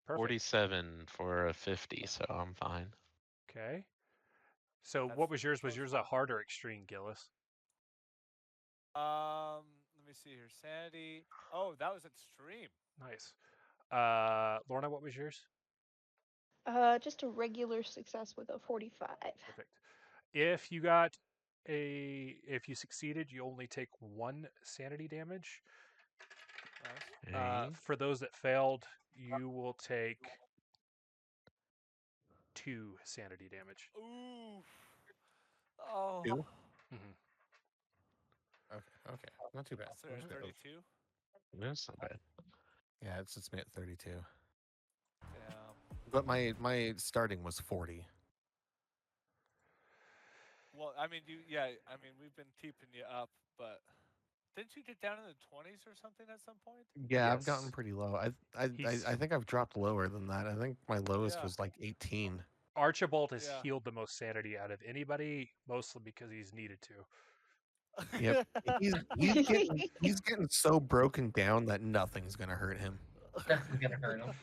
Perfect. 47 for a 50, so I'm fine. Okay. So That's what was yours? Was close yours one. a hard or extreme, Gillis? Let me see here. Sanity. Oh, that was extreme. Nice. Lorna, what was yours? Just a regular success with a 45. Perfect. If you succeeded, you only take 1 sanity damage. Nice. Okay. For those that failed, you will take 2 sanity damage. Ooh. Oh. 2? Mhm. Okay. Not too bad. So Not there's too bad. 32. That's not bad. Yeah, it's me at 32. Damn. But my starting was 40. Well, I mean, we've been keeping you up, but didn't you get down in the 20s or something at some point? Yeah, I've gotten Yes. pretty low. I He's think I've dropped lower than that. I think my lowest Yeah. was like 18. Archibald has Yeah. healed the most sanity out of anybody, mostly because he's needed to. Yep. He's getting so broken down that nothing's gonna hurt him. Nothing's gonna hurt him.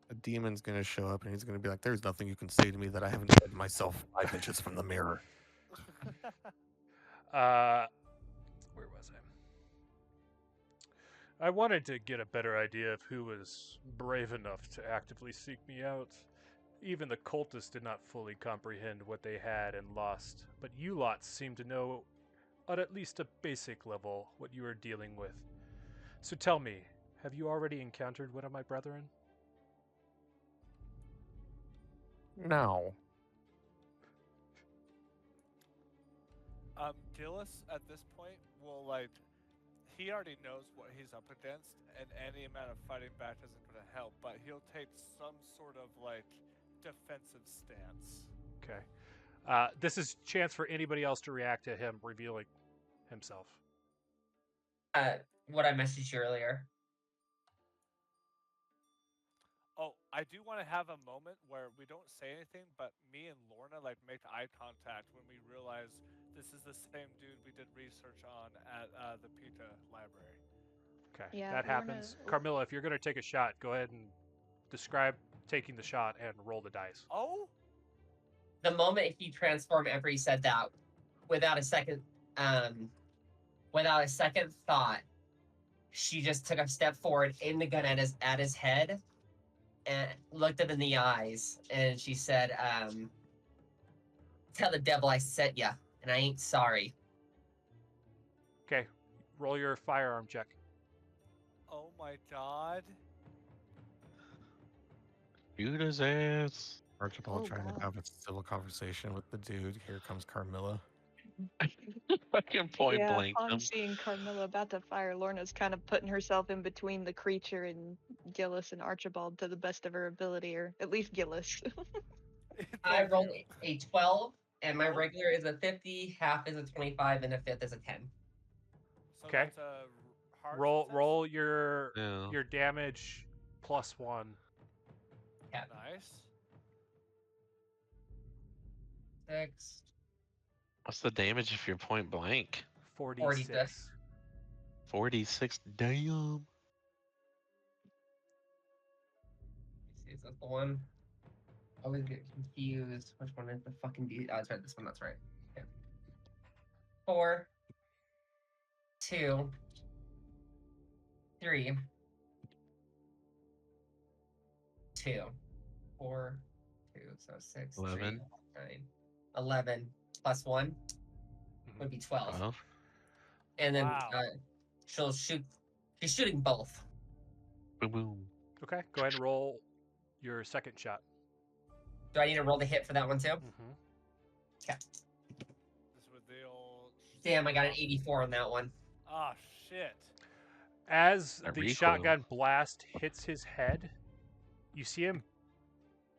A demon's gonna show up and he's gonna be like, "There's nothing you can say to me that I haven't said to myself 5 inches from the mirror." Where was I wanted to get a better idea of who was brave enough to actively seek me out. Even the cultists did not fully comprehend what they had and lost, but you lots seem to know, at least a basic level, what you are dealing with. So tell me, have you already encountered one of my brethren? No. Gillis at this point will he already knows what he's up against, and any amount of fighting back isn't going to help. But he'll take some sort of defensive stance. Okay. This is a chance for anybody else to react to him revealing himself. What I messaged you earlier. Oh, I do want to have a moment where we don't say anything, but me and Lorna make eye contact when we realize this is the same dude we did research on at the PICA library. Okay, Yeah, that Lorna- happens. Carmilla, if you're going to take a shot, go ahead and describe taking the shot and roll the dice. Oh, The moment he transformed after he said that, without a second thought, she just took a step forward, aimed the gun at his head, and looked him in the eyes, and she said, "Tell the devil I sent ya, and I ain't sorry." Okay, roll your firearm check. oh my God! Shoot his ass. Archibald Oh, trying God. to have a civil conversation with the dude. Here comes Carmilla. Fucking point yeah, blank upon him. seeing Carmilla about to fire, Lorna's kind of putting herself in between the creature and Gillis and Archibald to the best of her ability, or at least Gillis. I Thank rolled you. a 12, and my Oh. regular is a 50, half is a 25, and a fifth is a 10. So Okay. that's a hard Roll success? roll your Yeah. your damage +1. Nice. 6. What's the damage if you're point blank? 46. 46. Damn. Is that the one? I always get confused. Which one is the fucking D? Oh, that's right. This one. That's right. Okay. 4, 2, 3, 2, 4, 2, so 6, 3, 11. 9, 11 plus 1 would be 12. 12. And then Wow. she'll shoot. She's shooting both. Boom, boom. Okay, go ahead and roll your second shot. Do I need to roll the hit for that one too? Mm-hmm. This with the old. Damn, I got an 84 on that one. Oh shit. As A the recoil. shotgun blast hits his head, you see him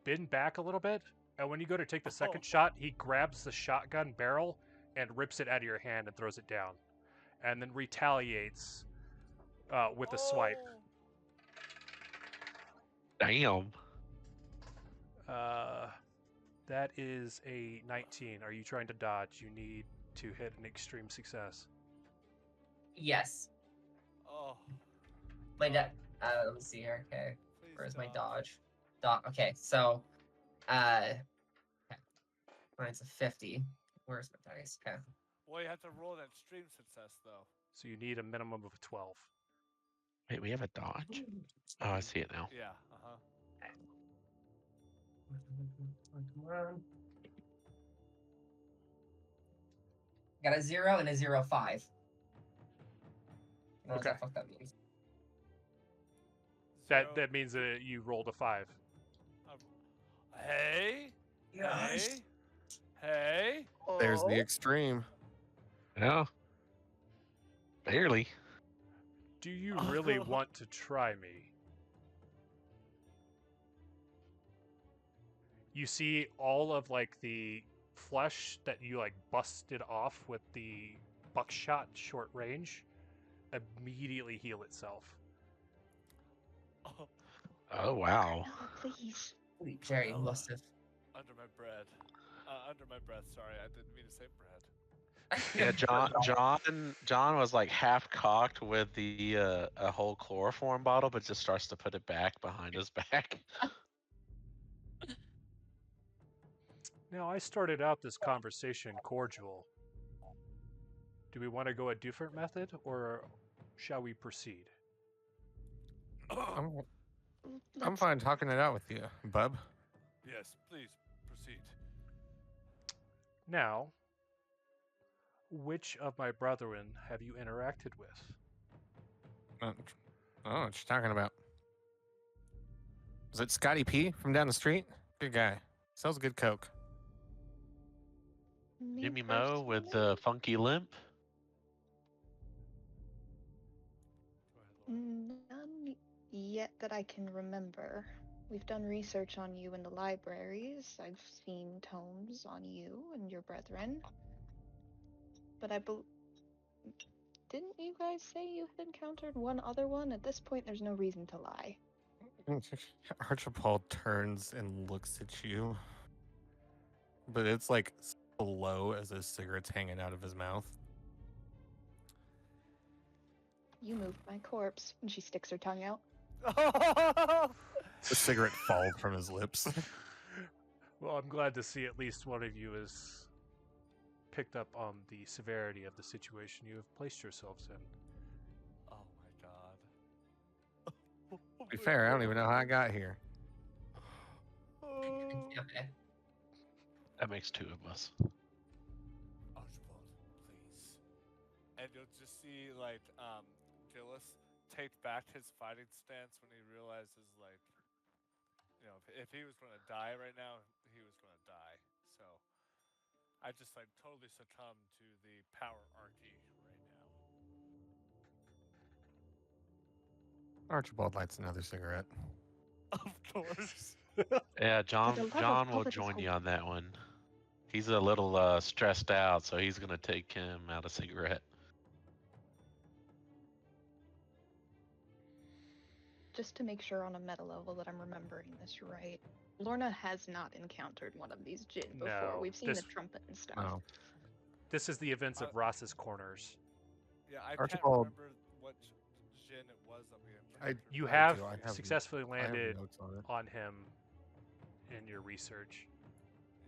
bend back a little bit, and when you go to take the second shot, he grabs the shotgun barrel and rips it out of your hand and throws it down, and then retaliates with a swipe. Damn. That is a 19. Are you trying to dodge? You need to hit an extreme success. Yes. Oh. My let me see here. Okay. Please Where's my dodge. dodge? Okay, so okay. Mine's a 50. Where's my dice? Okay. Well, you have to roll that extreme success though. So you need a minimum of 12. Wait, we have a dodge? Oh, I see it now. Yeah. Got a 0 and a 0, 5. What Okay. the fuck that means? That means that you rolled a 5. Hey. Yes. Hey. There's the Oh. extreme. Yeah. Barely. Do you really want to try me? You see all of like the flesh that you like busted off with the buckshot short range immediately heal itself. Oh, wow. No, please. Jerry Ella. must have. Under my bread. Under my breath. Sorry, I didn't mean to say bread. Yeah, John was like half cocked with the a whole chloroform bottle, but just starts to put it back behind his back. Now, I started out this conversation cordial. Do we want to go a different method, or shall we proceed? I'm Let's- fine talking it out with you, bub. Yes, please proceed. Now, which of my brethren have you interacted with? Oh, what you talking about? Is it Scotty P from down the street? Good guy. Sells good coke. Me Jimmy Moe with personally? the funky limp. Go ahead, Laura. None yet that I can remember. We've done research on you in the libraries. I've seen tomes on you and your brethren. But didn't you guys say you had encountered one other one? At this point, there's no reason to lie. Archibald turns and looks at you. But it's like slow as his cigarette's hanging out of his mouth. You moved my corpse. And she sticks her tongue out. The cigarette falls from his lips. Well, I'm glad to see at least one of you has picked up on the severity of the situation you have placed yourselves in. Oh my god. To be fair, I don't even know how I got here. Okay. That makes 2 of us. Archibald, please. And you'll just see like Gilus take back his fighting stance when he realizes like, you know, if he was gonna die right now, he was gonna die. So I just like totally succumb to the power archy right now. Archibald lights another cigarette. Of course. Yeah, For the love of John will God, it's join you hope. on that one. He's a little stressed out, so he's gonna take him out a cigarette. Just to make sure on a meta level that I'm remembering this right. Lorna has not encountered one of these djinn before. No, We've seen this- the trumpet and stuff. No. This is the events of Ross's Corners. Yeah, I Archibald- can't remember what Jin it was that we I- encountered. You I have do, I have- successfully I have landed notes on it. on him in your research.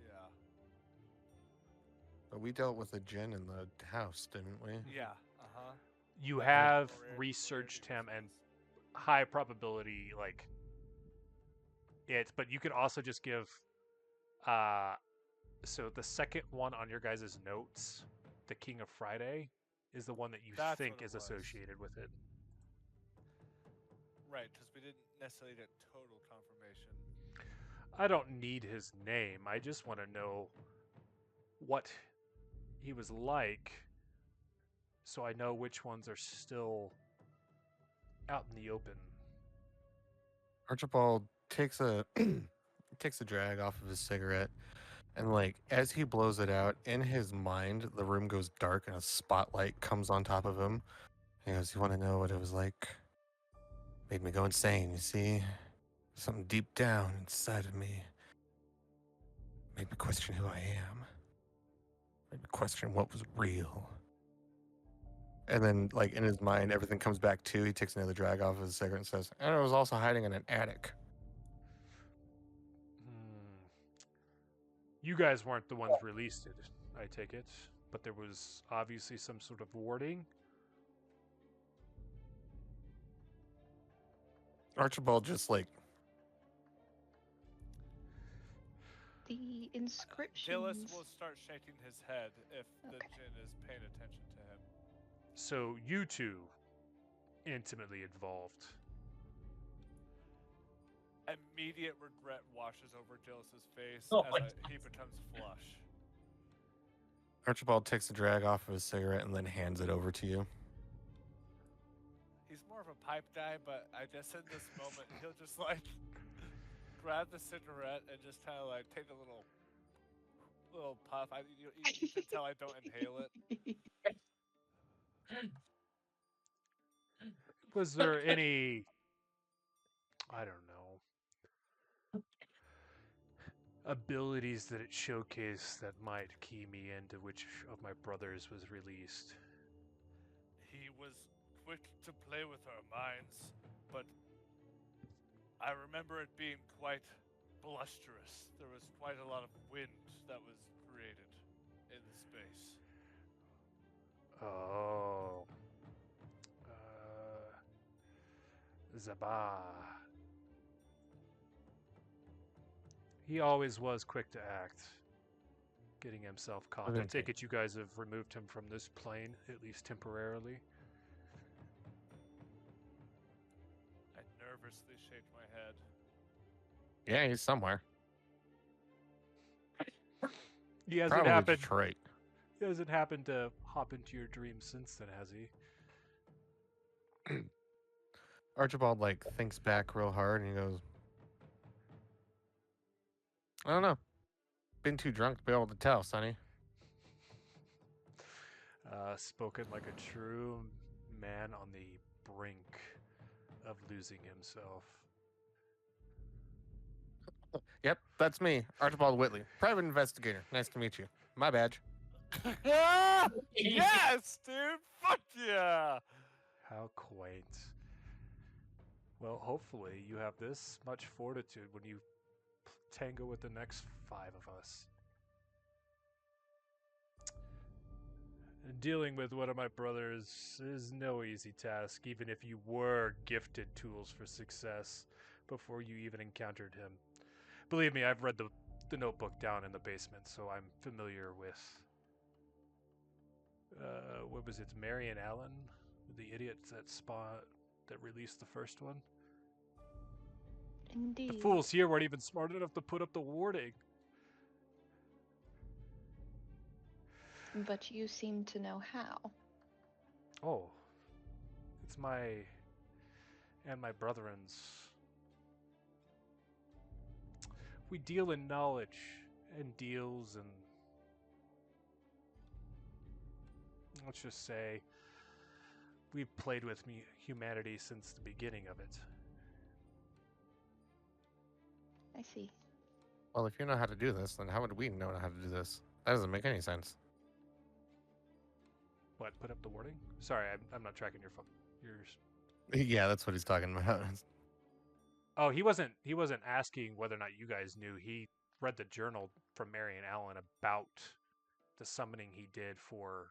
Yeah. But we dealt with a djinn in the house, didn't we? Yeah. Uh-huh. You Like, have rarity- researched rarity him and business. high probability like it, but you could also just give so the second one on your guys' notes, the King of Friday, is the one that you That's think what it is was. associated with it. Right, because we didn't necessarily get total confirmation. I don't need his name. I just want to know what he was like so I know which ones are still out in the open. Archibald takes a takes a drag off of his cigarette, and like as he blows it out, in his mind, the room goes dark and a spotlight comes on top of him. He goes, "You want to know what it was like? Made me go insane. You see, something deep down inside of me made me question who I am. Made me question what was real." And then, like in his mind, everything comes back to. He takes another drag off of his cigarette and says, "And I was also hiding in an attic." You guys weren't the ones released, I take it, but there was obviously some sort of warding. Archibald just like The inscriptions. Gillis will start shaking his head if the Okay. djinn is paying attention to him. So you two intimately involved. Immediate regret washes over Gillis's face Oh as my he becomes flush. Archibald takes a drag off of his cigarette and then hands it over to you. He's more of a pipe guy, but I guess in this moment he'll just like grab the cigarette and just kind of like take a little puff. You can tell I don't inhale it. Was there any, I don't know, abilities that it showcased that might key me into which of my brothers was released? He was quick to play with our minds, but I remember it being quite blusterous. There was quite a lot of wind that was created in the space. Oh. Zabah. He always was quick to act, getting himself caught. I didn't take he? it you guys have removed him from this plane, at least temporarily. I nervously shake my head. Yeah, he's somewhere. He hasn't Probably happened. Detroit. He hasn't happened to hop into your dreams since then, has he? Archibald like thinks back real hard and he goes, "I don't know. Been too drunk to be able to tell, Sonny." Spoken like a true man on the brink of losing himself. Yep, that's me, Archibald Whitley, private investigator. Nice to meet you. My badge. Yes, dude! Fuck yeah! How quaint. Well, hopefully you have this much fortitude when you tango with the next 5 of us. Dealing with one of my brothers is no easy task, even if you were gifted tools for success before you even encountered him. Believe me, I've read the notebook down in the basement, so I'm familiar with what was it, Marion Allen, the idiot that released the first one. Indeed. The fools here weren't even smart enough to put up the warding. But you seem to know how. Oh, it's my and my brethren's. We deal in knowledge and deals, and let's just say we've played with humanity since the beginning of it. I see. Well, if you know how to do this, then how would we know how to do this? That doesn't make any sense. What? Put up the wording? Sorry, I'm not tracking your phone. Yours. Yeah, that's what he's talking about. Oh, he wasn't asking whether or not you guys knew. He read the journal from Marion Allen about the summoning he did for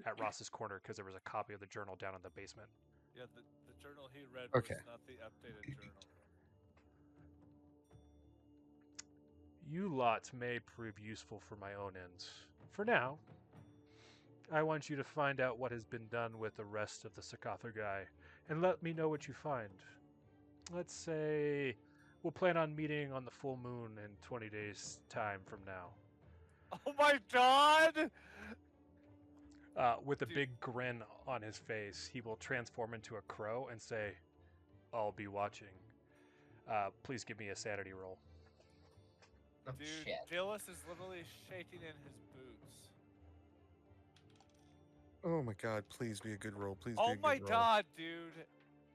at Ross's Corner, because there was a copy of the journal down in the basement. Yeah, the journal he read Okay. was not the updated journal. You lot may prove useful for my own ends. For now, I want you to find out what has been done with the rest of the sarcophagi, and let me know what you find. Let's say we'll plan on meeting on the full moon in 20 days' time from now. Oh my god! With a Dude. big grin on his face, he will transform into a crow and say, I'll be watching. Please give me a sanity roll. Oh, Dude, shit. Gilus is literally shaking in his boots. Oh my god, please be a good roll. Please be Oh a good my roll. god, dude.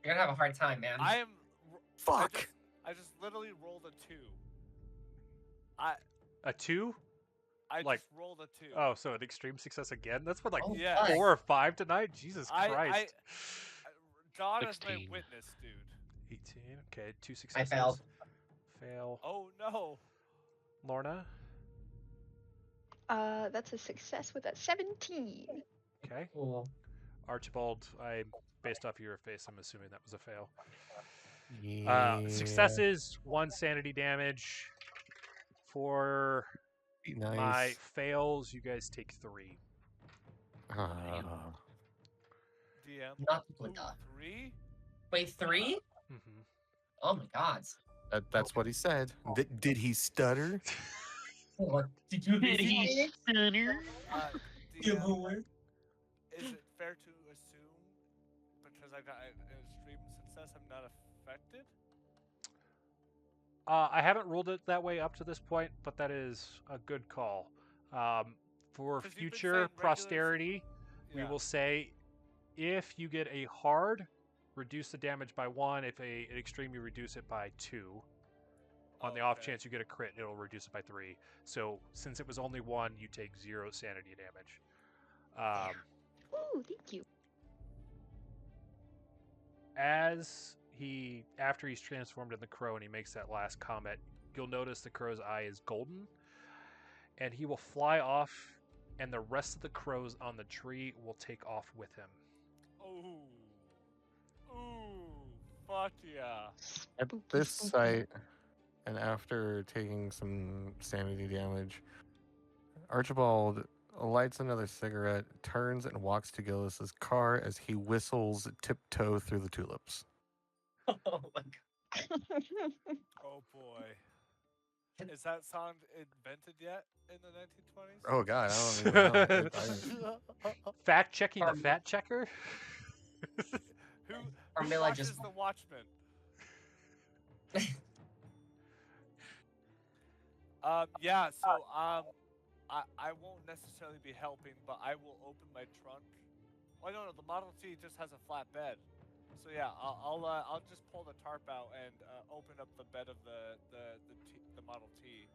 You're gonna have a hard time, man. I am. Fuck! I just literally rolled a 2. A 2? I Like- just rolled a 2. Oh, so an extreme success again? That's been like Oh, yeah. 4 or 5 tonight? Jesus Christ. God is my 16. witness, dude. 18. Okay, 2 successes. failed. Fail. Oh no. Lorna? That's a success with a 17. Okay. Cool. Archibald, based off your face, I'm assuming that was a fail. Yeah. Successes, 1 sanity damage. For Be my nice. fails, you guys take 3. Ah. DM. Not Ooh, good. 3? Wait, 3? Mm-hmm. Oh my god. That's what he said. Did he stutter? What did you Did he see? stutter? DM, is it fair to assume because I got an extreme success, I'm not affected? I haven't ruled it that way up to this point, but that is a good call. For 'Cause you've been future saying regular posterity, we Yeah. will say if you get a hard, reduce the damage by 1. If an extreme, you reduce it by 2. On the off Okay. chance you get a crit, it'll reduce it by 3. So since it was only 1, you take 0 sanity damage. Ooh, thank you. After he's transformed in the crow and he makes that last comment, you'll notice the crow's eye is golden, and he will fly off, and the rest of the crows on the tree will take off with him. Ooh, fuck yeah. At Spooky, this spooky. sight, and after taking some sanity damage, Archibald lights another cigarette, turns and walks to Gillis's car as he whistles tiptoe through the tulips. Oh my god. Oh boy. Is that sound invented yet in the 1920s? Oh god, I don't even know. Fact checking the fat checker. Who Carmilla watches just- the Watchmen? Yeah, so I won't necessarily be helping, but I will open my trunk. Oh no, the Model T just has a flat bed. So yeah, I'll just pull the tarp out and open up the bed of the Model T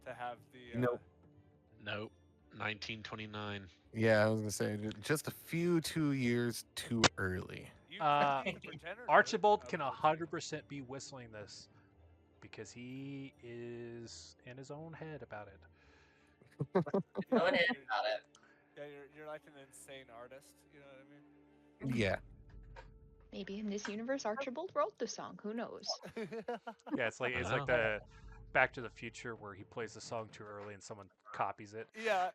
to have the. Nope. Nope. 1929. Yeah, I was gonna say just a few 2 years too early. You Uh, the progenitor Archibald of can the T. 100% be whistling this because he is in his own head about it. Go ahead about it. Yeah, you're like an insane artist. You know what I mean? Yeah. Maybe in this universe, Archibald wrote the song. Who knows? Yeah, it's like Wow. the Back to the Future where he plays the song too early and someone copies it. yeah.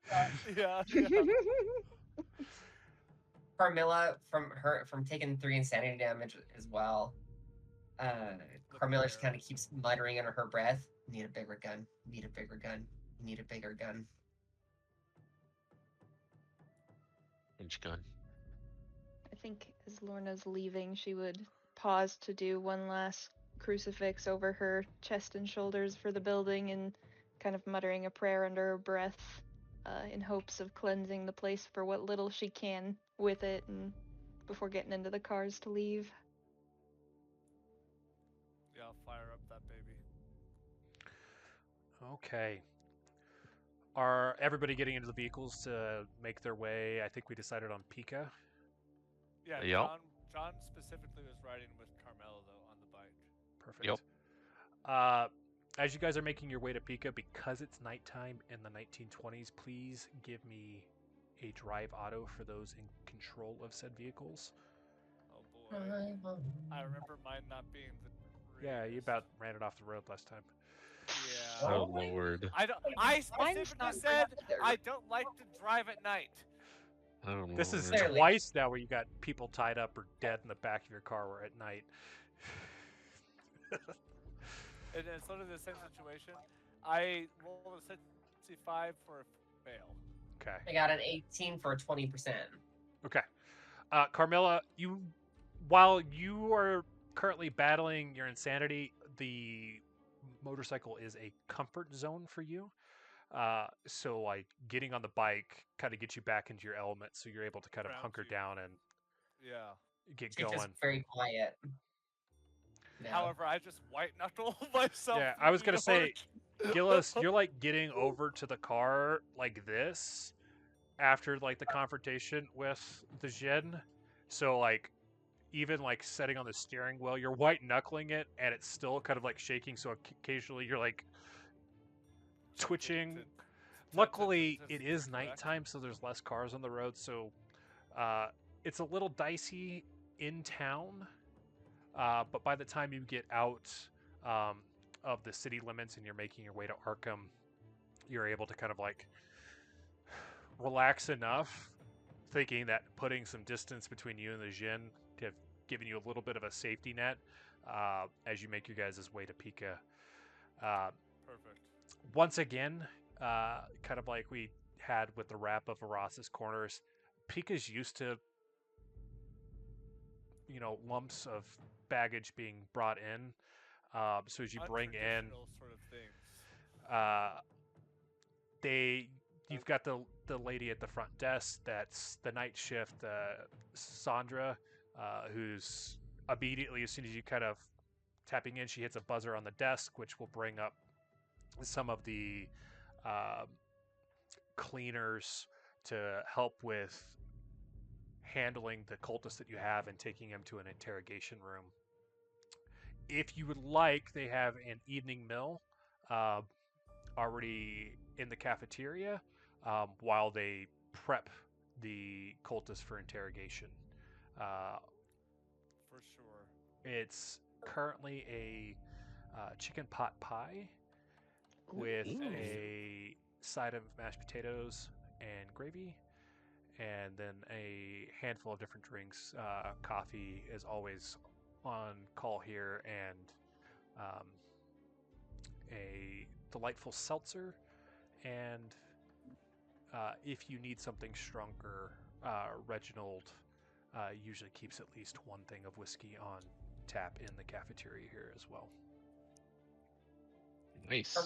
Carmilla from taking 3 insanity damage as well. Carmilla just kind of keeps muttering under her breath. Need a bigger gun. Need a bigger gun. Need a bigger gun. Inch gun. I think as Lorna's leaving, she would pause to do one last crucifix over her chest and shoulders for the building and kind of muttering a prayer under her breath in hopes of cleansing the place for what little she can with it and before getting into the cars to leave. Yeah, I'll fire up that baby. Okay. Are everybody getting into the vehicles to make their way? I think we decided on PICA. Yeah, Yep. John specifically was riding with Carmelo though on the bike. Perfect. Yep. as you guys are making your way to PICA, because it's nighttime in the 1920s, please give me a drive auto for those in control of said vehicles. Oh boy. I remember mine not being the Yeah, you greatest. about ran it off the road last time. Yeah. Oh lord. I specifically not said either. I don't like to drive at night. Oh This is lord. Clearly. twice now where you got people tied up or dead in the back of your car where at night. And it's sort of the same situation. I rolled a 65 for a fail. Okay. I got an 18 for 20%. Okay. Carmilla, while you are currently battling your insanity, the motorcycle is a comfort zone for you. So like getting on the bike kind of gets you back into your element, so you're able to kind of Grounds hunker you. down and Yeah. get She's just going. very quiet. No. However, I just white knuckle myself. Yeah, through I was New gonna say, York. Gillis, you're like getting over to the car like this after like the confrontation with the Jin. So like even like setting on the steering wheel, you're white knuckling it and it's still kind of like shaking. So occasionally you're like twitching. Luckily, it is nighttime, so there's less cars on the road. So it's a little dicey in town. But by the time you get out of the city limits and you're making your way to Arkham, you're able to kind of like relax enough, thinking that putting some distance between you and the Jin to have given you a little bit of a safety net as you make your guys' way to PICA. Perfect. Once again, kind of like we had with the wrap of Aras's Corners, PICA's used to, lumps of baggage being brought in. So as you bring in, Untraditional sort of things. you've got the lady at the front desk. That's the night shift, Sandra, who's immediately as soon as you kind of tapping in, she hits a buzzer on the desk, which will bring up some of the cleaners to help with handling the cultists that you have and taking them to an interrogation room. If you would like, they have an evening meal already in the cafeteria while they prep the cultists for interrogation. For sure. It's currently a chicken pot pie with Ooh. a side of mashed potatoes and gravy, and then a handful of different drinks. Coffee is always on call here, and a delightful seltzer. And if you need something stronger, Reginald usually keeps at least one thing of whiskey on tap in the cafeteria here as well. Nice.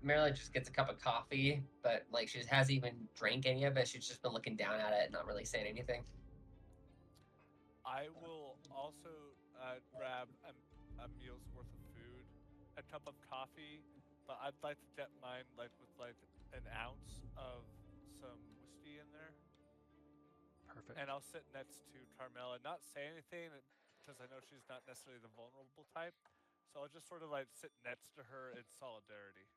Marilyn just gets a cup of coffee, but like she hasn't even drank any of it. She's just been looking down at it, not really saying anything. I will also grab a meal's worth of food, a cup of coffee, but I'd like to get mine like with like an ounce of some whiskey in there. Perfect. And I'll sit next to Carmela, not say anything because I know she's not necessarily the vulnerable type. So I'll just sort of like sit next to her in solidarity.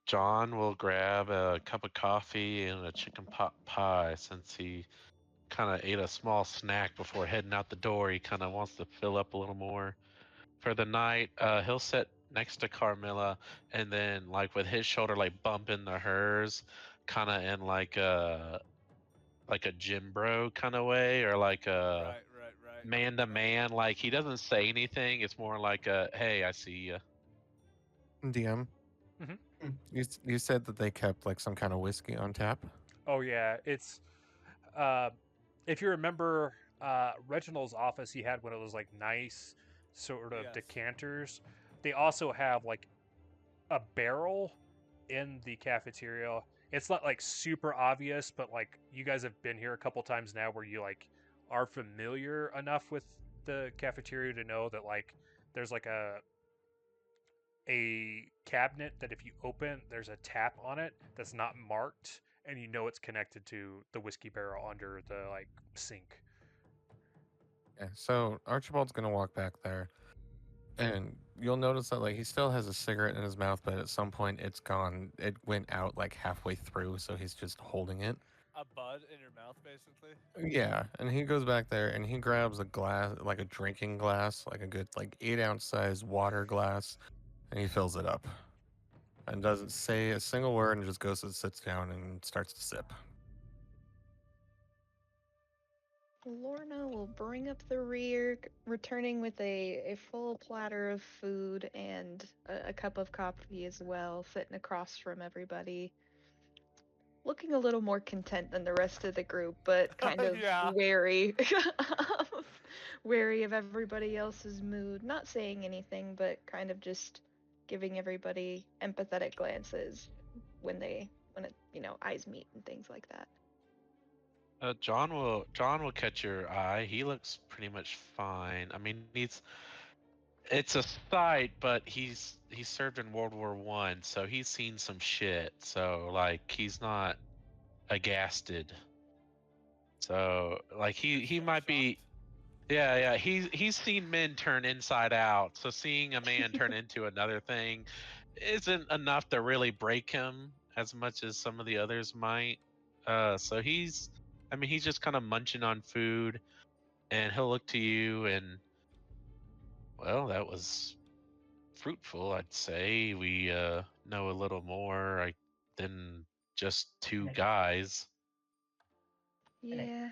John will grab a cup of coffee and a chicken pot pie since he kind of ate a small snack before heading out the door. He kind of wants to fill up a little more for the night. He'll sit next to Carmilla and then like with his shoulder like bump into hers, kind of in like a gym bro kind of way, or like a Right. man to man. Like he doesn't say anything. It's more like a hey, I see you. DM. Mhm. You said that they kept like some kind of whiskey on tap. Oh yeah, it's if you remember Reginald's office, he had one of those like nice sort of Yes. decanters. They also have like a barrel in the cafeteria. It's not like super obvious, but like you guys have been here a couple times now where you like are familiar enough with the cafeteria to know that like there's like a cabinet that if you open, there's a tap on it that's not marked, and you know it's connected to the whiskey barrel under the like sink. Yeah, so Archibald's gonna walk back there, And you'll notice that like he still has a cigarette in his mouth, but at some point it's gone. It went out like halfway through, so he's just holding it. A bud in your mouth, basically. Yeah, and he goes back there and he grabs a glass, like a drinking glass, like a good like 8-ounce size water glass, and he fills it up. And doesn't say a single word and just goes and sits down and starts to sip. Lorna will bring up the rear, returning with a full platter of food and a cup of coffee as well, sitting across from everybody. Looking a little more content than the rest of the group, but kind of Yeah. wary. Wary of everybody else's mood. Not saying anything, but kind of just giving everybody empathetic glances when eyes meet and things like that. John will catch your eye. He looks pretty much fine. I mean, it's a sight, but he served in World War I, so he's seen some shit. So like he's not aghasted. So like he might be. Yeah, he's seen men turn inside out. So seeing a man turn into another thing isn't enough to really break him as much as some of the others might. So he's just kind of munching on food, and he'll look to you and, well, that was fruitful, I'd say. We know a little more than just two guys. Yeah,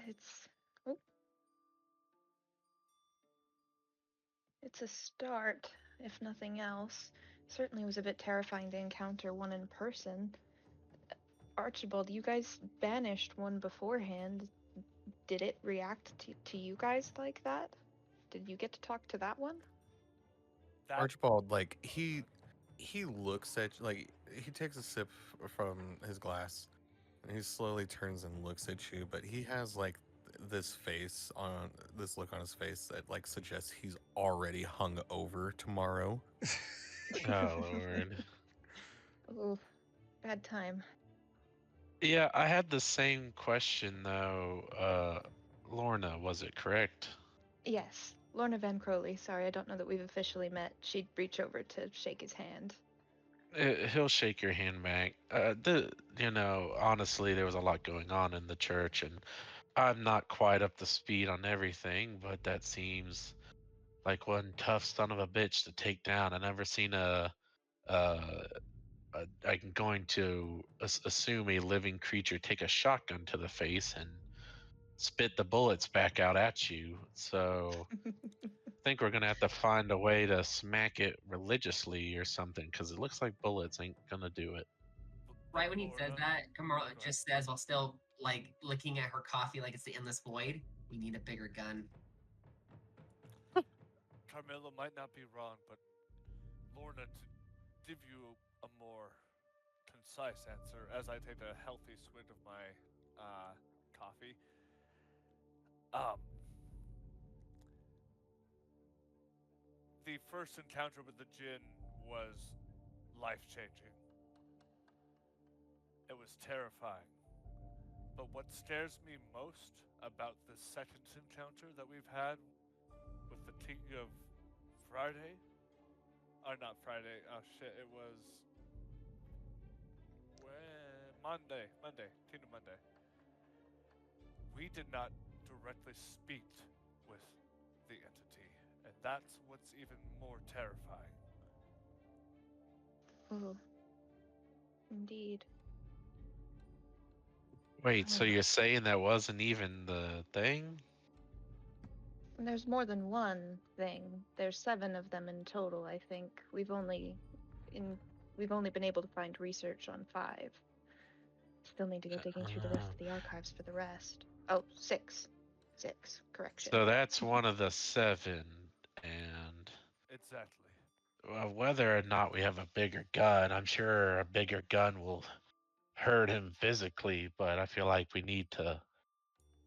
it's a start, if nothing else. Certainly was a bit terrifying to encounter one in person. Archibald, you guys banished one beforehand. Did it react to you guys like that? Did you get to talk to that one? Archibald, like he looks at like he takes a sip from his glass, and he slowly turns and looks at you. But he has like this look on his face that like suggests he's already hung over tomorrow. Oh Lord. Oh, bad time. Yeah, I had the same question though. Lorna, was it correct? Yes, Lorna Van Crowley. Sorry, I don't know that we've officially met. She'd reach over to shake his hand. He'll shake your hand back. Honestly, there was a lot going on in the church, and I'm not quite up to speed on everything, but that seems like one tough son of a bitch to take down. I never seen I'm going to assume a living creature take a shotgun to the face and spit the bullets back out at you. So I think we're gonna have to find a way to smack it religiously or something, because it looks like bullets ain't gonna do it. Right when he says that, Kamara just says, while still like looking at her coffee like it's the endless void, "We need a bigger gun." Carmelo might not be wrong, but Lorna, to give you a more concise answer, as I take a healthy swig of my coffee, the first encounter with the djinn was life-changing. It was terrifying. But what scares me most about the second encounter that we've had with the King of Friday, or not Friday, oh shit, it was Monday, King of Monday. We did not directly speak with the entity, and that's what's even more terrifying. Oh, indeed. Wait, so you're saying that wasn't even the thing? There's more than one thing. There's 7 of them in total, I think. We've only been able to find research on 5. Still need to go digging through the rest of the archives for the rest. Oh, 6. 6, correction. So that's one of the 7, and Exactly. whether or not we have a bigger gun, I'm sure a bigger gun will hurt him physically, but I feel like we need to.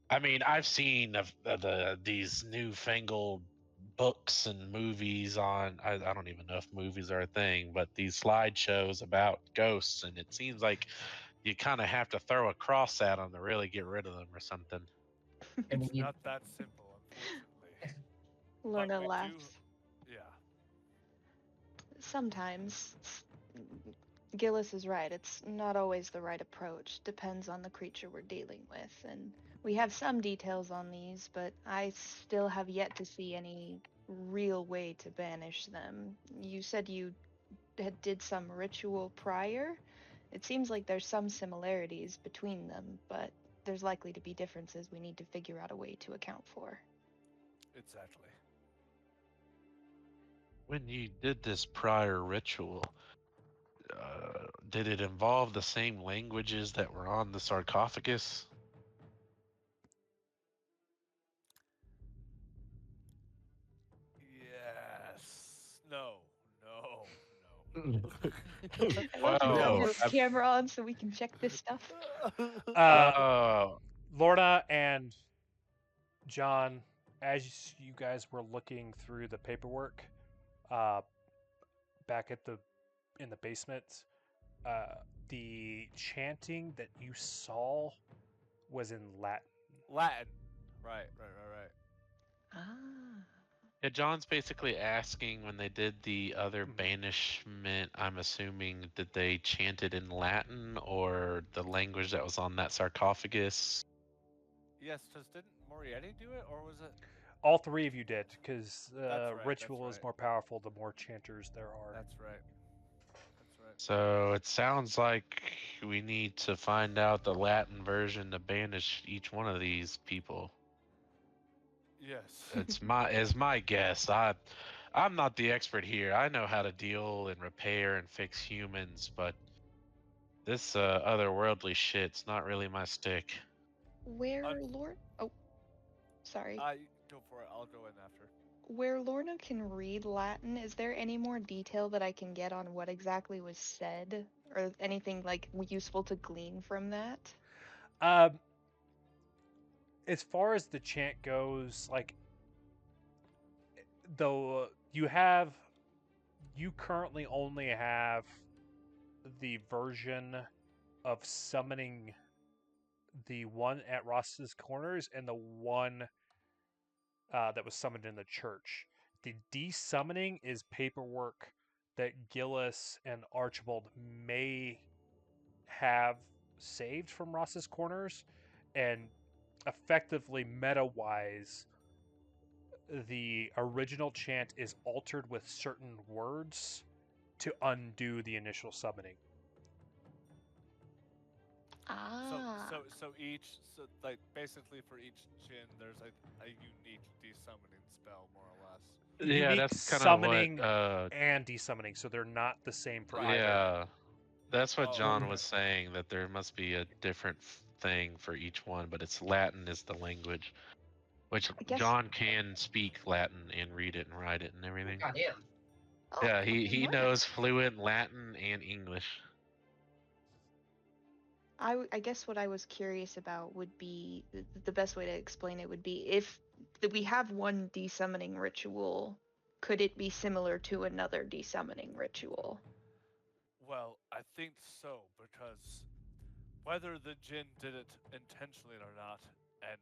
I mean, I've seen these newfangled books and movies on. I don't even know if movies are a thing, but these slideshows about ghosts, and it seems like you kind of have to throw a cross at them to really get rid of them or something. It's not that simple, unfortunately. Lorna But we laughs. Yeah. Sometimes. Gillis is right. It's not always the right approach. Depends on the creature we're dealing with. And we have some details on these, but I still have yet to see any real way to banish them. You said you did some ritual prior. It seems like there's some similarities between them, but there's likely to be differences we need to figure out a way to account for. Exactly. When you did this prior ritual, did it involve the same languages that were on the sarcophagus? Yes. No. No. I love Well, you have I- this camera on so we can check this stuff. Lorna and John, as you guys were looking through the paperwork, back in the basement, the chanting that you saw was in Latin. Latin. Right. Ah. Yeah, John's basically asking when they did the other Mhm. banishment, I'm assuming, did they chant it in Latin or the language that was on that sarcophagus? Yes, because didn't Moriarty do it, or was it? All three of you did, because That's right, ritual that's is right. more powerful the more chanters there are. That's right. That's right. So it sounds like we need to find out the Latin version to banish each one of these people. Yes. It's my guess. I'm not the expert here. I know how to deal and repair and fix humans, but this otherworldly shit's not really my stick. Where Lord? Oh, sorry. Go for it. I'll go in after. Where Lorna can read Latin, is there any more detail that I can get on what exactly was said, or anything like useful to glean from that? As far as the chant goes, like, though you currently only have the version of summoning the one at Ross's Corners and the one that was summoned in the church. The desummoning is paperwork that Gillis and Archibald may have saved from Ross's Corners, and effectively meta-wise, the original chant is altered with certain words to undo the initial summoning. Ah. So like basically for each Jinn, there's a unique desummoning spell, more or less. Yeah, Unique that's kind of summoning what. and desummoning, so they're not the same for either. Yeah, that's what Oh, John okay. was saying. That there must be a different thing for each one, but it's Latin is the language, which I guess. John can speak Latin and read it and write it and everything. Goddamn. Oh, Yeah, he fucking knows fluent Latin and English. I guess what I was curious about would be the best way to explain it would be if we have one desummoning ritual, could it be similar to another desummoning ritual? Well, I think so, because whether the Jinn did it intentionally or not, and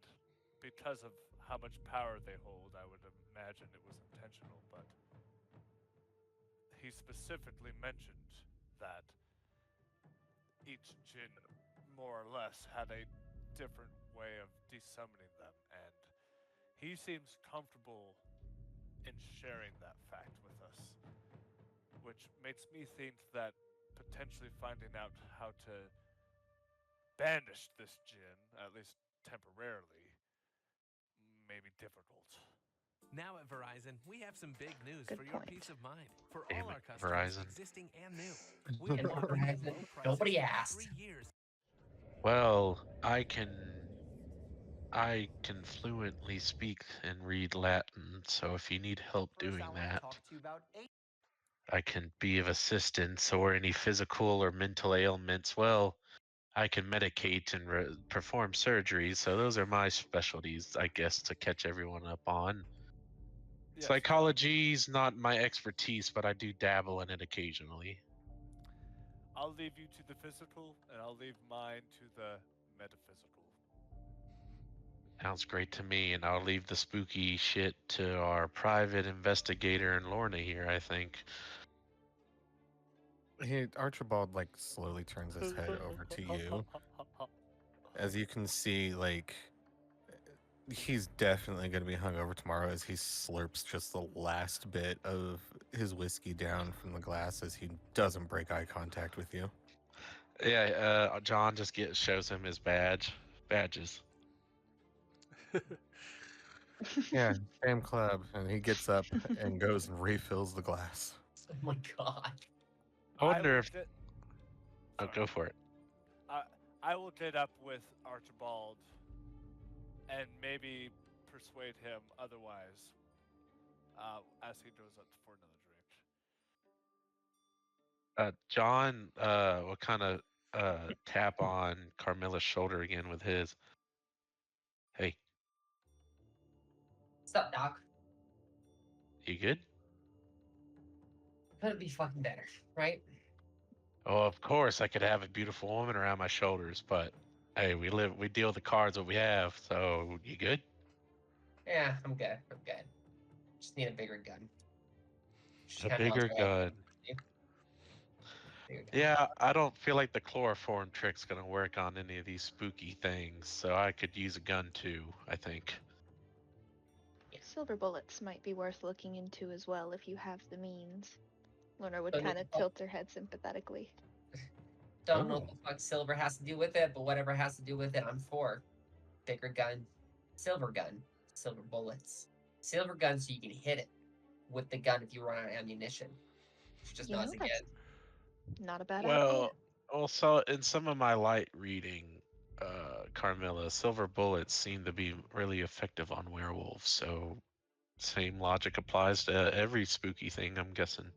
because of how much power they hold, I would imagine it was intentional, but he specifically mentioned that each Jinn, more or less, had a different way of desummoning them, and he seems comfortable in sharing that fact with us, which makes me think that potentially finding out how to banish this Jinn, at least temporarily, may be difficult. Now at Verizon, we have some big news Good for your point. peace of mind. For Damn all it, our customers, Verizon. existing and new, we And are offering Verizon, low prices nobody for asked. 3 years. Well, I can fluently speak and read Latin, so if you need help doing that, I can be of assistance, or any physical or mental ailments. Well, I can medicate and perform surgeries, so those are my specialties, I guess, to catch everyone up on. Yes, Psychology's not my expertise, but I do dabble in it occasionally. I'll leave you to the physical, and I'll leave mine to the metaphysical. Sounds great to me, and I'll leave the spooky shit to our private investigator and Lorna here, I think. Archibald like slowly turns his head over to you. As you can see, like he's definitely going to be hungover tomorrow as he slurps just the last bit of his whiskey down from the glass as he doesn't break eye contact with you. Yeah, John just shows him his badges. Yeah, same club. And he gets up and goes and refills the glass. Oh my god. I wonder will if. get- Oh, Sorry. go for it. I will get up with Archibald and maybe persuade him otherwise as he goes up for another drink. John will kind of tap on Carmilla's shoulder again with his. Hey, What's up, Doc? you good? Couldn't be fucking better, right? Oh, of course I could have a beautiful woman around my shoulders, but hey, we deal the cards what we have. So you good? Yeah, I'm good. I'm good. Just need a bigger gun. She A kinda wants bigger a lot of gun. bigger gun. Yeah, I don't feel like the chloroform trick's gonna work on any of these spooky things, so I could use a gun too, I think. Silver bullets might be worth looking into as well if you have the means. Lorna would Don't kind know- of tilt her head sympathetically. Don't know Oh. what the fuck silver has to do with it, but whatever has to do with it, I'm for. Bigger gun, silver bullets. Silver gun so you can hit it with the gun if you run out of ammunition. Which just You not know, as that's good. not a bad Well, idea. also in some of my light reading, Carmilla, silver bullets seem to be really effective on werewolves, so same logic applies to every spooky thing, I'm guessing.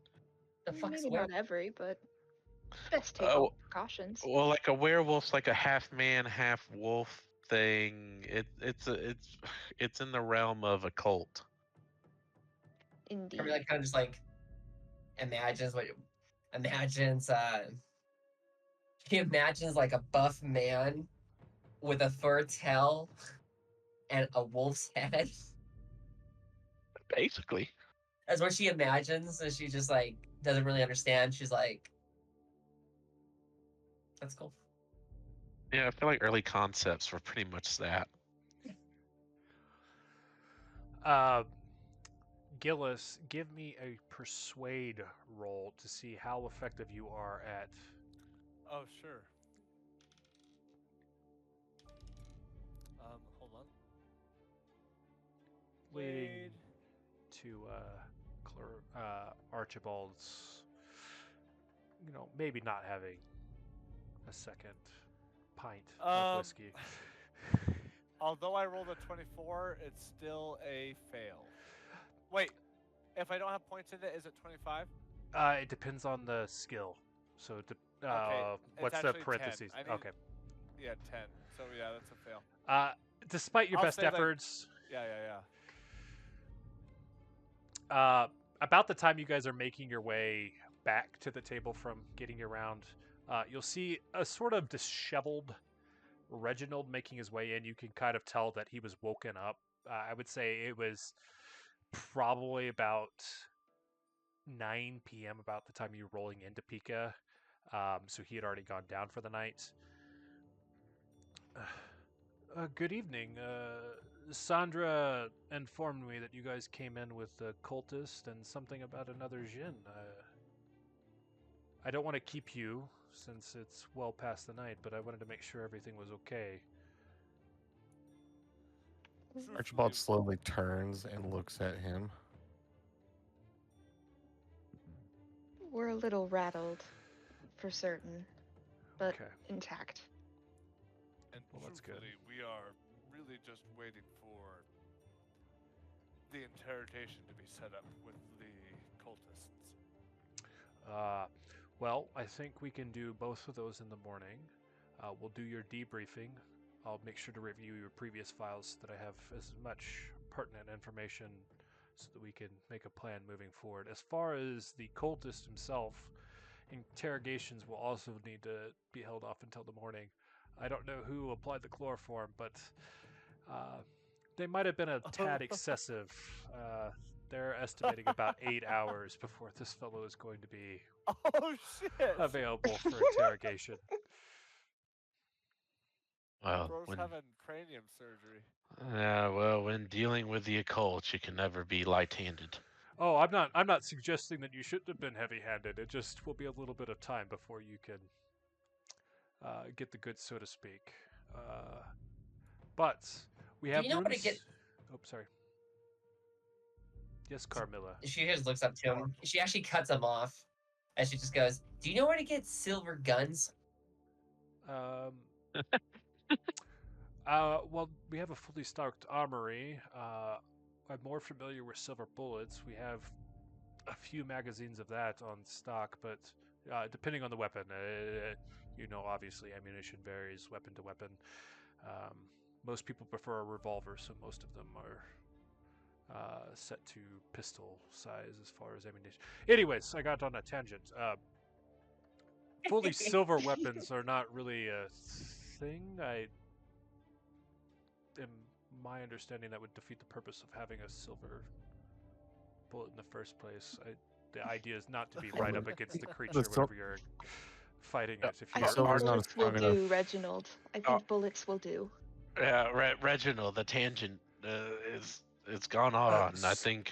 The fuck's Maybe where? not every, but best take Oh, all precautions. well, like a werewolf's like a half man, half wolf thing. It's in the realm of occult. Indeed. Like kind of just like imagines he imagines like a buff man with a fur tail and a wolf's head. Basically. That's what she imagines, and she just like doesn't really understand. She's like, "That's cool." Yeah, I feel like early concepts were pretty much that. Gillis, give me a persuade roll to see how effective you are at. Oh, sure. Hold on. Leading Wade. to Archibald's, maybe not having a second pint of whiskey. Although I rolled a 24, it's still a fail. Wait, if I don't have points in it, is it 25? It depends on the skill. So, Okay, what's it's the actually 10. parentheses? I need- Okay. Yeah, 10. So yeah, that's a fail. Despite your I'll best say, like- efforts, Yeah. about the time you guys are making your way back to the table from getting around, you'll see a sort of disheveled Reginald making his way in. You can kind of tell that he was woken up. I would say it was probably about 9 p.m. about the time you were rolling into PICA. So he had already gone down for the night. Good evening. Sandra informed me that you guys came in with the cultist and something about another Jinn. I don't want to keep you since it's well past the night, but I wanted to make sure everything was okay. Archibald slowly turns and looks at him. We're a little rattled, for certain, but Okay. intact. And Well, that's good. truthfully, we are really just waiting for the interrogation to be set up with the cultists. Well, I think we can do both of those in the morning. We'll do your debriefing. I'll make sure to review your previous files so that I have as much pertinent information so that we can make a plan moving forward. As far as the cultist himself, interrogations will also need to be held off until the morning. I don't know who applied the chloroform, but they might have been a tad excessive. They're estimating about 8 hours before this fellow is going to be Oh shit! available for interrogation. Well, Bro's when having cranium surgery. well, when dealing with the occult, you can never be light-handed. Oh, I'm not suggesting that you shouldn't have been heavy-handed. It just will be a little bit of time before you can get the goods, so to speak. But we Do have you know rooms. where to get? Oh, sorry. Yes, Carmilla. She just looks up to him. She actually cuts him off, and she just goes, "Do you know where to get silver guns?" Well, we have a fully stocked armory. I'm more familiar with silver bullets. We have a few magazines of that on stock, but depending on the weapon, obviously ammunition varies weapon to weapon. Most people prefer a revolver, so most of them are set to pistol size as far as ammunition. Anyways, I got on a tangent. Fully silver weapons are not really a thing. In my understanding, that would defeat the purpose of having a silver bullet in the first place. The idea is not to be right up against the creature whenever you're fighting it. If I you're think Silver's not bullets will strong enough. do, Reginald. I think bullets will do. Yeah, Reginald, the tangent it's gone on. I think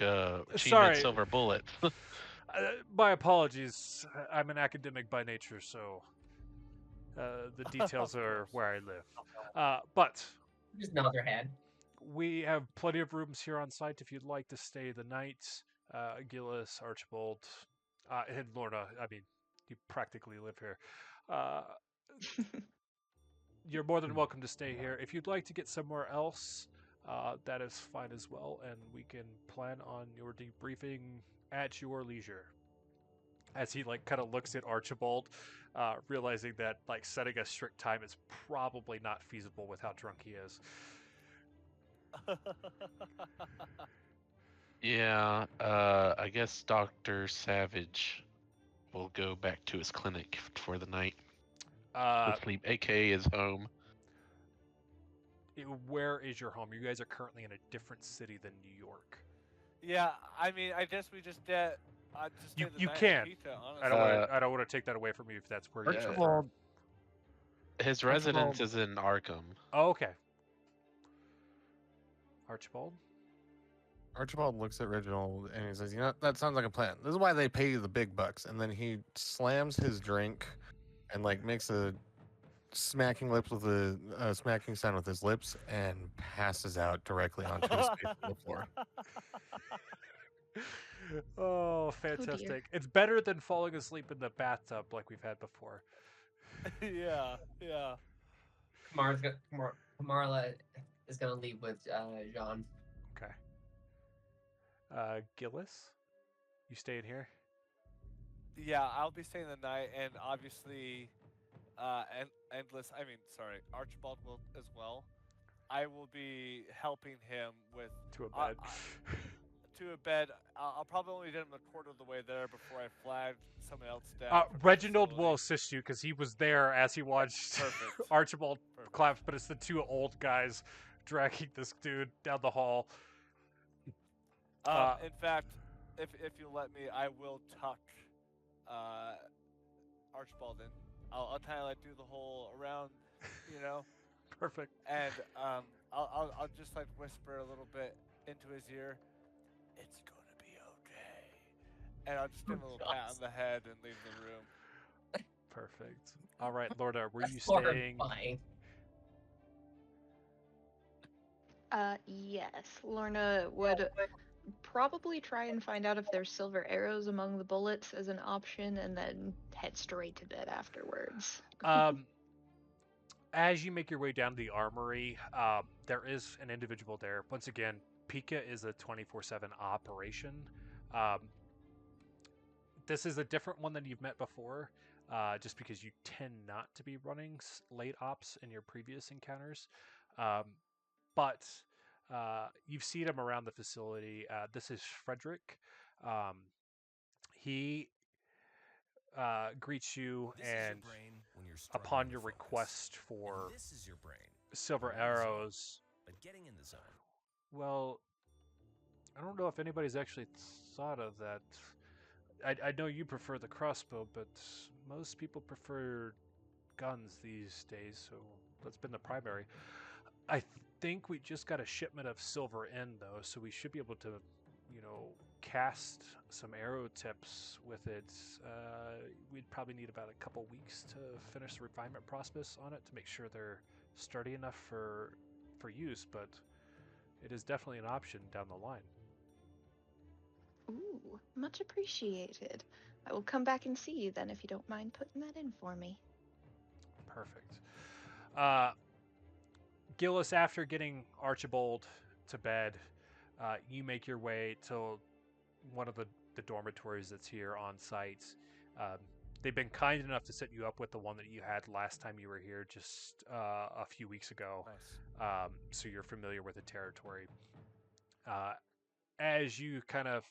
she sorry. meant silver bullet. My apologies. I'm an academic by nature, so the details are where I live. But Just nod her head. we have plenty of rooms here on site if you'd like to stay the night. Gilus, Archibald, and Lorna. I mean, you practically live here. You're more than welcome to stay here. If you'd like to get somewhere else, that is fine as well, and we can plan on your debriefing at your leisure. As he kind of looks at Archibald, realizing that setting a strict time is probably not feasible with how drunk he is. Yeah, I guess Dr. Savage will go back to his clinic for the night. To sleep, aka his home. Where is your home? You guys are currently in a different city than New York. Yeah, I mean, I guess we just get. Just stay the You night can. at PICA, honestly. I don't want to take that away from you if that's where you prefer. Archibald, His residence is in Arkham. Oh, okay. Archibald? Archibald looks at Reginald and he says, "You know, that sounds like a plan. This is why they pay you the big bucks." And then he slams his drink and makes a smacking lips with a smacking sound with his lips and passes out directly onto his face on the floor. Oh, fantastic. It's better than falling asleep in the bathtub like we've had before. Yeah. Marla is gonna leave with Jean. Okay. Gillis, you staying here? Yeah, I'll be staying the night, and obviously, Archibald will as well. I will be helping him with To a bed. To a bed. I'll probably only get him a quarter of the way there before I flag someone else down. Reginald will assist you because he was there as he watched Archibald collapse, but it's the two old guys dragging this dude down the hall. In fact, if you let me, I will tuck Archibald in. I'll kind of do the whole around, Perfect. And I'll just whisper a little bit into his ear. It's gonna be okay. And I'll just give him a little pat on the head and leave the room. Perfect. All right, Lorna, were you Horrifying. staying? Yes. Lorna would probably try and find out if there's silver arrows among the bullets as an option, and then head straight to bed afterwards. As you make your way down to the armory, there is an individual there. Once again, PICA is a 24/7 operation. This is a different one than you've met before, just because you tend not to be running late ops in your previous encounters. But you've seen him around the facility. This is Frederick. He greets you, and upon your request for silver arrows, getting in the zone. well, I don't know if anybody's actually thought of that. I know you prefer the crossbow, but most people prefer guns these days, so that's been the primary. I think we just got a shipment of silver in though, so we should be able to, cast some arrow tips with it. We'd probably need about a couple weeks to finish the refinement process on it to make sure they're sturdy enough for use, but it is definitely an option down the line. Ooh, much appreciated. I will come back and see you then if you don't mind putting that in for me. Perfect. Gillis, after getting Archibald to bed, you make your way to one of the dormitories that's here on site. They've been kind enough to set you up with the one that you had last time you were here, just a few weeks ago. Nice. So you're familiar with the territory. As you kind of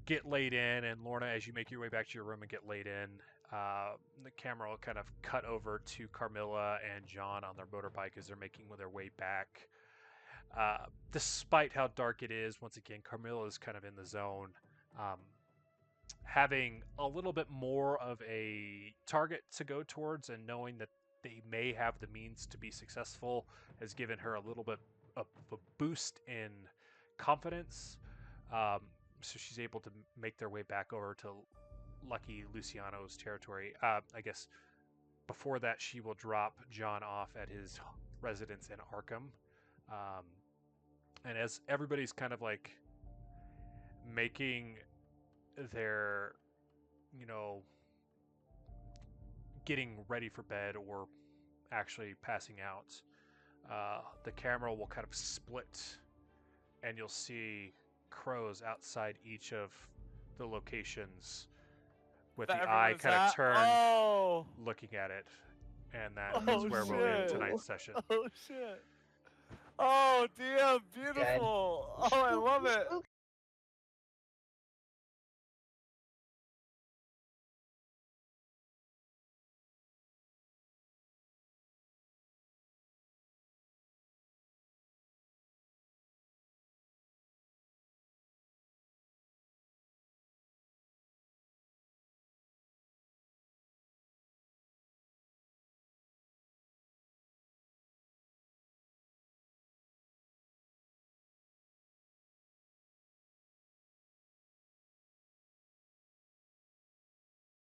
get laid in, and Lorna, as you make your way back to your room and get laid in, the camera will kind of cut over to Carmilla and John on their motorbike as they're making their way back. Despite how dark it is, once again, Carmilla is kind of in the zone. Having a little bit more of a target to go towards and knowing that they may have the means to be successful has given her a little bit of a boost in confidence. So she's able to make their way back over to Lucky Luciano's territory. I guess before that, she will drop John off at his residence in Arkham. And as everybody's kind of like making their, getting ready for bed or actually passing out, the camera will kind of split and you'll see crows outside each of the locations with That the eye everyone's kind of at? turned Oh, looking at it. And that Oh, is where we'll end shit. tonight's session. oh shit. Oh, damn, beautiful. Oh, I love it.